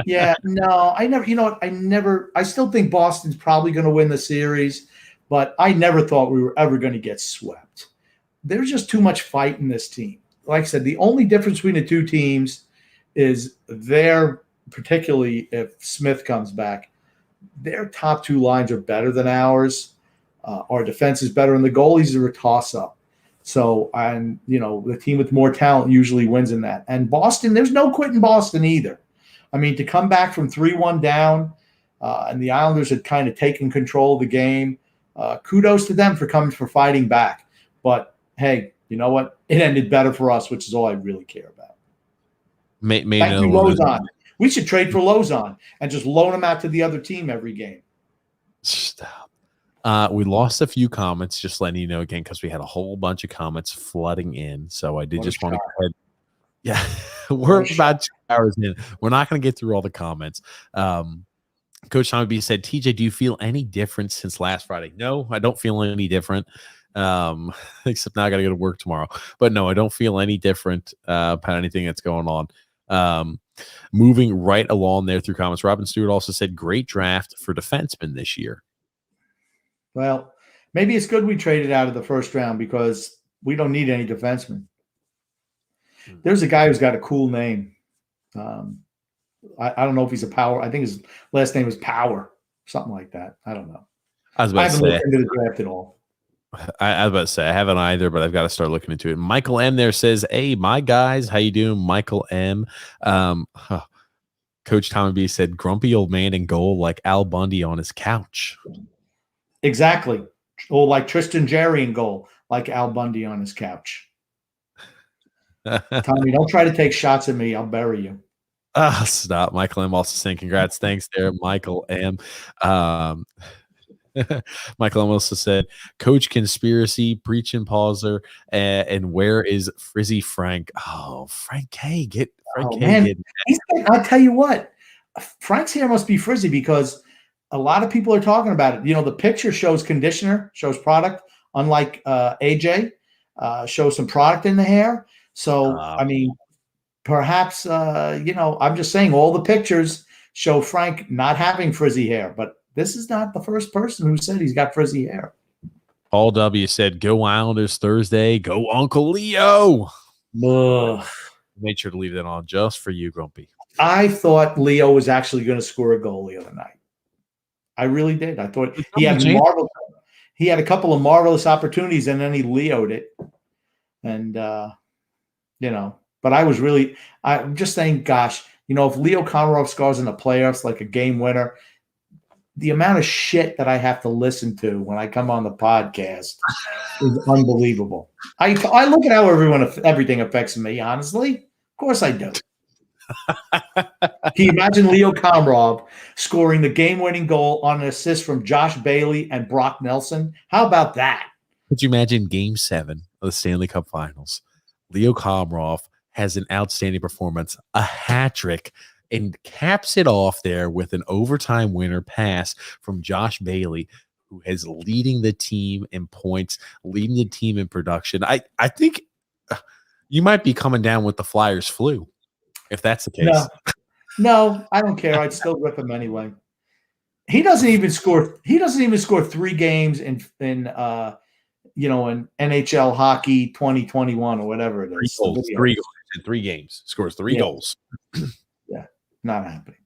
Yeah, no, I never, I still think Boston's probably going to win the series, but I never thought we were ever going to get swept. There's just too much fight in this team. Like I said, the only difference between the two teams is particularly if Smith comes back, their top two lines are better than ours. Our defense is better, and the goalies are a toss-up. So, the team with more talent usually wins in that. And Boston, there's no quitting Boston either. I mean, to come back from 3-1 down, and the Islanders had kind of taken control of the game, kudos to them for fighting back. But hey, you know what? It ended better for us, which is all I really care about. Thank you, Lozon. We should trade for Lozon and just loan him out to the other team every game. Stop. We lost a few comments, just letting you know again, because we had a whole bunch of comments flooding in. So I did just want to go ahead. Yeah, we're about 2 hours in. We're not going to get through all the comments. Coach Tommy B said, TJ, do you feel any different since last Friday? No, I don't feel any different. Except now I got to go to work tomorrow. But no, I don't feel any different about anything that's going on. Moving right along there through comments, Robin Stewart also said, great draft for defensemen this year. Well, maybe it's good we traded out of the first round because we don't need any defensemen. There's a guy who's got a cool name. I don't know if he's a Power. I think his last name is Power, something like that. I don't know. I was about I to haven't say, looked into the draft at all. I was about to say I haven't either, but I've got to start looking into it. Michael M there says, "Hey, my guys, how you doing?" Michael M. Coach Tommy B said, "Grumpy old man in goal like Al Bundy on his couch." Exactly. Or like Tristan Jerry in goal, like Al Bundy on his couch. Tommy, don't try to take shots at me. I'll bury you. Stop. Michael M also saying congrats. Thanks there, Michael M. Michael M also said, Coach Conspiracy, preaching pauser, and where is Frizzy Frank? Oh, Frank K. Get Frank K. Man. I'll tell you what, Frank's hair must be frizzy because a lot of people are talking about it. You know, the picture shows conditioner, shows product, unlike AJ, shows some product in the hair. So, I mean, perhaps, I'm just saying all the pictures show Frank not having frizzy hair, but this is not the first person who said he's got frizzy hair. Paul W said, go Islanders Thursday. Go Uncle Leo. Ugh. Made sure to leave that on just for you, Grumpy. I thought Leo was actually going to score a goal the other night. I really did. I thought he had a couple of marvelous opportunities, and then he Leo'd it. And, but I'm just saying, gosh, if Leo Komarov scores in the playoffs like a game winner, the amount of shit that I have to listen to when I come on the podcast is unbelievable. I look at how everything affects me, honestly. Of course I do. Can you imagine Leo Komarov scoring the game-winning goal on an assist from Josh Bailey and Brock Nelson? How about that? Could you imagine Game 7 of the Stanley Cup Finals? Leo Komarov has an outstanding performance, a hat trick, and caps it off there with an overtime winner pass from Josh Bailey, who is leading the team in points, leading the team in production. I think you might be coming down with the Flyers flu, if that's the case. No, I don't care. I'd still rip him anyway. He doesn't even score 3 games in NHL hockey 2021 or whatever it is. 3 goals in 3 games. Scores 3 goals. Yeah, not happening.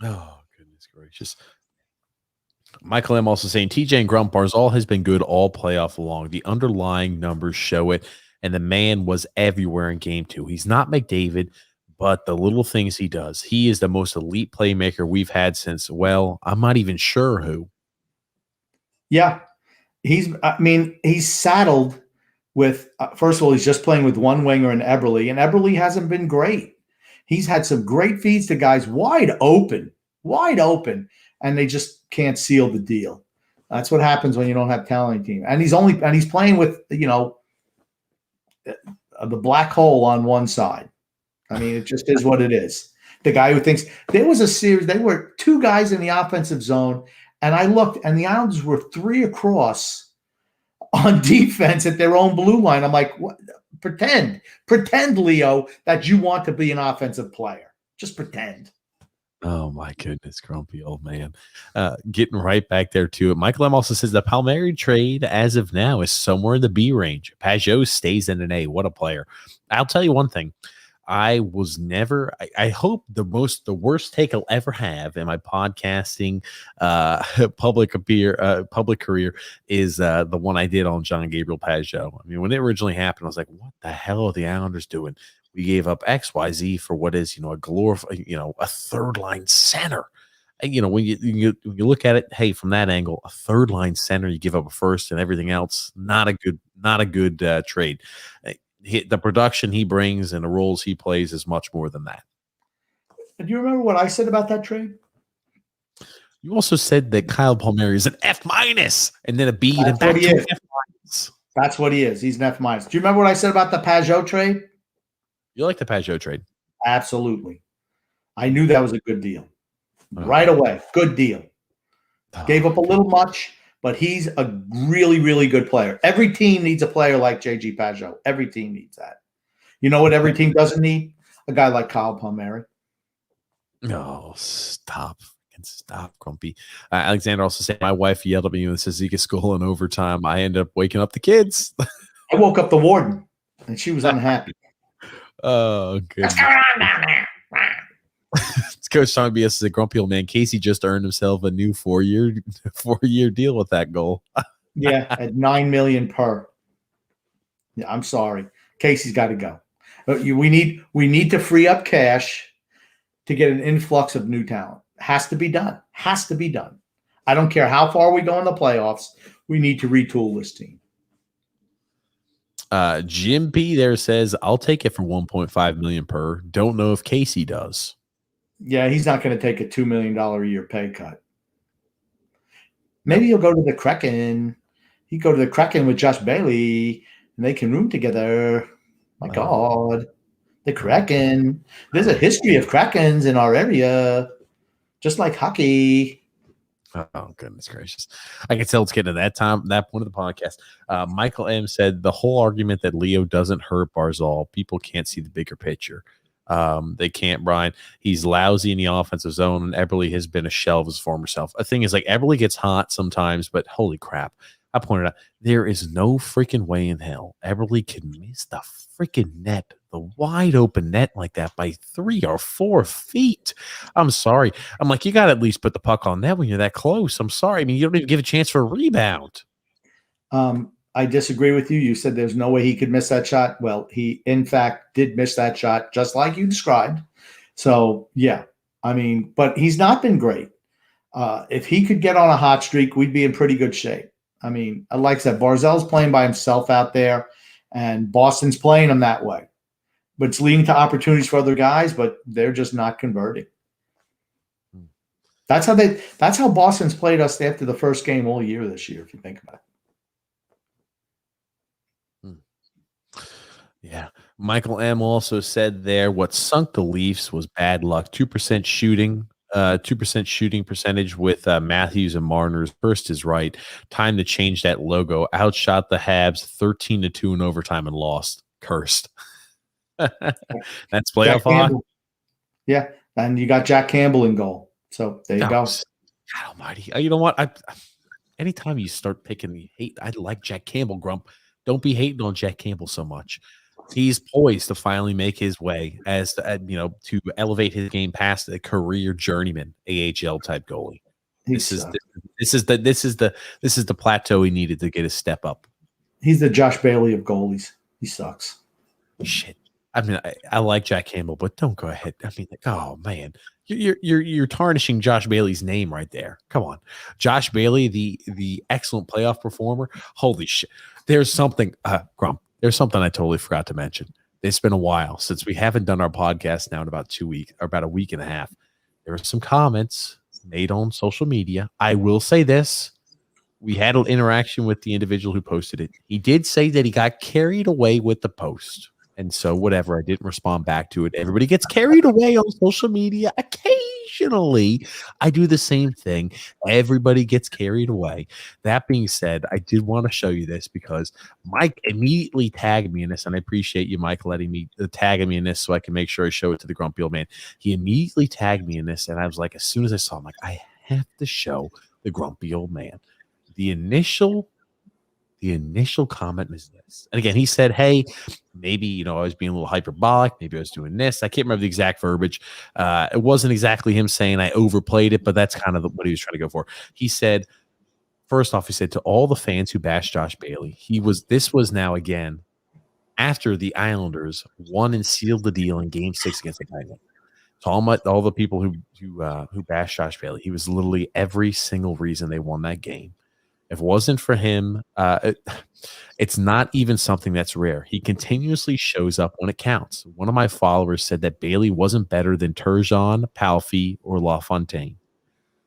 Oh, goodness gracious. Michael M. also saying, TJ and Grump Barzal has been good all playoff long. The underlying numbers show it, and the man was everywhere in Game 2. He's not McDavid, but the little things he does. He is the most elite playmaker we've had since, I'm not even sure who. Yeah. He's saddled with, first of all, he's just playing with one winger in Eberle, and Eberle hasn't been great. He's had some great feeds to guys wide open, and they just can't seal the deal. That's what happens when you don't have talent team. And he's playing with, the black hole on one side. I mean, it just is what it is. The guy who thinks there was a series, they were 2 guys in the offensive zone, and I looked, and the Islanders were 3 across on defense at their own blue line. I'm like, what? Pretend, Leo, that you want to be an offensive player. Just pretend. Oh, my goodness, grumpy old man. Getting right back there to it. Michael M. also says the Palmieri trade, as of now, is somewhere in the B range. Pajot stays in an A. What a player. I'll tell you one thing. I hope the worst take I'll ever have in my podcasting public career is the one I did on John Gabriel Pajot. I mean, when it originally happened, I was like, what the hell are the Islanders doing? We gave up XYZ for what is, a third line center. And, when you look at it, hey, from that angle, a third line center, you give up a first and everything else, not a good trade. The production he brings and the roles he plays is much more than that. Do you remember what I said about that trade? You also said that Kyle Palmieri is an F- and then a B. That's what he is. That's what he is. He's an F-. Do you remember what I said about the Pajot trade? You like the Pajot trade? Absolutely. I knew that was a good deal. right away. Good deal. Gave up a little much, but he's a really, really good player. Every team needs a player like J.G. Pajot. Every team needs that. You know what every team doesn't need? A guy like Kyle Palmieri. No, stop. Stop, Grumpy. Alexander also said, my wife yelled at me when Sazika school in overtime. I ended up waking up the kids. I woke up the warden, and she was unhappy. Oh, goodness. What's going on down there? Coach Sean BS is a grumpy old man. Casey just earned himself a new 4-year deal with that goal. Yeah, at $9 million per. Yeah, I'm sorry. Casey's got to go. We need to free up cash to get an influx of new talent. Has to be done. Has to be done. I don't care how far we go in the playoffs. We need to retool this team. Jim P there says, I'll take it for $1.5 million per. Don't know if Casey does. Yeah, he's not going to take a $2 million a year pay cut. Maybe he'll go to the Kraken. He'd go to the Kraken with Josh Bailey, and they can room together. My God. The Kraken. There's a history of Krakens in our area, just like hockey. Oh, goodness gracious. I can tell it's getting to that point of the podcast. Michael M. said the whole argument that Leo doesn't hurt Barzal, people can't see the bigger picture. They can't, Brian. He's lousy in the offensive zone, and Eberle has been a shell of his former self. The thing is, like, Eberle gets hot sometimes, but holy crap. I pointed out, there is no freaking way in hell Eberle can miss the freaking net, the wide open net like that by 3 or 4 feet. I'm sorry. I'm like, you got to at least put the puck on net when you're that close. I'm sorry. I mean, you don't even give a chance for a rebound. I disagree with you. You said there's no way he could miss that shot. Well, he, in fact, did miss that shot, just like you described. So, yeah. I mean, but he's not been great. If he could get on a hot streak, we'd be in pretty good shape. I mean, like I said, Barzal's playing by himself out there, and Boston's playing him that way. But it's leading to opportunities for other guys, but they're just not converting. That's how Boston's played us after the first game all year this year, if you think about it. Yeah. Michael M. also said there, what sunk the Leafs was bad luck. 2% shooting. 2% shooting percentage with Matthews and Marner's. First is right. Time to change that logo. Outshot the Habs 13-2 in overtime and lost. Cursed. That's playoff hockey. Yeah, and you got Jack Campbell in goal. So there you go. God almighty. You know what? Anytime you start picking the hate, I like Jack Campbell, Grump. Don't be hating on Jack Campbell so much. He's poised to finally make his way as to elevate his game past a career journeyman AHL type goalie. This is the plateau he needed to get his step up. He's the Josh Bailey of goalies. He sucks. Shit. I mean, I like Jack Campbell, but don't go ahead. I mean, oh man, you're tarnishing Josh Bailey's name right there. Come on, Josh Bailey, the excellent playoff performer. Holy shit! There's something, Grump. There's something I totally forgot to mention. It's been a while since we haven't done our podcast now in about 2 weeks, or about a week and a half. There were some comments made on social media. I will say this. We had an interaction with the individual who posted it. He did say that he got carried away with the post. And so whatever, I didn't respond back to it. Everybody gets carried away on social media. Occasionally, I do the same thing. Everybody gets carried away. That being said, I did want to show you this because Mike immediately tagged me in this, and I appreciate you, Mike, letting me tag me in this so I can make sure I show it to the grumpy old man. He immediately tagged me in this, and I was like, as soon as I saw him, like, I have to show the grumpy old man. The initial comment was this. And again, he said, hey, maybe, I was being a little hyperbolic. Maybe I was doing this. I can't remember the exact verbiage. It wasn't exactly him saying I overplayed it, but that's kind of what he was trying to go for. He said, first off, he said to all the fans who bashed Josh Bailey, this was now again after the Islanders won and sealed the deal in Game 6 against the Lightning. So all the people who bashed Josh Bailey, he was literally every single reason they won that game. If it wasn't for him, it's not even something that's rare. He continuously shows up when it counts. One of my followers said that Bailey wasn't better than Turgeon, Palffy, or LaFontaine.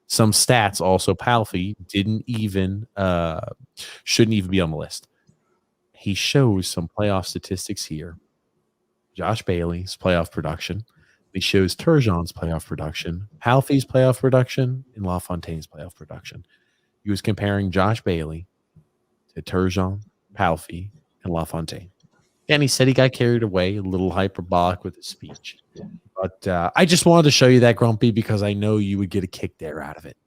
Some stats also, Palffy shouldn't even be on the list. He shows some playoff statistics here. Josh Bailey's playoff production. He shows Turgeon's playoff production, Palfy's playoff production, and LaFontaine's playoff production. He was comparing Josh Bailey to Turgeon, Palfy, and LaFontaine. And he said he got carried away, a little hyperbolic with his speech. But I just wanted to show you that, Grumpy, because I know you would get a kick there out of it.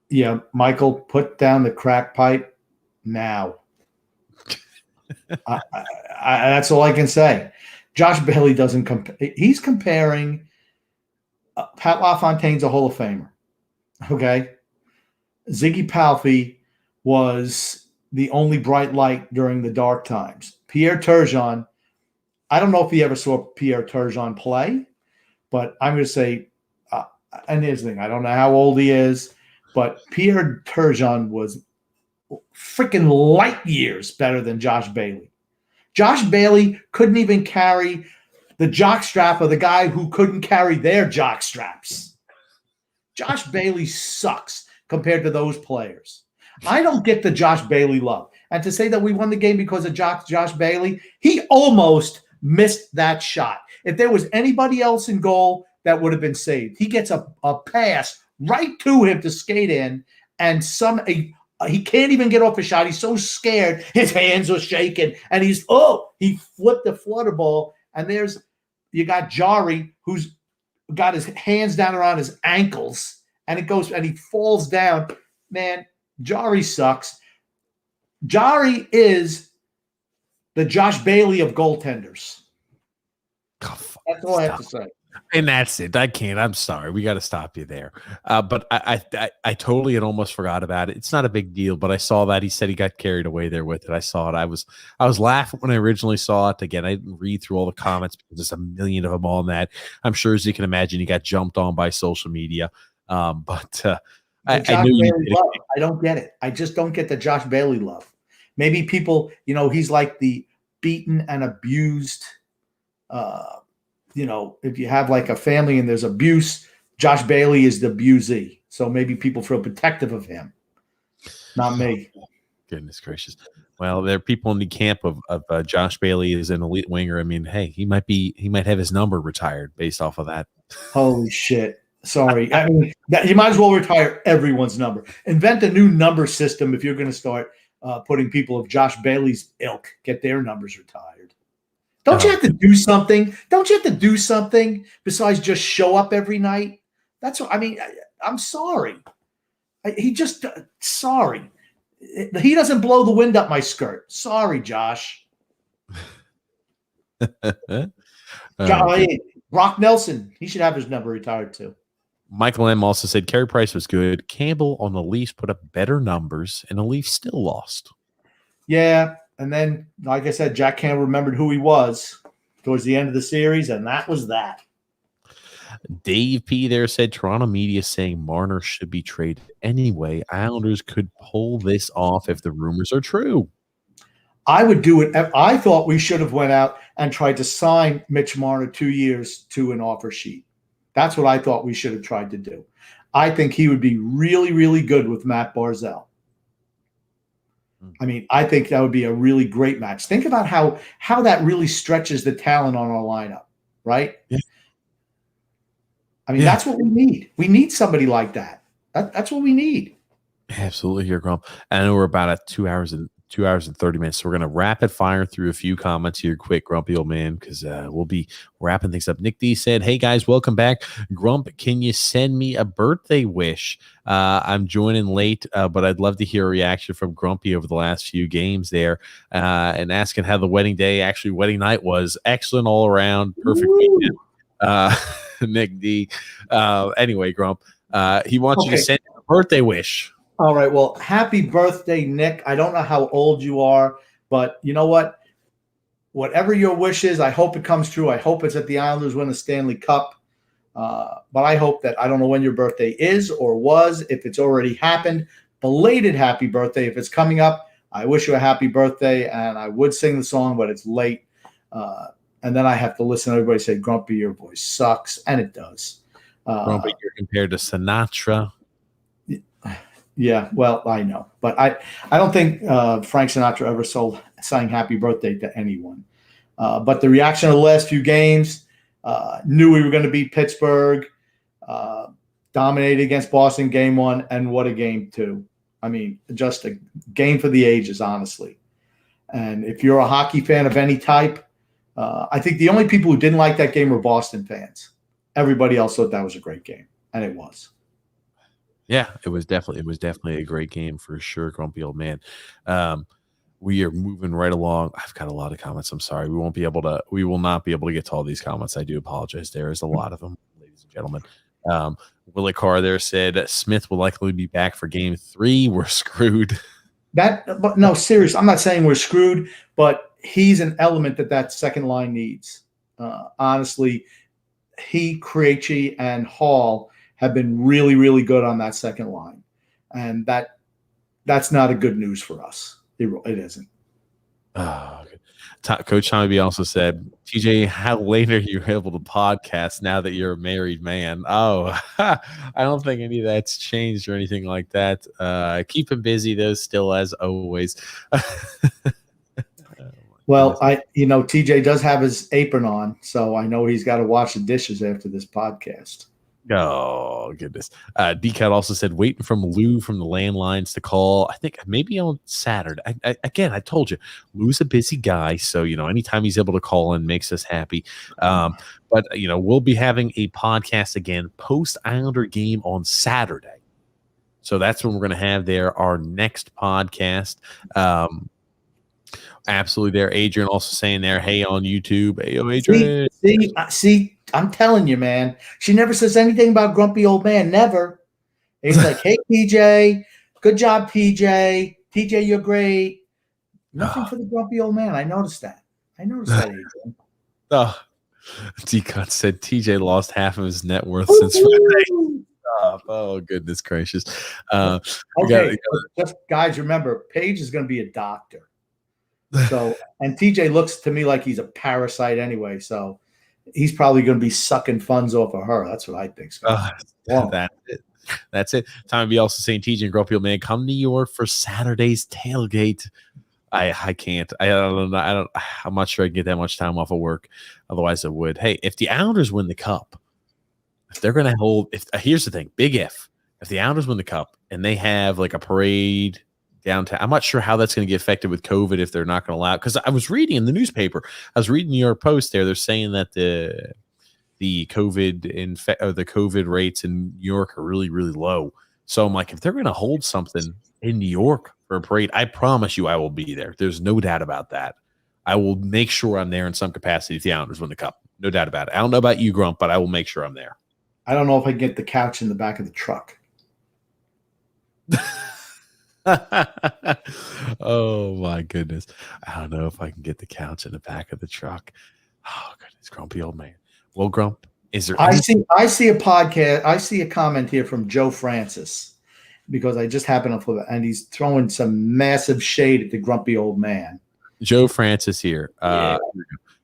Yeah, Michael, put down the crack pipe now. That's all I can say. Josh Bailey doesn't compare. He's comparing Pat LaFontaine's a Hall of Famer. Okay. Ziggy Palfy was the only bright light during the dark times. Pierre Turgeon, I don't know if he ever saw Pierre Turgeon play, but I'm going to say, and here's the thing, I don't know how old he is, but Pierre Turgeon was freaking light years better than Josh Bailey. Josh Bailey couldn't even carry the jockstrap of the guy who couldn't carry their jockstraps. Josh Bailey sucks compared to those players. I don't get the Josh Bailey love. And to say that we won the game because of Josh Bailey, he almost missed that shot. If there was anybody else in goal, that would have been saved. He gets a pass right to him to skate in, and he can't even get off a shot. He's so scared. His hands are shaking, and he flipped the flutter ball, and you got Jari, who's got his hands down around his ankles, and he falls down. Man, Jari sucks. Jari is the Josh Bailey of goaltenders. That's all I have to say. And that's it. I can't. I'm sorry. We got to stop you there. But I totally had almost forgot about it. It's not a big deal, but I saw that. He said he got carried away there with it. I saw it. I was laughing when I originally saw it. Again, I didn't read through all the comments because there's a million of them on that. I'm sure, as you can imagine, he got jumped on by social media. I knew I don't get it. I just don't get the Josh Bailey love. Maybe people, he's like the beaten and abused. If you have like a family and there's abuse, Josh Bailey is the abusee. So maybe people feel protective of him. Not me. Goodness gracious. Well, there are people in the camp of Josh Bailey as an elite winger. I mean, hey, he might have his number retired based off of that. Holy shit. Sorry. I mean, you might as well retire everyone's number. Invent a new number system if you're going to start putting people of Josh Bailey's ilk, get their numbers retired. Don't you have to do something? Don't you have to do something besides just show up every night? That's what I mean. I'm sorry. Sorry. He doesn't blow the wind up my skirt. Sorry, Josh. Brock Nelson, he should have his number retired too. Michael M. also said Carey Price was good. Campbell on the Leafs put up better numbers, and the Leafs still lost. Yeah. And then, like I said, Jack Campbell remembered who he was towards the end of the series, and that was that. Dave P. there said Toronto media saying Marner should be traded anyway. Islanders could pull this off if the rumors are true. I would do it. I thought we should have went out and tried to sign Mitch Marner 2 years to an offer sheet. That's what I thought we should have tried to do. I think he would be really, really good with Matt Barzal. I mean, I think that would be a really great match. Think about how that really stretches the talent on our lineup, right? Yeah. I mean, that's what we need. We need somebody like that. That's what we need. Absolutely, here, Grump. I know we're about at 2 hours and 30 minutes, so we're going to rapid fire through a few comments here quick, Grumpy old man, because we'll be wrapping things up. Nick D said, hey guys, welcome back. Grump, can you send me a birthday wish? I'm joining late, but I'd love to hear a reaction from Grumpy over the last few games there, and asking how the wedding night was. Excellent all around, perfect weekend. Nick D. Anyway, Grump, he wants you to send a birthday wish. All right. Well, happy birthday, Nick. I don't know how old you are, but you know what? Whatever your wish is, I hope it comes true. I hope it's that the Islanders win the Stanley Cup. But I hope that I don't know when your birthday is or was, if it's already happened. Belated happy birthday. If it's coming up, I wish you a happy birthday. And I would sing the song, but it's late. And then I have to listen to everybody say, Grumpy, your voice sucks. And it does. Grumpy, you're compared to Sinatra. Yeah, well, I know. But I don't think Frank Sinatra ever sang happy birthday to anyone. But the reaction of the last few games, Knew we were going to beat Pittsburgh, dominated against Boston game 1, and what a game 2. I mean, just a game for the ages, honestly. And if you're a hockey fan of any type, I think the only people who didn't like that game were Boston fans. Everybody else thought that was a great game, and it was. Yeah, it was definitely a great game for sure, grumpy old man. We are moving right along. I've got a lot of comments. I'm sorry. We will not be able to get to all these comments. I do apologize. There is a lot of them, ladies and gentlemen. Willie Carr there said Smith will likely be back for game 3. We're screwed. But no, serious. I'm not saying we're screwed, but he's an element that second line needs. Honestly, he, Krejci, and Hall have been really, really good on that second line, and that's not a good news for us. It isn't. Oh, okay. Coach Tommy B also said, TJ, how late are you able to podcast now that you're a married man? Oh, I don't think any of that's changed or anything like that. Keep him busy, though, still as always. Well, TJ does have his apron on, so I know he's got to wash the dishes after this podcast. Oh, goodness. D-Cut also said, waiting from Lou from the landlines to call. I think maybe on Saturday. I told you, Lou's a busy guy. So, anytime he's able to call in makes us happy. But, we'll be having a podcast again post-Islander game on Saturday. So that's when we're going to have our next podcast. Absolutely there. Adrian also saying there, hey, on YouTube. Hey, Adrian. See, I'm telling you, man. She never says anything about grumpy old man. Never. It's like, hey, PJ. Good job, PJ. TJ, you're great. Nothing for the grumpy old man. I noticed that. Adrian. Oh, D-Cut said TJ lost half of his net worth since Friday. Oh, goodness gracious. Okay, just guys, remember, Paige is going to be a doctor. So, and TJ looks to me like he's a parasite anyway. So he's probably going to be sucking funds off of her. That's what I think. That's it. That's it. Tommy B also saying, TJ and Grumpy Old Man, come to New York for Saturday's tailgate. I can't. I don't know. I'm not sure I can get that much time off of work. Otherwise I would. Hey, if the Islanders win the cup, if they're going to hold, here's the thing, big if the Islanders win the cup and they have like a parade downtown, I'm not sure how that's going to get affected with COVID if they're not going to allow it. Because I was reading in the newspaper, I was reading New York Post there. They're saying that the COVID rates in New York are really, really low. So I'm like, if they're going to hold something in New York for a parade, I promise you I will be there. There's no doubt about that. I will make sure I'm there in some capacity if the Islanders win the cup. No doubt about it. I don't know about you, Grump, but I will make sure I'm there. I don't know if I can get the couch in the back of the truck. Oh my goodness. I don't know if I can get the couch in the back of the truck. Oh goodness, grumpy old man. Well, Grump, is there I see a podcast, I see a comment here from Joe Francis, because I just happened to flip it, and he's throwing some massive shade at the grumpy old man. Joe Francis here. Yeah.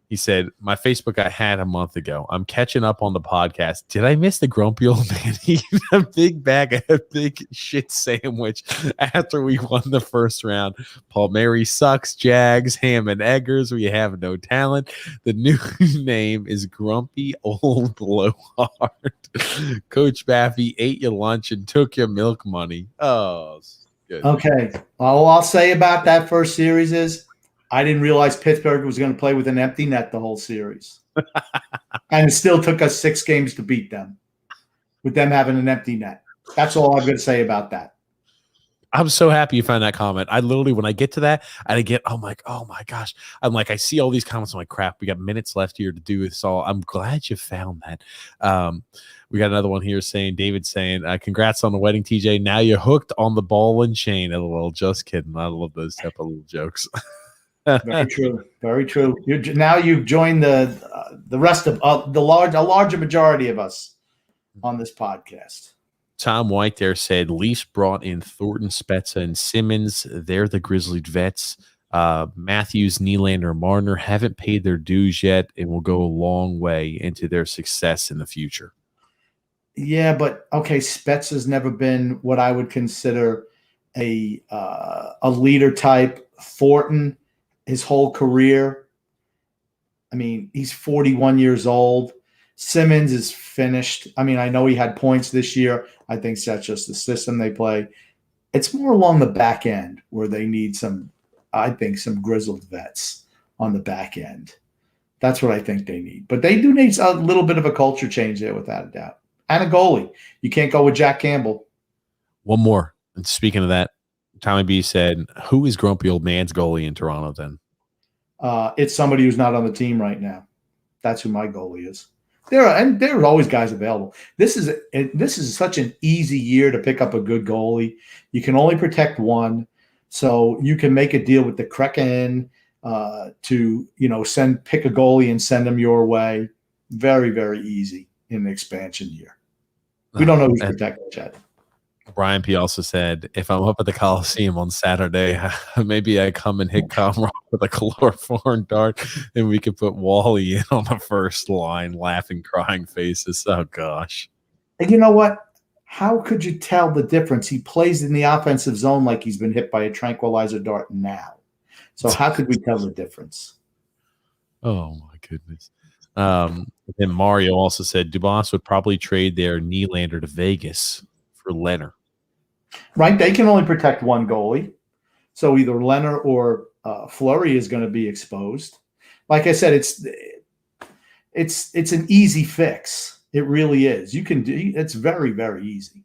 He said, my Facebook I had a month ago. I'm catching up on the podcast. Did I miss the grumpy old man eating a big shit sandwich after we won the first round? Paul Mary sucks, Jags, ham and eggers. We have no talent. The new name is Grumpy Old Blowhard. Coach Baffy ate your lunch and took your milk money. Oh, good. Okay. All I'll say about that first series is I didn't realize Pittsburgh was going to play with an empty net the whole series. And it still took us 6 games to beat them with them having an empty net. That's all I'm going to say about that. I'm so happy you found that comment. I literally, when I get to that, I get, I'm like, oh my gosh. I'm like, I see all these comments. I'm like, crap, we got minutes left here to do this all. I'm glad you found that. We got another one here saying, David saying, congrats on the wedding, TJ. Now you're hooked on the ball and chain. LOL, just kidding. I love those type of little jokes. Very true. Very true. Now you've joined the rest of a larger majority of us on this podcast. Tom White there said Leafs brought in Thornton, Spezza, and Simmons. They're the grizzlied vets. Matthews, Nylander, Marner haven't paid their dues yet and will go a long way into their success in the future. Yeah, but okay, Spezza's never been what I would consider a leader type. Thornton, his whole career, I mean, he's 41 years old. Simmons is finished. I mean, I know he had points this year. I think that's just the system they play. It's more along the back end where they need some grizzled vets on the back end. That's what I think they need. But they do need a little bit of a culture change there, without a doubt. And a goalie. You can't go with Jack Campbell. One more. And speaking of that, Tommy B said, who is grumpy old man's goalie in Toronto then? It's somebody who's not on the team right now. That's who my goalie is. There are always guys available. This is such an easy year to pick up a good goalie. You can only protect one, so you can make a deal with the Kraken to pick a goalie and send them your way. Very, very easy in the expansion year. We don't know who's protected yet. Brian P. also said, if I'm up at the Coliseum on Saturday, maybe I come and hit Comrock with a chloroform dart, and we could put Wally in on the first line, laughing, crying faces. Oh, gosh. And you know what? How could you tell the difference? He plays in the offensive zone like he's been hit by a tranquilizer dart now. So how could we tell the difference? Oh, my goodness. Then Mario also said, Dubas would probably trade their Nylander to Vegas for Leonard. Right, they can only protect one goalie, so either Leonard or Fleury is going to be exposed. Like I said, it's an easy fix. It really is. You can do. It's very, very easy.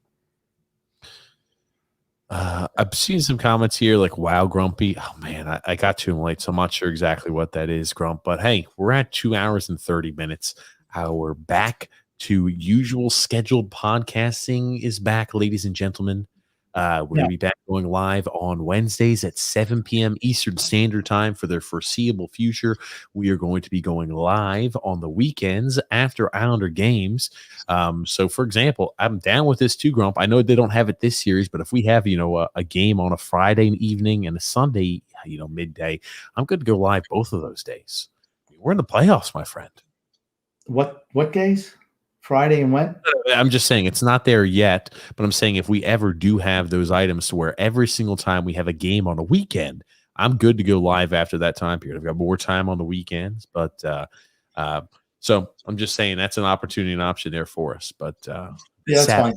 I've seen some comments here like, wow, Grumpy. Oh, man, I got to him late, so I'm not sure exactly what that is, Grump. But, hey, we're at 2 hours and 30 minutes. We're back to usual scheduled podcasting is back, ladies and gentlemen. We're going to be back going live on Wednesdays at 7 p.m. Eastern Standard Time for their foreseeable future. We are going to be going live on the weekends after Islander games. So, for example, I'm down with this too, Grump. I know they don't have it this series, but if we have, a game on a Friday evening and a Sunday, midday, I'm good to go live both of those days. We're in the playoffs, my friend. What days? Friday and when? I'm just saying it's not there yet, but I'm saying if we ever do have those items to where every single time we have a game on a weekend, I'm good to go live after that time period. I've got more time on the weekends, but so I'm just saying that's an opportunity and option there for us. But that's fine.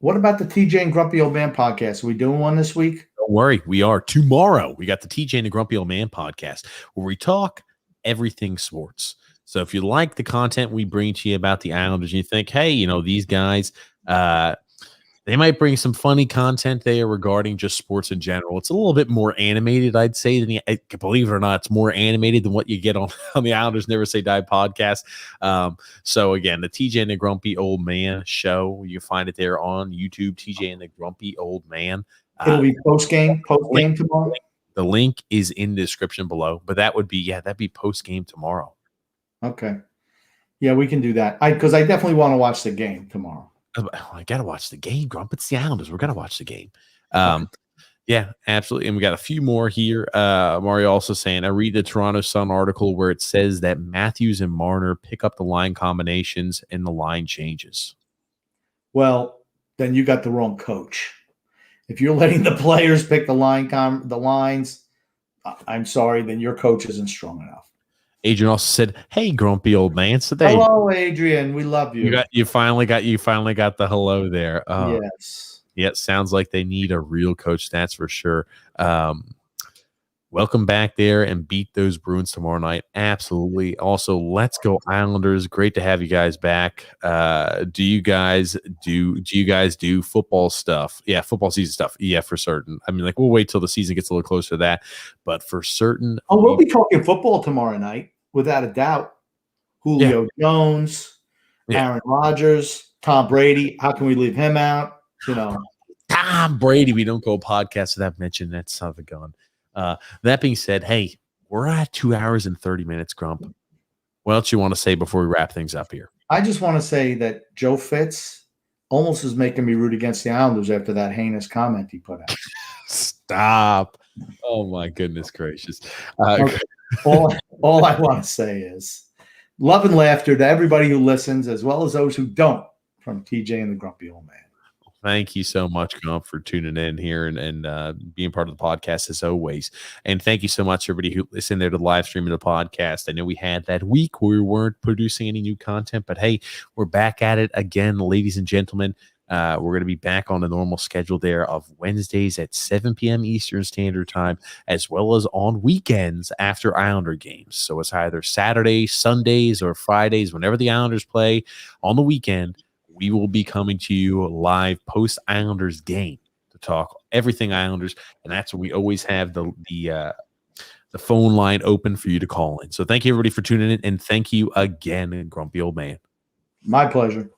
What about the TJ and Grumpy Old Man podcast? Are we doing one this week? Don't worry, we are. Tomorrow, we got the TJ and the Grumpy Old Man podcast where we talk everything sports. So if you like the content we bring to you about the Islanders and you think, hey, these guys, they might bring some funny content there regarding just sports in general. It's a little bit more animated, I'd say. Believe it or not, it's more animated than what you get on the Islanders Never Say Die podcast. So again, the TJ and the Grumpy Old Man show, you can find it there on YouTube, TJ and the Grumpy Old Man. It'll be post-game tomorrow. The link is in the description below, but that'd be post-game tomorrow. Okay. Yeah, we can do that. Because I definitely want to watch the game tomorrow. I got to watch the game, Grump. It's the Islanders. We're going to watch the game. Yeah, absolutely. And we got a few more here. Mario also saying, I read the Toronto Sun article where it says that Matthews and Marner pick up the line combinations and the line changes. Well, then you got the wrong coach. If you're letting the players pick the lines, I'm sorry, then your coach isn't strong enough. Adrian also said, "Hey, grumpy old man." So hello, Adrian. We love you. You finally got the hello there. Yes. Yeah, it sounds like they need a real coach. That's for sure. Welcome back there and beat those Bruins tomorrow night. Absolutely. Also, let's go Islanders. Great to have you guys back. Do you guys do football stuff? Yeah, football season stuff. Yeah, for certain. I mean, we'll wait till the season gets a little closer to that, but for certain. Oh, we'll be talking football tomorrow night, without a doubt. Julio Jones, Aaron Rodgers, Tom Brady. How can we leave him out? Tom Brady. We don't go podcast without mentioning that son of a gun. That being said, hey, we're at 2 hours and 30 minutes, Grump. What else you want to say before we wrap things up here? I just want to say that Joe Fitz almost is making me root against the Islanders after that heinous comment he put out. Stop. Oh, my goodness gracious. Okay. All I want to say is love and laughter to everybody who listens, as well as those who don't, from TJ and the Grumpy Old Man. Thank you so much, Gump, for tuning in here and being part of the podcast as always. And thank you so much, everybody who listened there to the live stream of the podcast. I know we had that week where we weren't producing any new content, but hey, we're back at it again, ladies and gentlemen. We're going to be back on the normal schedule there of Wednesdays at 7 p.m. Eastern Standard Time, as well as on weekends after Islander games. So it's either Saturdays, Sundays, or Fridays, whenever the Islanders play on the weekend. We will be coming to you live post Islanders game to talk everything Islanders, and that's when we always have the phone line open for you to call in. So thank you everybody for tuning in, and thank you again, Grumpy Old Man. My pleasure.